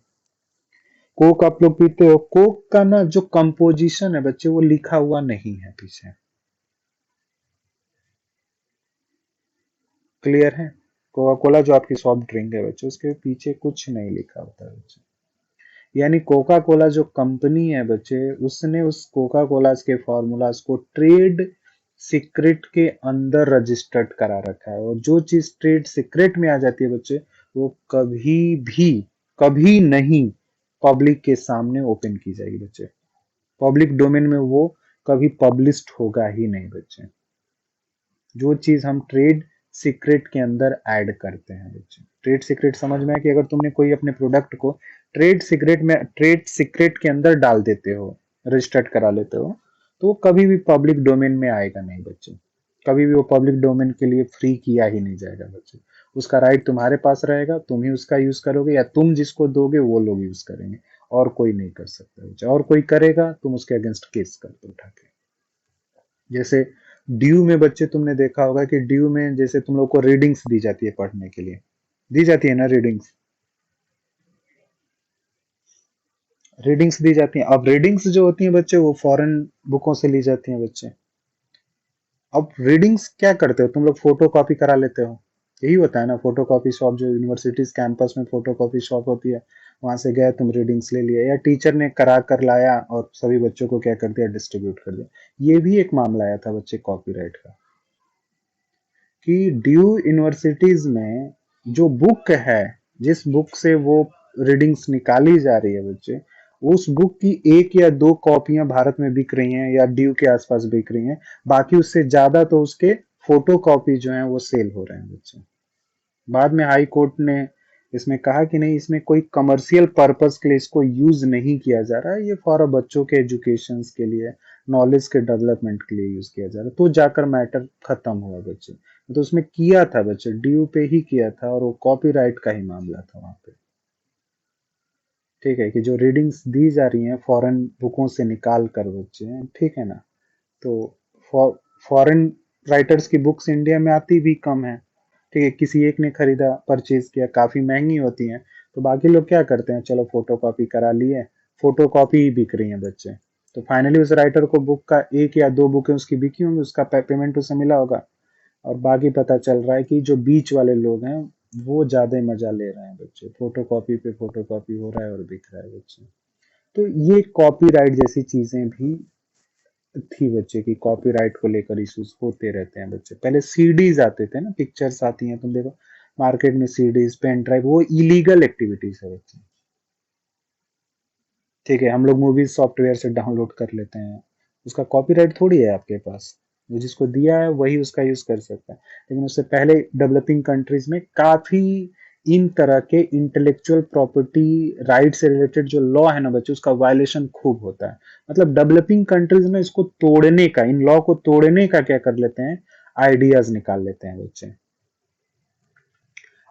Speaker 1: कोक आप लोग पीते हो, कोक का ना जो कंपोजिशन है बच्चे, वो लिखा हुआ नहीं है पीछे, क्लियर है। कोका कोला जो आपकी सॉफ्ट ड्रिंक है बच्चे, उसके पीछे कुछ नहीं लिखा होता है बच्चे। यानी कोका कोला जो कंपनी है बच्चे, उसने उस कोका कोला के फॉर्मूलाज को ट्रेड सीक्रेट के अंदर रजिस्टर्ड करा रखा है, और जो चीज ट्रेड सीक्रेट में आ जाती है बच्चे, वो कभी भी, कभी नहीं पब्लिक के सामने ओपन की जाएगी बच्चे। पब्लिक डोमेन में वो कभी पब्लिश्ड होगा ही नहीं बच्चे, जो चीज हम ट्रेड सीक्रेट के अंदर ऐड करते हैं बच्चे। ट्रेड सीक्रेट समझ में है कि अगर तुमने कोई अपने प्रोडक्ट को ट्रेड सीक्रेट के अंदर डाल देते हो, रजिस्टर्ड करा लेते हो, तो वो कभी भी पब्लिक डोमेन में आएगा नहीं बच्चे, कभी भी वो पब्लिक डोमेन के लिए फ्री किया ही नहीं जाएगा बच्चे। उसका राइट तुम्हारे पास रहेगा, तुम ही उसका यूज करोगे, या तुम जिसको दोगे वो लोग यूज करेंगे, और कोई नहीं कर सकता बच्चे। और कोई करेगा तुम उसके अगेंस्ट केस कर दो उठा के। जैसे ड्यू में बच्चे तुमने देखा होगा कि ड्यू में जैसे तुम लोग को रीडिंग्स दी जाती है पढ़ने के लिए, दी जाती है ना रीडिंग्स, रीडिंग्स दी जाती हैं। अब रीडिंग्स जो होती हैं बच्चे वो फॉरेन बुकों से ली जाती हैं बच्चे। अब रीडिंग्स क्या करते हो तुम लोग, फोटो कॉपी करा लेते हो, यही होता है ना। फोटो कॉपी शॉप जो यूनिवर्सिटीज कैंपस में फोटो कॉपी शॉप होती है, वहां से गए तुम रीडिंग्स ले लिया, या टीचर ने करा कर लाया और सभी बच्चों को क्या कर दिया, डिस्ट्रीब्यूट कर दिया। ये भी एक मामला आया था बच्चे कॉपीराइट का, कि ड्यू यूनिवर्सिटीज में जो बुक है, जिस बुक से वो रीडिंग्स निकाली जा रही है बच्चे, उस बुक की एक या दो कॉपियां भारत में बिक रही हैं या ड्यू के आसपास बिक रही हैं, बाकी उससे ज्यादा तो उसके फोटो कॉपी जो है वो सेल हो रहे हैं बच्चे। बाद में हाई कोर्ट ने इसमें कहा कि नहीं, इसमें कोई कमर्शियल पर्पस के लिए इसको यूज नहीं किया जा रहा है, ये फॉर बच्चों के एजुकेशन के लिए, नॉलेज के डेवलपमेंट के लिए यूज किया जा रहा है। तो जाकर मैटर खत्म हुआ बच्चे। तो उसमें किया था बच्चे, ड्यू पे ही किया था, और वो कॉपीराइट का ही मामला था वहां पे। ठीक है, कि जो रीडिंग्स दी जा रही हैं फॉरेन बुकों से निकाल कर बच्चे, ठीक है ना, तो फॉरेन राइटर्स की बुक्स इंडिया में आती भी कम है। ठीक है, किसी एक ने खरीदा, परचेज किया, काफी महंगी होती हैं, तो बाकी लोग क्या करते हैं, चलो फोटो कॉपी करा लिए, फोटो कॉपी ही बिक रही है बच्चे। तो फाइनली उस राइटर को बुक का एक या दो बुकें उसकी बिकी होंगी, उसका पेमेंट उसे मिला होगा, और बाकी पता चल रहा है कि जो बीच वाले लोग हैं वो ज्यादा मजा ले रहे हैं बच्चे, फोटो कॉपी पे फोटो कॉपी हो रहा है और बिक रहा है बच्चे। तो ये कॉपीराइट जैसी चीजें भी थी बच्चे की, कॉपीराइट को लेकर इश्यूज होते रहते हैं बच्चे। पहले सीडीज आते थे ना, पिक्चर्स आती हैं, तुम देखो मार्केट में सीडीज, पेन ड्राइव, वो इलीगल एक्टिविटीज है बच्चे। ठीक है, हम लोग मूवीज सॉफ्टवेयर से डाउनलोड कर लेते हैं, उसका कॉपीराइट थोड़ी है आपके पास, वो जिसको दिया है वही उसका यूज कर सकता है। लेकिन उससे पहले डेवलपिंग कंट्रीज में काफी इन तरह के इंटेलेक्चुअल प्रॉपर्टी राइट से रिलेटेड जो लॉ है ना बच्चे, उसका वायलेशन खूब होता है। मतलब डेवलपिंग कंट्रीज में इसको तोड़ने का, इन लॉ को तोड़ने का क्या कर लेते हैं, आइडियाज निकाल लेते हैं बच्चे।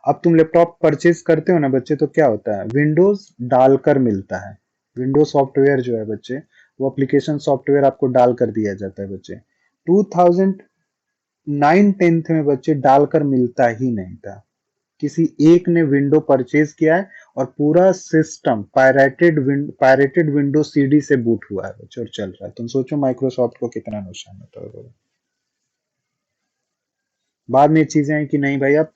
Speaker 1: अब तुम लैपटॉप परचेज करते हो ना बच्चे, तो क्या होता है, विंडोज डालकर मिलता है। विंडोज सॉफ्टवेयर जो है बच्चे, वो एप्लीकेशन सॉफ्टवेयर आपको डाल कर दिया जाता है बच्चे। 2009 10th में बच्चे डालकर मिलता ही नहीं था। किसी एक ने विंडो परचेज किया है और पूरा सिस्टम पायरेटेड विंडो सीडी से बूट हुआ है बच्चे और चल रहा है। तुम सोचो माइक्रोसॉफ्ट को कितना नुकसान होता होगा। बाद में चीजें हैं कि नहीं भाई, आप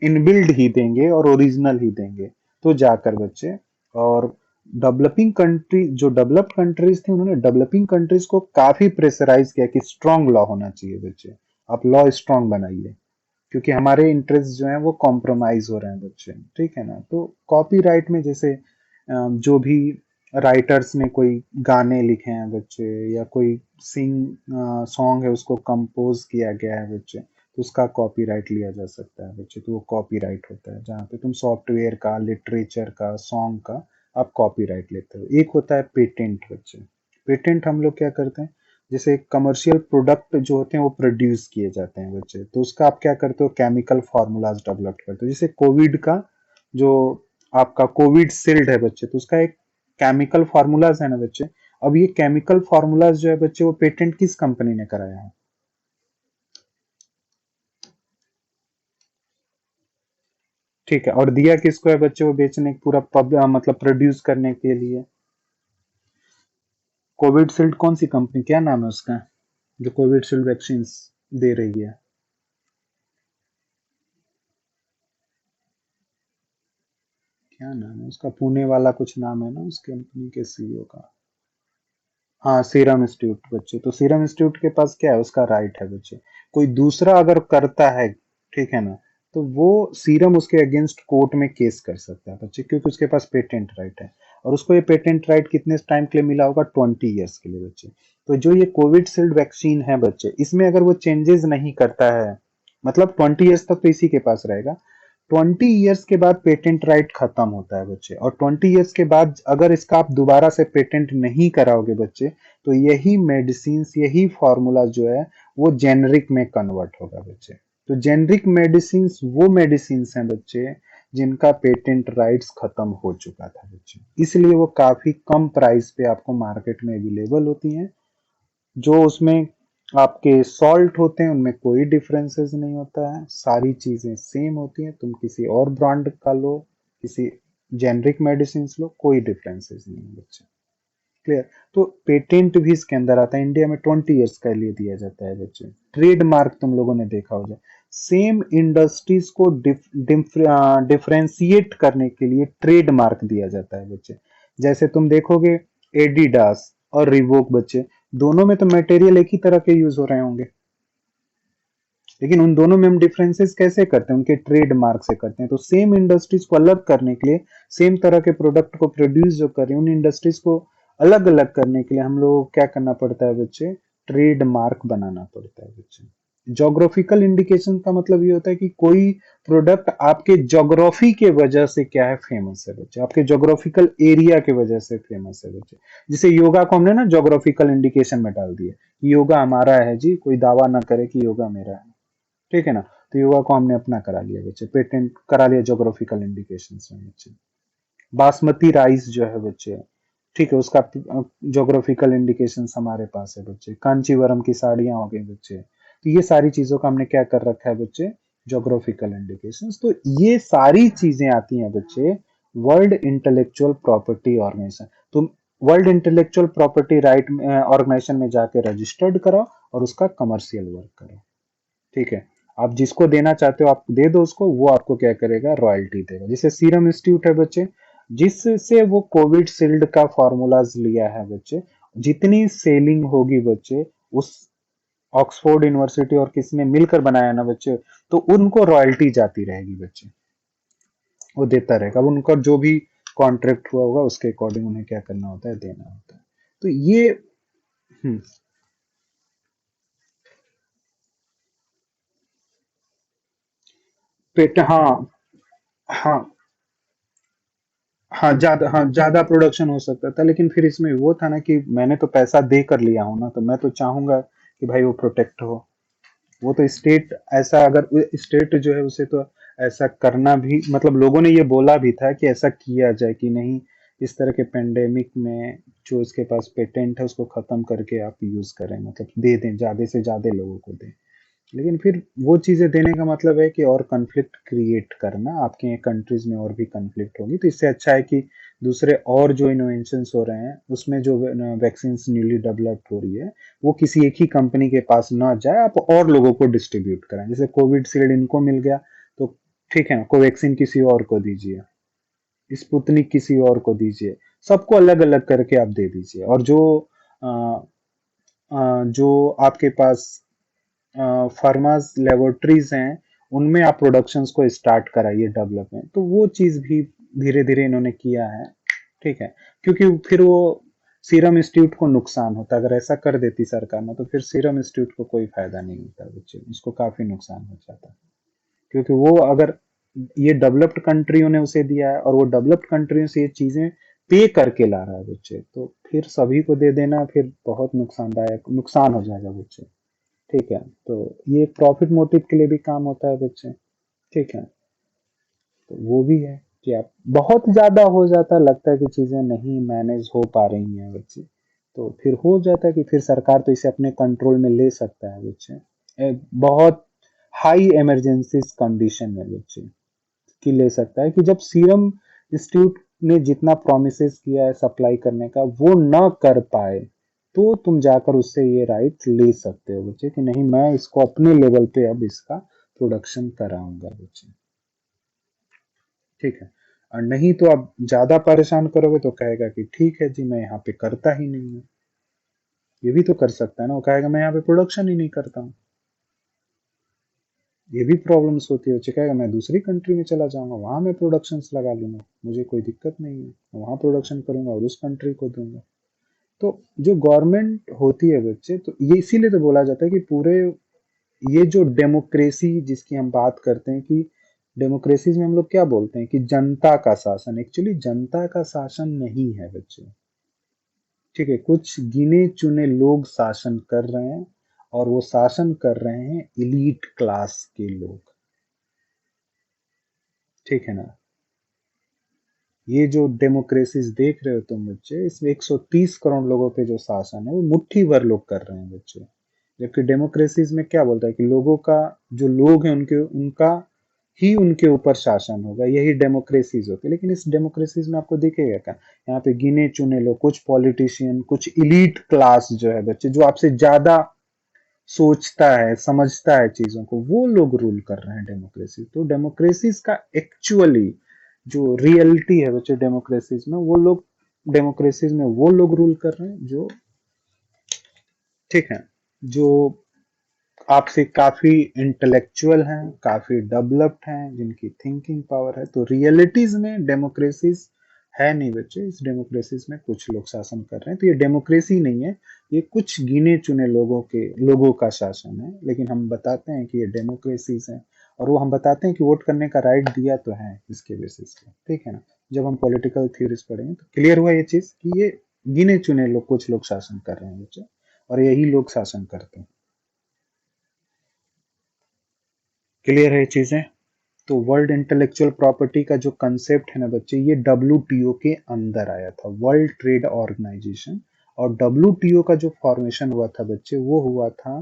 Speaker 1: इनबिल्ड ही देंगे और ओरिजिनल ही देंगे, तो जाकर बच्चे। और डेवलपिंग कंट्री, जो डेवलप्ड कंट्रीज थी, उन्होंने डेवलपिंग कंट्रीज को काफी प्रेशराइज किया कि स्ट्रांग लॉ होना चाहिए बच्चे, आप लॉ स्ट्रांग बनाइए, क्योंकि हमारे इंटरेस्ट जो है वो कॉम्प्रोमाइज हो रहे हैं बच्चे। ठीक है ना, तो कॉपीराइट में जैसे जो भी राइटर्स ने कोई गाने लिखे हैं बच्चे, या कोई सॉन्ग है उसको कंपोज किया गया है बच्चे, तो उसका कॉपीराइट लिया जा सकता है बच्चे। तो वो कॉपीराइट होता है, जहाँ पे तुम सॉफ्टवेयर का, लिटरेचर का, सॉन्ग का आप कॉपीराइट लेते हो। एक होता है पेटेंट बच्चे। पेटेंट हम लोग क्या करते हैं, जैसे कमर्शियल प्रोडक्ट जो होते हैं वो प्रोड्यूस किए जाते हैं बच्चे, तो उसका आप क्या करते हो, केमिकल फार्मूलाज डेवलप करते हो। जैसे कोविड का जो आपका कोविड शील्ड है बच्चे, तो उसका एक केमिकल फार्मूलाज है ना बच्चे। अब ये केमिकल फार्मूलाज जो है बच्चे, वो पेटेंट किस कंपनी ने कराया है, ठीक है, और दिया किसको है बच्चे, वो बेचने पूरा मतलब प्रोड्यूस करने के लिए। कोविड शील्ड कौन सी कंपनी, क्या नाम है उसका, जो कोविड शील्ड वैक्सीन दे रही है। क्या नाम है उसका, पुणे वाला कुछ नाम है ना उस कंपनी के सीईओ का। हाँ, सीरम इंस्टीट्यूट बच्चे। तो सीरम इंस्टीट्यूट के पास क्या है, उसका राइट है बच्चे। कोई दूसरा अगर करता है, ठीक है ना, तो वो सीरम उसके अगेंस्ट कोर्ट में केस कर सकता है बच्चे, क्योंकि उसके पास पेटेंट राइट है। और उसको ये पेटेंट राइट कितने टाइम के लिए मिला होगा, 20 ईयर्स के लिए बच्चे। तो जो ये कोविडशील्ड वैक्सीन है बच्चे, इसमें अगर वो चेंजेस नहीं करता है, मतलब 20 ईयर्स तक तो इसी के पास रहेगा। 20 ईयर्स के बाद पेटेंट राइट खत्म होता है बच्चे, और 20 ईयर्स के बाद अगर इसका आप दोबारा से पेटेंट नहीं कराओगे बच्चे, तो यही मेडिसिन, यही फॉर्मूला जो है वो जेनरिक में कन्वर्ट होगा बच्चे। तो जेनरिक मेडिसिन वो मेडिसिन हैं बच्चे जिनका पेटेंट राइट्स खत्म हो चुका था बच्चे, इसलिए वो काफी कम प्राइस पे आपको मार्केट में अवेलेबल होती हैं। जो उसमें आपके सॉल्ट होते हैं उनमें कोई डिफरेंसेस नहीं होता है, सारी चीजें सेम होती हैं। तुम किसी और ब्रांड का लो, किसी जेनरिक मेडिसिन लो, कोई डिफरेंसेस नहीं है बच्चे। क्लियर। तो पेटेंट भी इसके अंदर आता है, इंडिया में 20 ईयर्स का लिए दिया जाता है बच्चे। ट्रेडमार्क तुम लोगों ने देखा होगा, सेम इंडस्ट्रीज को डिफरेंशिएट करने के लिए ट्रेडमार्क दिया जाता है बच्चे। जैसे तुम देखोगे एडिडास और रिवोक बच्चे, दोनों में तो मटेरियल एक ही तरह के यूज हो रहे होंगे, लेकिन उन दोनों में हम डिफरेंसेस कैसे करते हैं, उनके ट्रेडमार्क से करते हैं। तो सेम इंडस्ट्रीज को अलग करने के लिए, सेम तरह के प्रोडक्ट को प्रोड्यूस जो कर रही है, उन इंडस्ट्रीज को अलग अलग करने के लिए हम लोग को क्या करना पड़ता है बच्चे, ट्रेडमार्क बनाना पड़ता है बच्चे। जोग्राफिकल इंडिकेशन का मतलब ये होता है कि कोई प्रोडक्ट आपके जोग्राफी के वजह से क्या है, फेमस है बच्चे, आपके जोग्राफिकल एरिया के वजह से फेमस है बच्चे। जैसे योगा को हमने ना जोग्राफिकल इंडिकेशन में डाल दिया, योगा हमारा है जी, कोई दावा ना करे कि योगा मेरा है, ठीक है ना। तो योगा को हमने अपना करा लिया बच्चे, पेटेंट करा लिया जोग्राफिकल इंडिकेशन में बच्चे। बासमती राइस जो है बच्चे, ठीक है, उसका जोग्राफिकल इंडिकेशन हमारे पास है बच्चे। कांचीवरम की साड़ियां हो गई बच्चे। तो ये सारी चीजों का हमने क्या कर रखा है बच्चे, जोग्राफिकल इंडिकेशन। तो ये सारी चीजें आती हैं बच्चे वर्ल्ड इंटेलेक्चुअल प्रॉपर्टी ऑर्गेनाइजेशन। तुम World intellectual property Right Organization में जाके रजिस्टर्ड कराओ और उसका कमर्शियल वर्क करो, ठीक है। आप जिसको देना चाहते हो आप दे दो उसको, वो आपको क्या करेगा, रॉयल्टी देगा। जैसे सीरम इंस्टीट्यूट है बच्चे, जिससे वो कोविड शील्ड का फॉर्मूलाज लिया है बच्चे, जितनी सेलिंग होगी बच्चे उस ऑक्सफोर्ड यूनिवर्सिटी और किसने मिलकर बनाया ना बच्चे, तो उनको रॉयल्टी जाती रहेगी बच्चे, वो देता रहेगा। अब उनका जो भी कॉन्ट्रैक्ट हुआ होगा उसके अकॉर्डिंग उन्हें क्या करना होता है, देना होता है। तो ये हम्म, पेट हाँ, हाँ, हाँ ज्यादा प्रोडक्शन हो सकता था, लेकिन फिर इसमें वो था ना कि मैंने तो पैसा दे कर लिया हूं ना, तो मैं तो चाहूंगा कि भाई वो प्रोटेक्ट हो। वो तो स्टेट ऐसा, अगर स्टेट जो है उसे तो ऐसा करना भी, मतलब लोगों ने ये बोला भी था कि ऐसा किया जाए कि नहीं, इस तरह के पेंडेमिक में जो इसके पास पेटेंट है उसको खत्म करके आप यूज करें, मतलब दे दें, ज्यादा से ज्यादा लोगों को दें। लेकिन फिर वो चीजें देने का मतलब है कि और कन्फ्लिक्ट क्रिएट करना, आपके कंट्रीज में और भी कन्फ्लिक्ट होगी। तो इससे अच्छा है कि दूसरे और जो इनोवेशंस हो रहे हैं उसमें जो वैक्सीन न्यूली डेवलप्ड हो रही है, वो किसी एक ही कंपनी के पास ना जाए, आप और लोगों को डिस्ट्रीब्यूट कराएं। जैसे कोविड शील्ड इनको मिल गया, तो ठीक है ना, कोवैक्सीन किसी और को दीजिए, स्पुतनिक किसी और को दीजिए, सबको अलग अलग करके आप दे दीजिए। और अ, जो आपके पास फार्मास लेबोरेटरीज हैं, उनमें आप प्रोडक्शंस को स्टार्ट कराइए, डेवलपमेंट। तो वो चीज भी धीरे धीरे इन्होंने किया है, ठीक है। क्योंकि फिर वो सीरम इंस्टीट्यूट को नुकसान होता, अगर ऐसा कर देती सरकार ना, तो फिर सीरम इंस्टीट्यूट को कोई फायदा नहीं होता बच्चे, उसको काफी नुकसान हो जाता। क्योंकि वो अगर ये डेवलप्ड कंट्रियों ने उसे दिया है और वो डेवलप्ड कंट्रियों से ये चीजें पे करके ला रहा है बच्चे, तो फिर सभी को दे देना फिर बहुत नुकसानदायक, नुकसान हो जाएगा बच्चे, ठीक है। तो ये प्रॉफिट मोटिव के लिए भी काम होता है बच्चे, ठीक है। तो वो भी है कि आप बहुत ज्यादा हो जाता है, लगता है कि चीजें नहीं मैनेज हो पा रही हैं बच्चे, तो फिर हो जाता है कि फिर सरकार तो इसे अपने कंट्रोल में ले सकता है बच्चे। बहुत हाई इमरजेंसी कंडीशन में बच्चे की ले सकता है, कि जब सीरम इंस्टीट्यूट ने जितना प्रोमिस किया है सप्लाई करने का वो न कर पाए, तो तुम जाकर उससे ये राइट ले सकते हो बच्चे कि नहीं, मैं इसको अपने लेवल पे अब इसका प्रोडक्शन कराऊंगा बच्चे, ठीक है। और नहीं तो आप ज्यादा परेशान करोगे तो कहेगा कि ठीक है जी, मैं यहाँ पे करता ही नहीं हूँ। ये भी तो कर सकता है ना, वो कहेगा मैं यहाँ पे प्रोडक्शन ही नहीं करता हूँ। ये भी प्रॉब्लम्स होती है, कहेगा मैं दूसरी कंट्री में चला जाऊंगा, वहां मैं प्रोडक्शंस लगा लूंगा, मुझे कोई दिक्कत नहीं है, वहां प्रोडक्शन करूंगा और उस कंट्री को दूंगा। तो जो गवर्नमेंट होती है बच्चे, तो ये इसीलिए तो बोला जाता है कि पूरे ये जो डेमोक्रेसी जिसकी हम बात करते हैं, कि डेमोक्रेसी में हम लोग क्या बोलते हैं कि जनता का शासन, एक्चुअली जनता का शासन नहीं है बच्चे, ठीक है। कुछ गिने चुने लोग शासन कर रहे हैं, और वो शासन कर रहे हैं इलीट क्लास के लोग, ठीक है ना। ये जो डेमोक्रेसीज देख रहे हो तुम बच्चे, इसमें 130 करोड़ लोगों पे जो शासन है वो मुट्ठी भर लोग कर रहे हैं बच्चे। जबकि डेमोक्रेसीज में क्या बोलता है कि लोगों का, जो लोग हैं उनके, उनका ही उनके ऊपर शासन होगा, यही डेमोक्रेसीज होती है। लेकिन इस डेमोक्रेसीज में आपको दिखेगा क्या, यहाँ पे गिने चुने लोग, कुछ पॉलिटिशियन, कुछ इलीट क्लास जो है बच्चे, जो आपसे ज्यादा सोचता है, समझता है चीजों को, वो लोग रूल कर रहे हैं डेमोक्रेसी। तो डेमोक्रेसीज का एक्चुअली जो रियलिटी है बच्चे, डेमोक्रेसीज में वो लोग, डेमोक्रेसीज में वो लोग रूल कर रहे हैं जो, ठीक है, जो आपसे काफी इंटेलेक्चुअल हैं, काफी डेवलप्ड हैं, जिनकी थिंकिंग पावर है। तो रियलिटीज में डेमोक्रेसीज है नहीं बच्चे, इस डेमोक्रेसीज में कुछ लोग शासन कर रहे हैं। तो ये डेमोक्रेसी नहीं है, ये कुछ गिने चुने लोगों का शासन है। लेकिन हम बताते हैं कि ये डेमोक्रेसीज है, और वो हम बताते हैं कि वोट करने का राइट दिया तो है इसके बेसिस पे, ठीक है ना। जब हम पॉलिटिकल थ्योरीज पढ़ेंगे तो क्लियर हुआ ये चीज कि ये गिने चुने लोग, कुछ लोग शासन कर रहे हैं बच्चे, और यही लोग शासन करते हैं। क्लियर है चीजें। तो वर्ल्ड इंटेलेक्चुअल प्रॉपर्टी का जो कंसेप्ट है ना बच्चे, ये डब्ल्यूटीओ के अंदर आया था, वर्ल्ड ट्रेड ऑर्गेनाइजेशन। और डब्ल्यूटीओ का जो फॉर्मेशन हुआ था बच्चे, वो हुआ था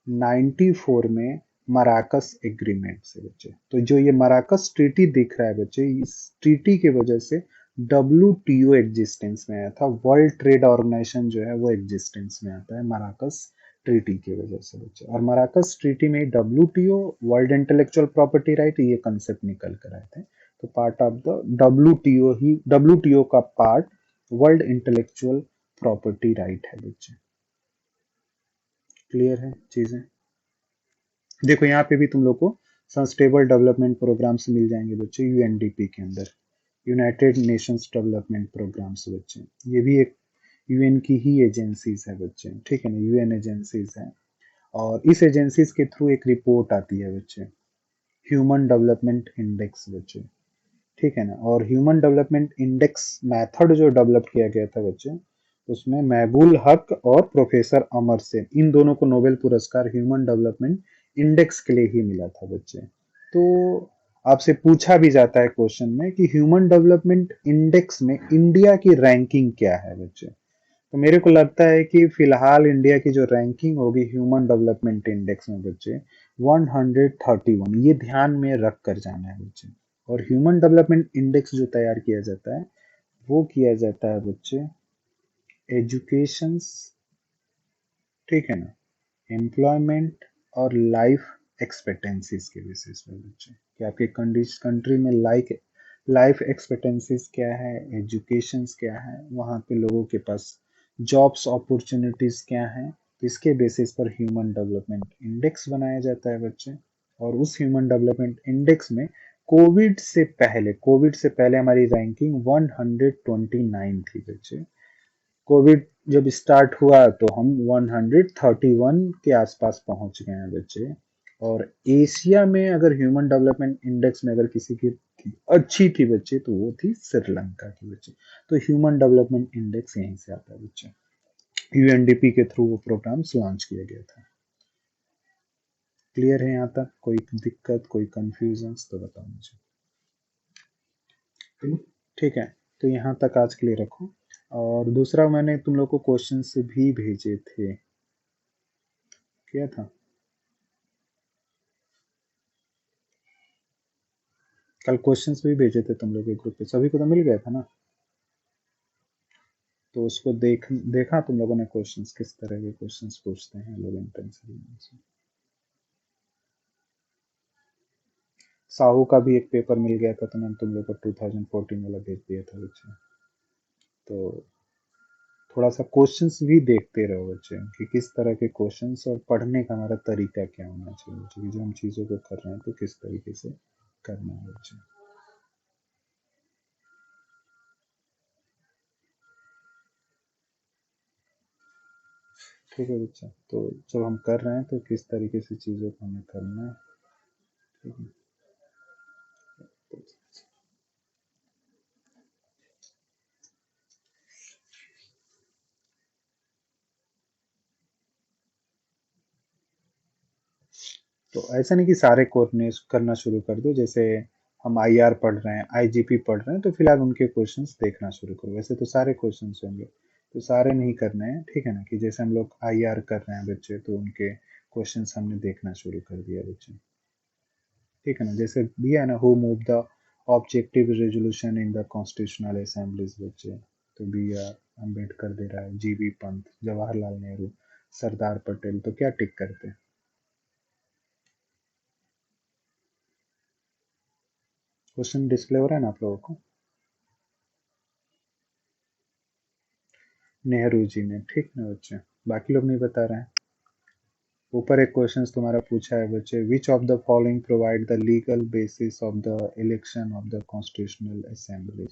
Speaker 1: 94 में मराकस एग्रीमेंट से बच्चे। तो जो ये मराकस ट्रीटी दिख रहा है बच्चे, इस ट्रीटी की वजह से डब्ल्यूटीओ एग्जिस्टेंस में आया था, वर्ल्ड ट्रेड ऑर्गेनाइजेशन जो है वो एग्जिस्टेंस में आता है मराकस ट्रीटी की वजह से बच्चे। और मराकस ट्रीटी में WTO, world intellectual property right, ये कंसेप्ट निकल कर आए थे। तो पार्ट ऑफ द डब्ल्यूटीओ ही, डब्ल्यूटीओ का part world intellectual property right है बच्चे। क्लियर है चीजें। देखो यहाँ पे भी तुम लोग को सस्टेनेबल डेवलपमेंट प्रोग्राम्स मिल जाएंगे बच्चे, यूएनडीपी के अंदर, यूनाइटेड नेशंस डेवलपमेंट प्रोग्राम्स बच्चे। ये भी एक यूएन की ही एजेंसीज है बच्चे, ठीक है ना, यूएन एजेंसीज है। और इस एजेंसीज के थ्रू एक रिपोर्ट आती है बच्चे, ह्यूमन डेवलपमेंट इंडेक्स बच्चे, ठीक है ना। और ह्यूमन डेवलपमेंट इंडेक्स मेथड जो डेवलप किया गया था बच्चे, उसमें महबूल हक और प्रोफेसर अमर सेन, इन दोनों को नोबेल पुरस्कार ह्यूमन डेवलपमेंट इंडेक्स के लिए ही मिला था बच्चे। तो आपसे पूछा भी जाता है क्वेश्चन में कि ह्यूमन डेवलपमेंट इंडेक्स में इंडिया की रैंकिंग क्या है बच्चे। तो मेरे को लगता है कि फिलहाल इंडिया की जो रैंकिंग होगी ह्यूमन डेवलपमेंट इंडेक्स में बच्चे, 131, ये ध्यान में रख कर जाना है बच्चे। और ह्यूमन डेवलपमेंट इंडेक्स जो तैयार किया जाता है, वो किया जाता है बच्चे एजुकेशन, ठीक है ना, एम्प्लॉयमेंट और लाइफ एक्सपेक्टेंसीज के बेसिस पे बच्चे, कि आपके कंट्री में लाइफ एक्सपेक्टेंसीज क्या है, एजुकेशंस क्या है, वहाँ पे लोगों के पास जॉब्स अपॉर्चुनिटीज क्या है। तो इसके बेसिस पर ह्यूमन डेवलपमेंट इंडेक्स बनाया जाता है बच्चे। और उस ह्यूमन डेवलपमेंट इंडेक्स में कोविड से पहले हमारी रैंकिंग 129 थी बच्चे। कोविड जब स्टार्ट हुआ तो हम 131 के आसपास पहुंच गए हैं बच्चे। और एशिया में अगर ह्यूमन डेवलपमेंट इंडेक्स में अगर किसी की अच्छी थी बच्चे, तो वो थी श्रीलंका की बच्चे। तो ह्यूमन डेवलपमेंट इंडेक्स यहीं से आता है बच्चे, यूएनडीपी के थ्रू वो प्रोग्राम लॉन्च किया गया था। क्लियर है यहाँ तक, कोई दिक्कत, कोई कंफ्यूजन तो बताओ मुझे। ठीक है, तो यहाँ तक आज के लिए रखो। और दूसरा, मैंने तुम लोग को क्वेश्चन भी भेजे थे, क्या था, कल क्वेश्चंस भी भेजे थे तुम लोग के ग्रुप पे, सभी को तो मिल गया था ना। तो उसको देखा तुम लोगों ने क्वेश्चंस, किस तरह के क्वेश्चंस पूछते हैं लोग एंट्रेंस एग्जाम से। साहू का भी एक पेपर मिल गया था, तो मैंने तुम लोग को 2014 वाला भेज दिया था बच्चे। तो थोड़ा सा क्वेश्चंस भी देखते रहो बच्चे, कि किस तरह के क्वेश्चंस, और पढ़ने का हमारा तरीका क्या होना चाहिए बच्चे, कि जो हम चीज़ों को कर रहे हैं तो किस तरीके से करना है बच्चे। ठीक है बच्चा, तो जब हम कर रहे हैं तो किस तरीके से चीज़ों को हमें करना है, ठीक है। तो ऐसा नहीं कि सारे कोर्स करना शुरू कर दो, जैसे हम आईआर पढ़ रहे हैं, आईजीपी पढ़ रहे हैं, तो फिलहाल उनके क्वेश्चंस देखना शुरू करो। वैसे तो सारे क्वेश्चंस होंगे, तो सारे नहीं करने हैं, ठीक है ना। कि जैसे हम लोग आईआर कर रहे हैं बच्चे, तो उनके क्वेश्चंस हमने देखना शुरू कर दिया बच्चे, ठीक है ना, जैसे दिया है ना, who move the objective resolution in the constitutional assemblies बच्चे, तो बी आर अम्बेडकर दे रहा है, जीबी पंत, जवाहरलाल नेहरू, सरदार पटेल, तो क्या टिक करते हैं? क्वेश्चन डिस्प्ले हो रहा है ना आप लोगों को? नेहरू जी ने, ठीक ना बच्चे, बाकी लोग नहीं बता रहे हैं। ऊपर एक क्वेश्चन तुम्हारा पूछा है बच्चे, which of the following provide the legal basis of the election of the constitutional assemblies.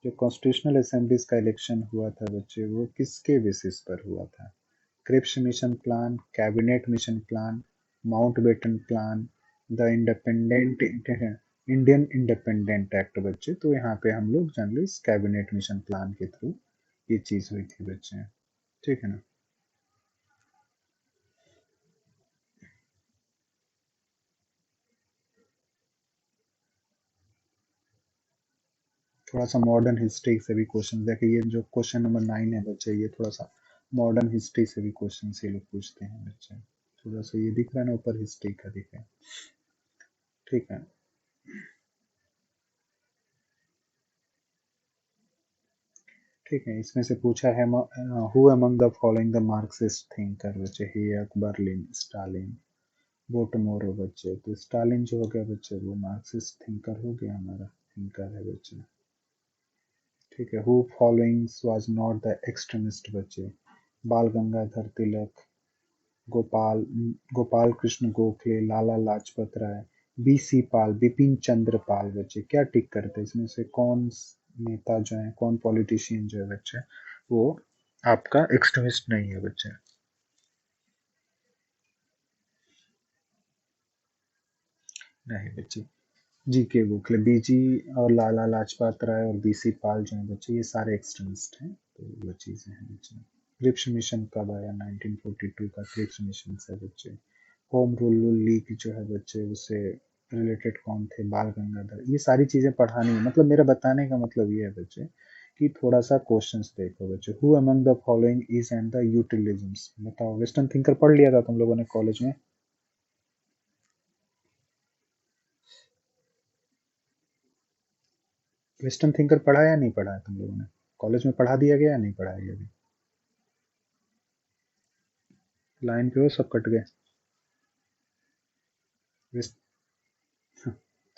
Speaker 1: जो कॉन्स्टिट्यूशनल असेंबलीज का इलेक्शन हुआ था बच्चे, वो किसके बेसिस पर हुआ था? Cripps mission plan, cabinet mission plan, Mountbatten plan, the independent Indian independent act बच्चे, तो यहाँ पे हम लोग जनरली कैबिनेट मिशन प्लान के थ्रू ये चीज हुई थी बच्चे, ठीक है ना। थोड़ा सा मॉडर्न हिस्ट्री से भी क्वेश्चन, देखिए ये जो क्वेश्चन नंबर 9 है बच्चे, ये थोड़ा सा मॉडर्न हिस्ट्री से भी क्वेश्चन ये लोग पूछते हैं बच्चे। थोड़ा सा ये दिख रहा है ना ऊपर, हिस्ट्री का दिख रहा है, ठीक है। ठीक है, इसमें से पूछा है who among the following the Marxist thinker बच्चे, हेयक, बर्लिन, स्टालिन, बोटमोरो बच्चे, तो स्टालिन जो हो गया बच्चे, वो मार्क्सिस्ट थिंकर हो गया, हमारा थिंकर है बच्चे, ठीक है। Who followings was not the extremist बच्चे, बाल गंगाधर तिलक, गोपाल गोपाल कृष्ण गोखले, लाला लाजपत राय, बीसी पाल, बिपिन चंद्र पाल बच्चे, क्या टिक करते हैं इसमें से? कौन नेता जो है, कौन पॉलिटिशियन जो है बच्चे, वो आपका एक्सट्रीमिस्ट नहीं है बच्चे? नहीं बच्चे, जी के गोखले, बीजी और लाला लाजपत राय और बीसी पाल जो है बच्चे, ये सारे एक्सट्रीमिस्ट हैं, तो वो चीजें हैं बच्चे। क्रिप्स मिशन कब आया? 1942 का क्रिप्स मिशन है बच्चे। होम रूल लीग जो है बच्चे, उससे रिलेटेड कौन थे? बाल गंगाधर। ये सारी चीजें पढ़ानी है, मतलब मेरा बताने का मतलब ये है बच्चे कि थोड़ा सा क्वेश्चंस देखो बच्चे। Who among the following is and the utilisms, बताओ। वेस्टर्न थिंकर पढ़ लिया था तुम लोगों ने कॉलेज में? वेस्टर्न थिंकर पढ़ा या नहीं पढ़ा है तुम लोगों ने? कॉलेज में पढ़ा दिया गया या नहीं पढ़ाया गया अभी? लाइन पे हो, सब कट गए। वेस्ट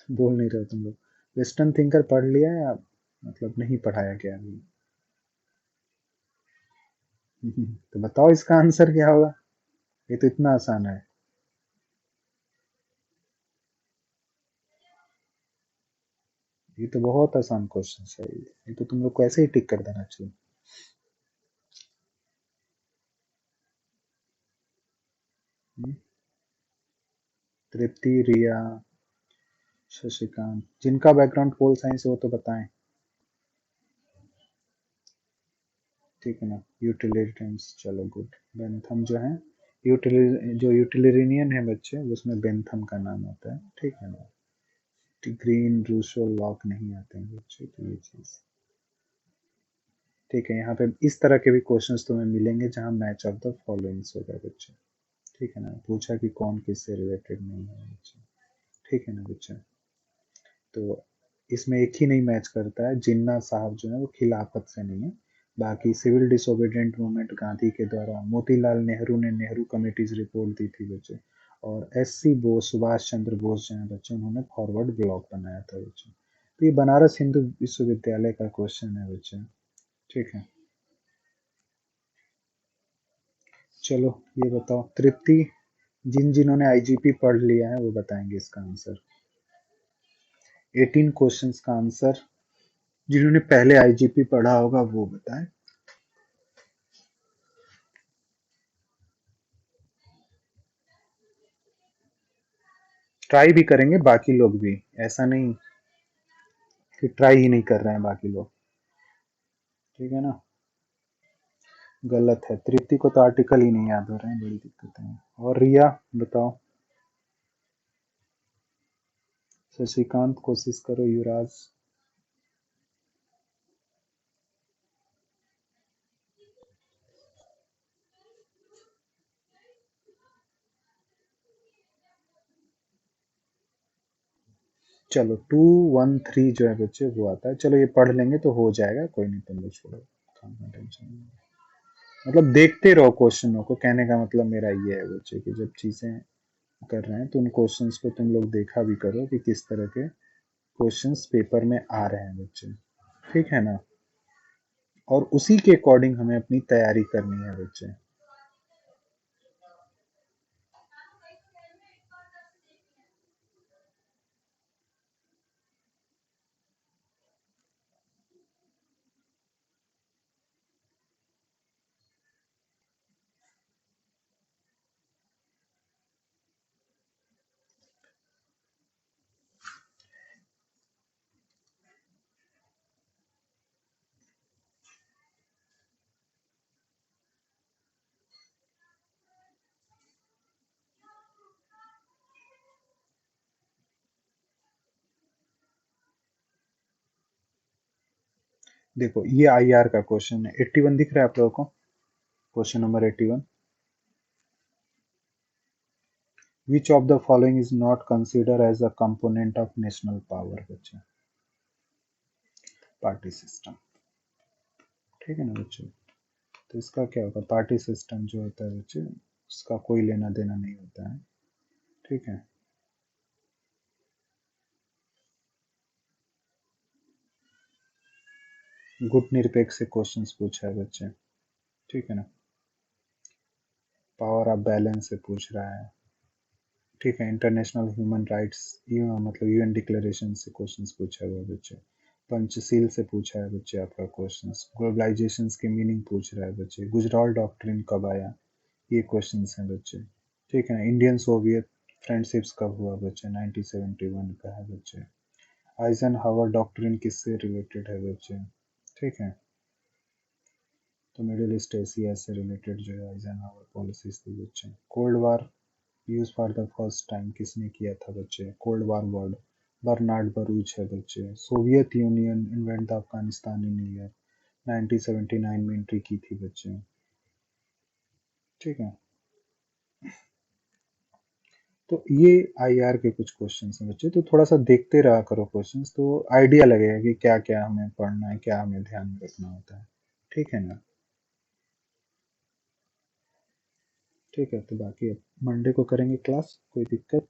Speaker 1: बोल नहीं रहे तुम लोग। वेस्टर्न थिंकर पढ़ लिया या मतलब नहीं पढ़ाया गया अभी? तो बताओ इसका आंसर क्या होगा? ये तो इतना आसान है। ये तो बहुत आसान क्वेश्चन है, ये तो तुम लोग को ऐसे ही टिक कर देना चाहिए। हम्म, तृप्ति, रिया, शशिकांत, जिनका बैकग्राउंड पोल साइंस है वो तो बताएं, ठीक है ना। यूटिलिटेंस, चलो गुड। बेंथम जो है, जो यूटिलिटेरियन है बच्चे, उसमें बेंथम का नाम आता है, ठीक है ना। ग्रीन, रूसो, लॉक नहीं आते हैं बच्चे, तो ये चीज, ठीक है। यहाँ पे इस तरह के भी क्वेश्चंस तुम्हें मिलेंगे जहाँ मैच ऑफ द फॉलोइंग्स होगा बच्चे, ठीक है ना। पूछा कि कौन किससे रिलेटेड नहीं है बच्चे, ठीक है ना बच्चे। तो इसमें एक ही नहीं मैच करता है, जिन्ना साहब जो है वो खिलाफत से नहीं है। बाकी सिविल डिसोबीडियंट मूवमेंट गांधी के द्वारा, मोतीलाल नेहरू ने नेहरू कमेटीज रिपोर्ट दी थी बच्चे, और एससी बोस, सुभाष चंद्र बोस जो है बच्चे, उन्होंने फॉरवर्ड ब्लॉक बनाया था बच्चे। तो ये बनारस हिंदू विश्वविद्यालय का क्वेश्चन है बच्चे, ठीक है। चलो ये बताओ, तृप्ति, जिन्होंने आईजीपी पढ़ लिया है वो बताएंगे इसका आंसर। 18 क्वेश्चंस का आंसर जिन्होंने पहले आईजीपी पढ़ा होगा वो बताएं। ट्राई भी करेंगे बाकी लोग भी, ऐसा नहीं कि ट्राई ही नहीं कर रहे हैं बाकी लोग, ठीक है ना। गलत है, तृप्ति को तो आर्टिकल ही नहीं याद हो रहे हैं, बड़ी दिक्कत है। और रिया, बताओ। शशिकांत, कोशिश करो। युवराज, चलो 213 जो है बच्चे वो आता है, चलो ये पढ़ लेंगे तो हो जाएगा, कोई नहीं, तुम लोग छोड़ो, काम टेंशन नहीं। मतलब देखते रहो क्वेश्चनों को, कहने का मतलब मेरा ये है बच्चे कि जब चीजें कर रहे हैं तो उन क्वेश्चंस को तुम लोग देखा भी करो कि किस तरह के क्वेश्चंस पेपर में आ रहे हैं बच्चे, ठीक है ना, और उसी के अकॉर्डिंग हमें अपनी तैयारी करनी है बच्चे। देखो ये आईआर का क्वेश्चन है, 81 दिख रहा है आप लोगों को, question number 81। Which of the following is not consider as a component of national power बच्चे? पार्टी सिस्टम, ठीक है ना बच्चे, तो इसका क्या होगा, पार्टी सिस्टम जो होता है बच्चे उसका कोई लेना देना नहीं होता है, ठीक है। गुट निरपेक्ष से क्वेश्चंस पूछा है बच्चे, ठीक है ना, पावर ऑफ बैलेंस से पूछ रहा है, ठीक है, इंटरनेशनल ह्यूमन राइट्स मतलब यूएन डिक्लेरेशन से क्वेश्चंस पूछा हुआ है बच्चे, पंचशील से पूछा है बच्चे आपका क्वेश्चंस, ग्लोबलाइजेशन की मीनिंग पूछ रहा है बच्चे, गुजराल डॉक्ट्रिन कब आया, ये क्वेश्चंस हैं बच्चे, ठीक है ना, इंडियन सोवियत फ्रेंडशिप्स कब हुआ बच्चे, 1971 का है बच्चे, आइजन हावर डॉक्ट्रिन किससे रिलेटेड है बच्चे, ठीक है, तो मिडिल ईस्ट एशिया से रिलेटेड जो है आइजन हावर पॉलिसीज थी बच्चे, cold war use for the first time किसने किया था बच्चे, cold war word Bernard Bharuch है बच्चे, Soviet union invent the Afghanistan in year 1979 में एंट्री की थी बच्चे, ठीक है, तो ये आईआर के कुछ क्वेश्चंस हैं बच्चे, तो थोड़ा सा देखते रहा करो क्वेश्चंस, तो आइडिया लगेगा कि क्या क्या हमें पढ़ना है, क्या हमें ध्यान में रखना होता है, ठीक है ना, ठीक है, तो बाकी अब मंडे को करेंगे क्लास, कोई दिक्कत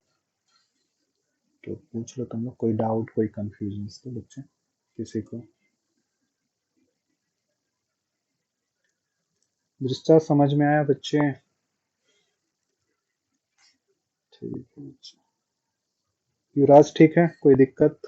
Speaker 1: तो पूछ लो तुम लोग, कोई डाउट कोई कंफ्यूजन तो बच्चे किसी को, दृष्टा समझ में आया बच्चे, ठीक है बच्चे, युवराज ठीक है, कोई दिक्कत,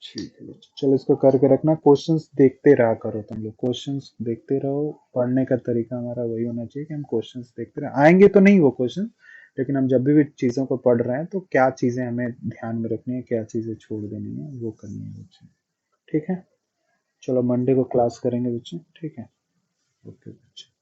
Speaker 1: ठीक है बच्चे, चलो इसको करके रखना, क्वेश्चंस देखते रहा करो तुम लोग, क्वेश्चंस देखते रहो, पढ़ने का तरीका हमारा वही होना चाहिए कि हम क्वेश्चंस देखते रहे, आएंगे तो नहीं वो क्वेश्चन, लेकिन हम जब भी चीजों को पढ़ रहे हैं तो क्या चीजें हमें ध्यान में रखनी है, क्या चीजें छोड़ देनी है, वो करनी है बच्चे, ठीक है, चलो मंडे को क्लास करेंगे बच्चे, ठीक है, ओके बच्चे।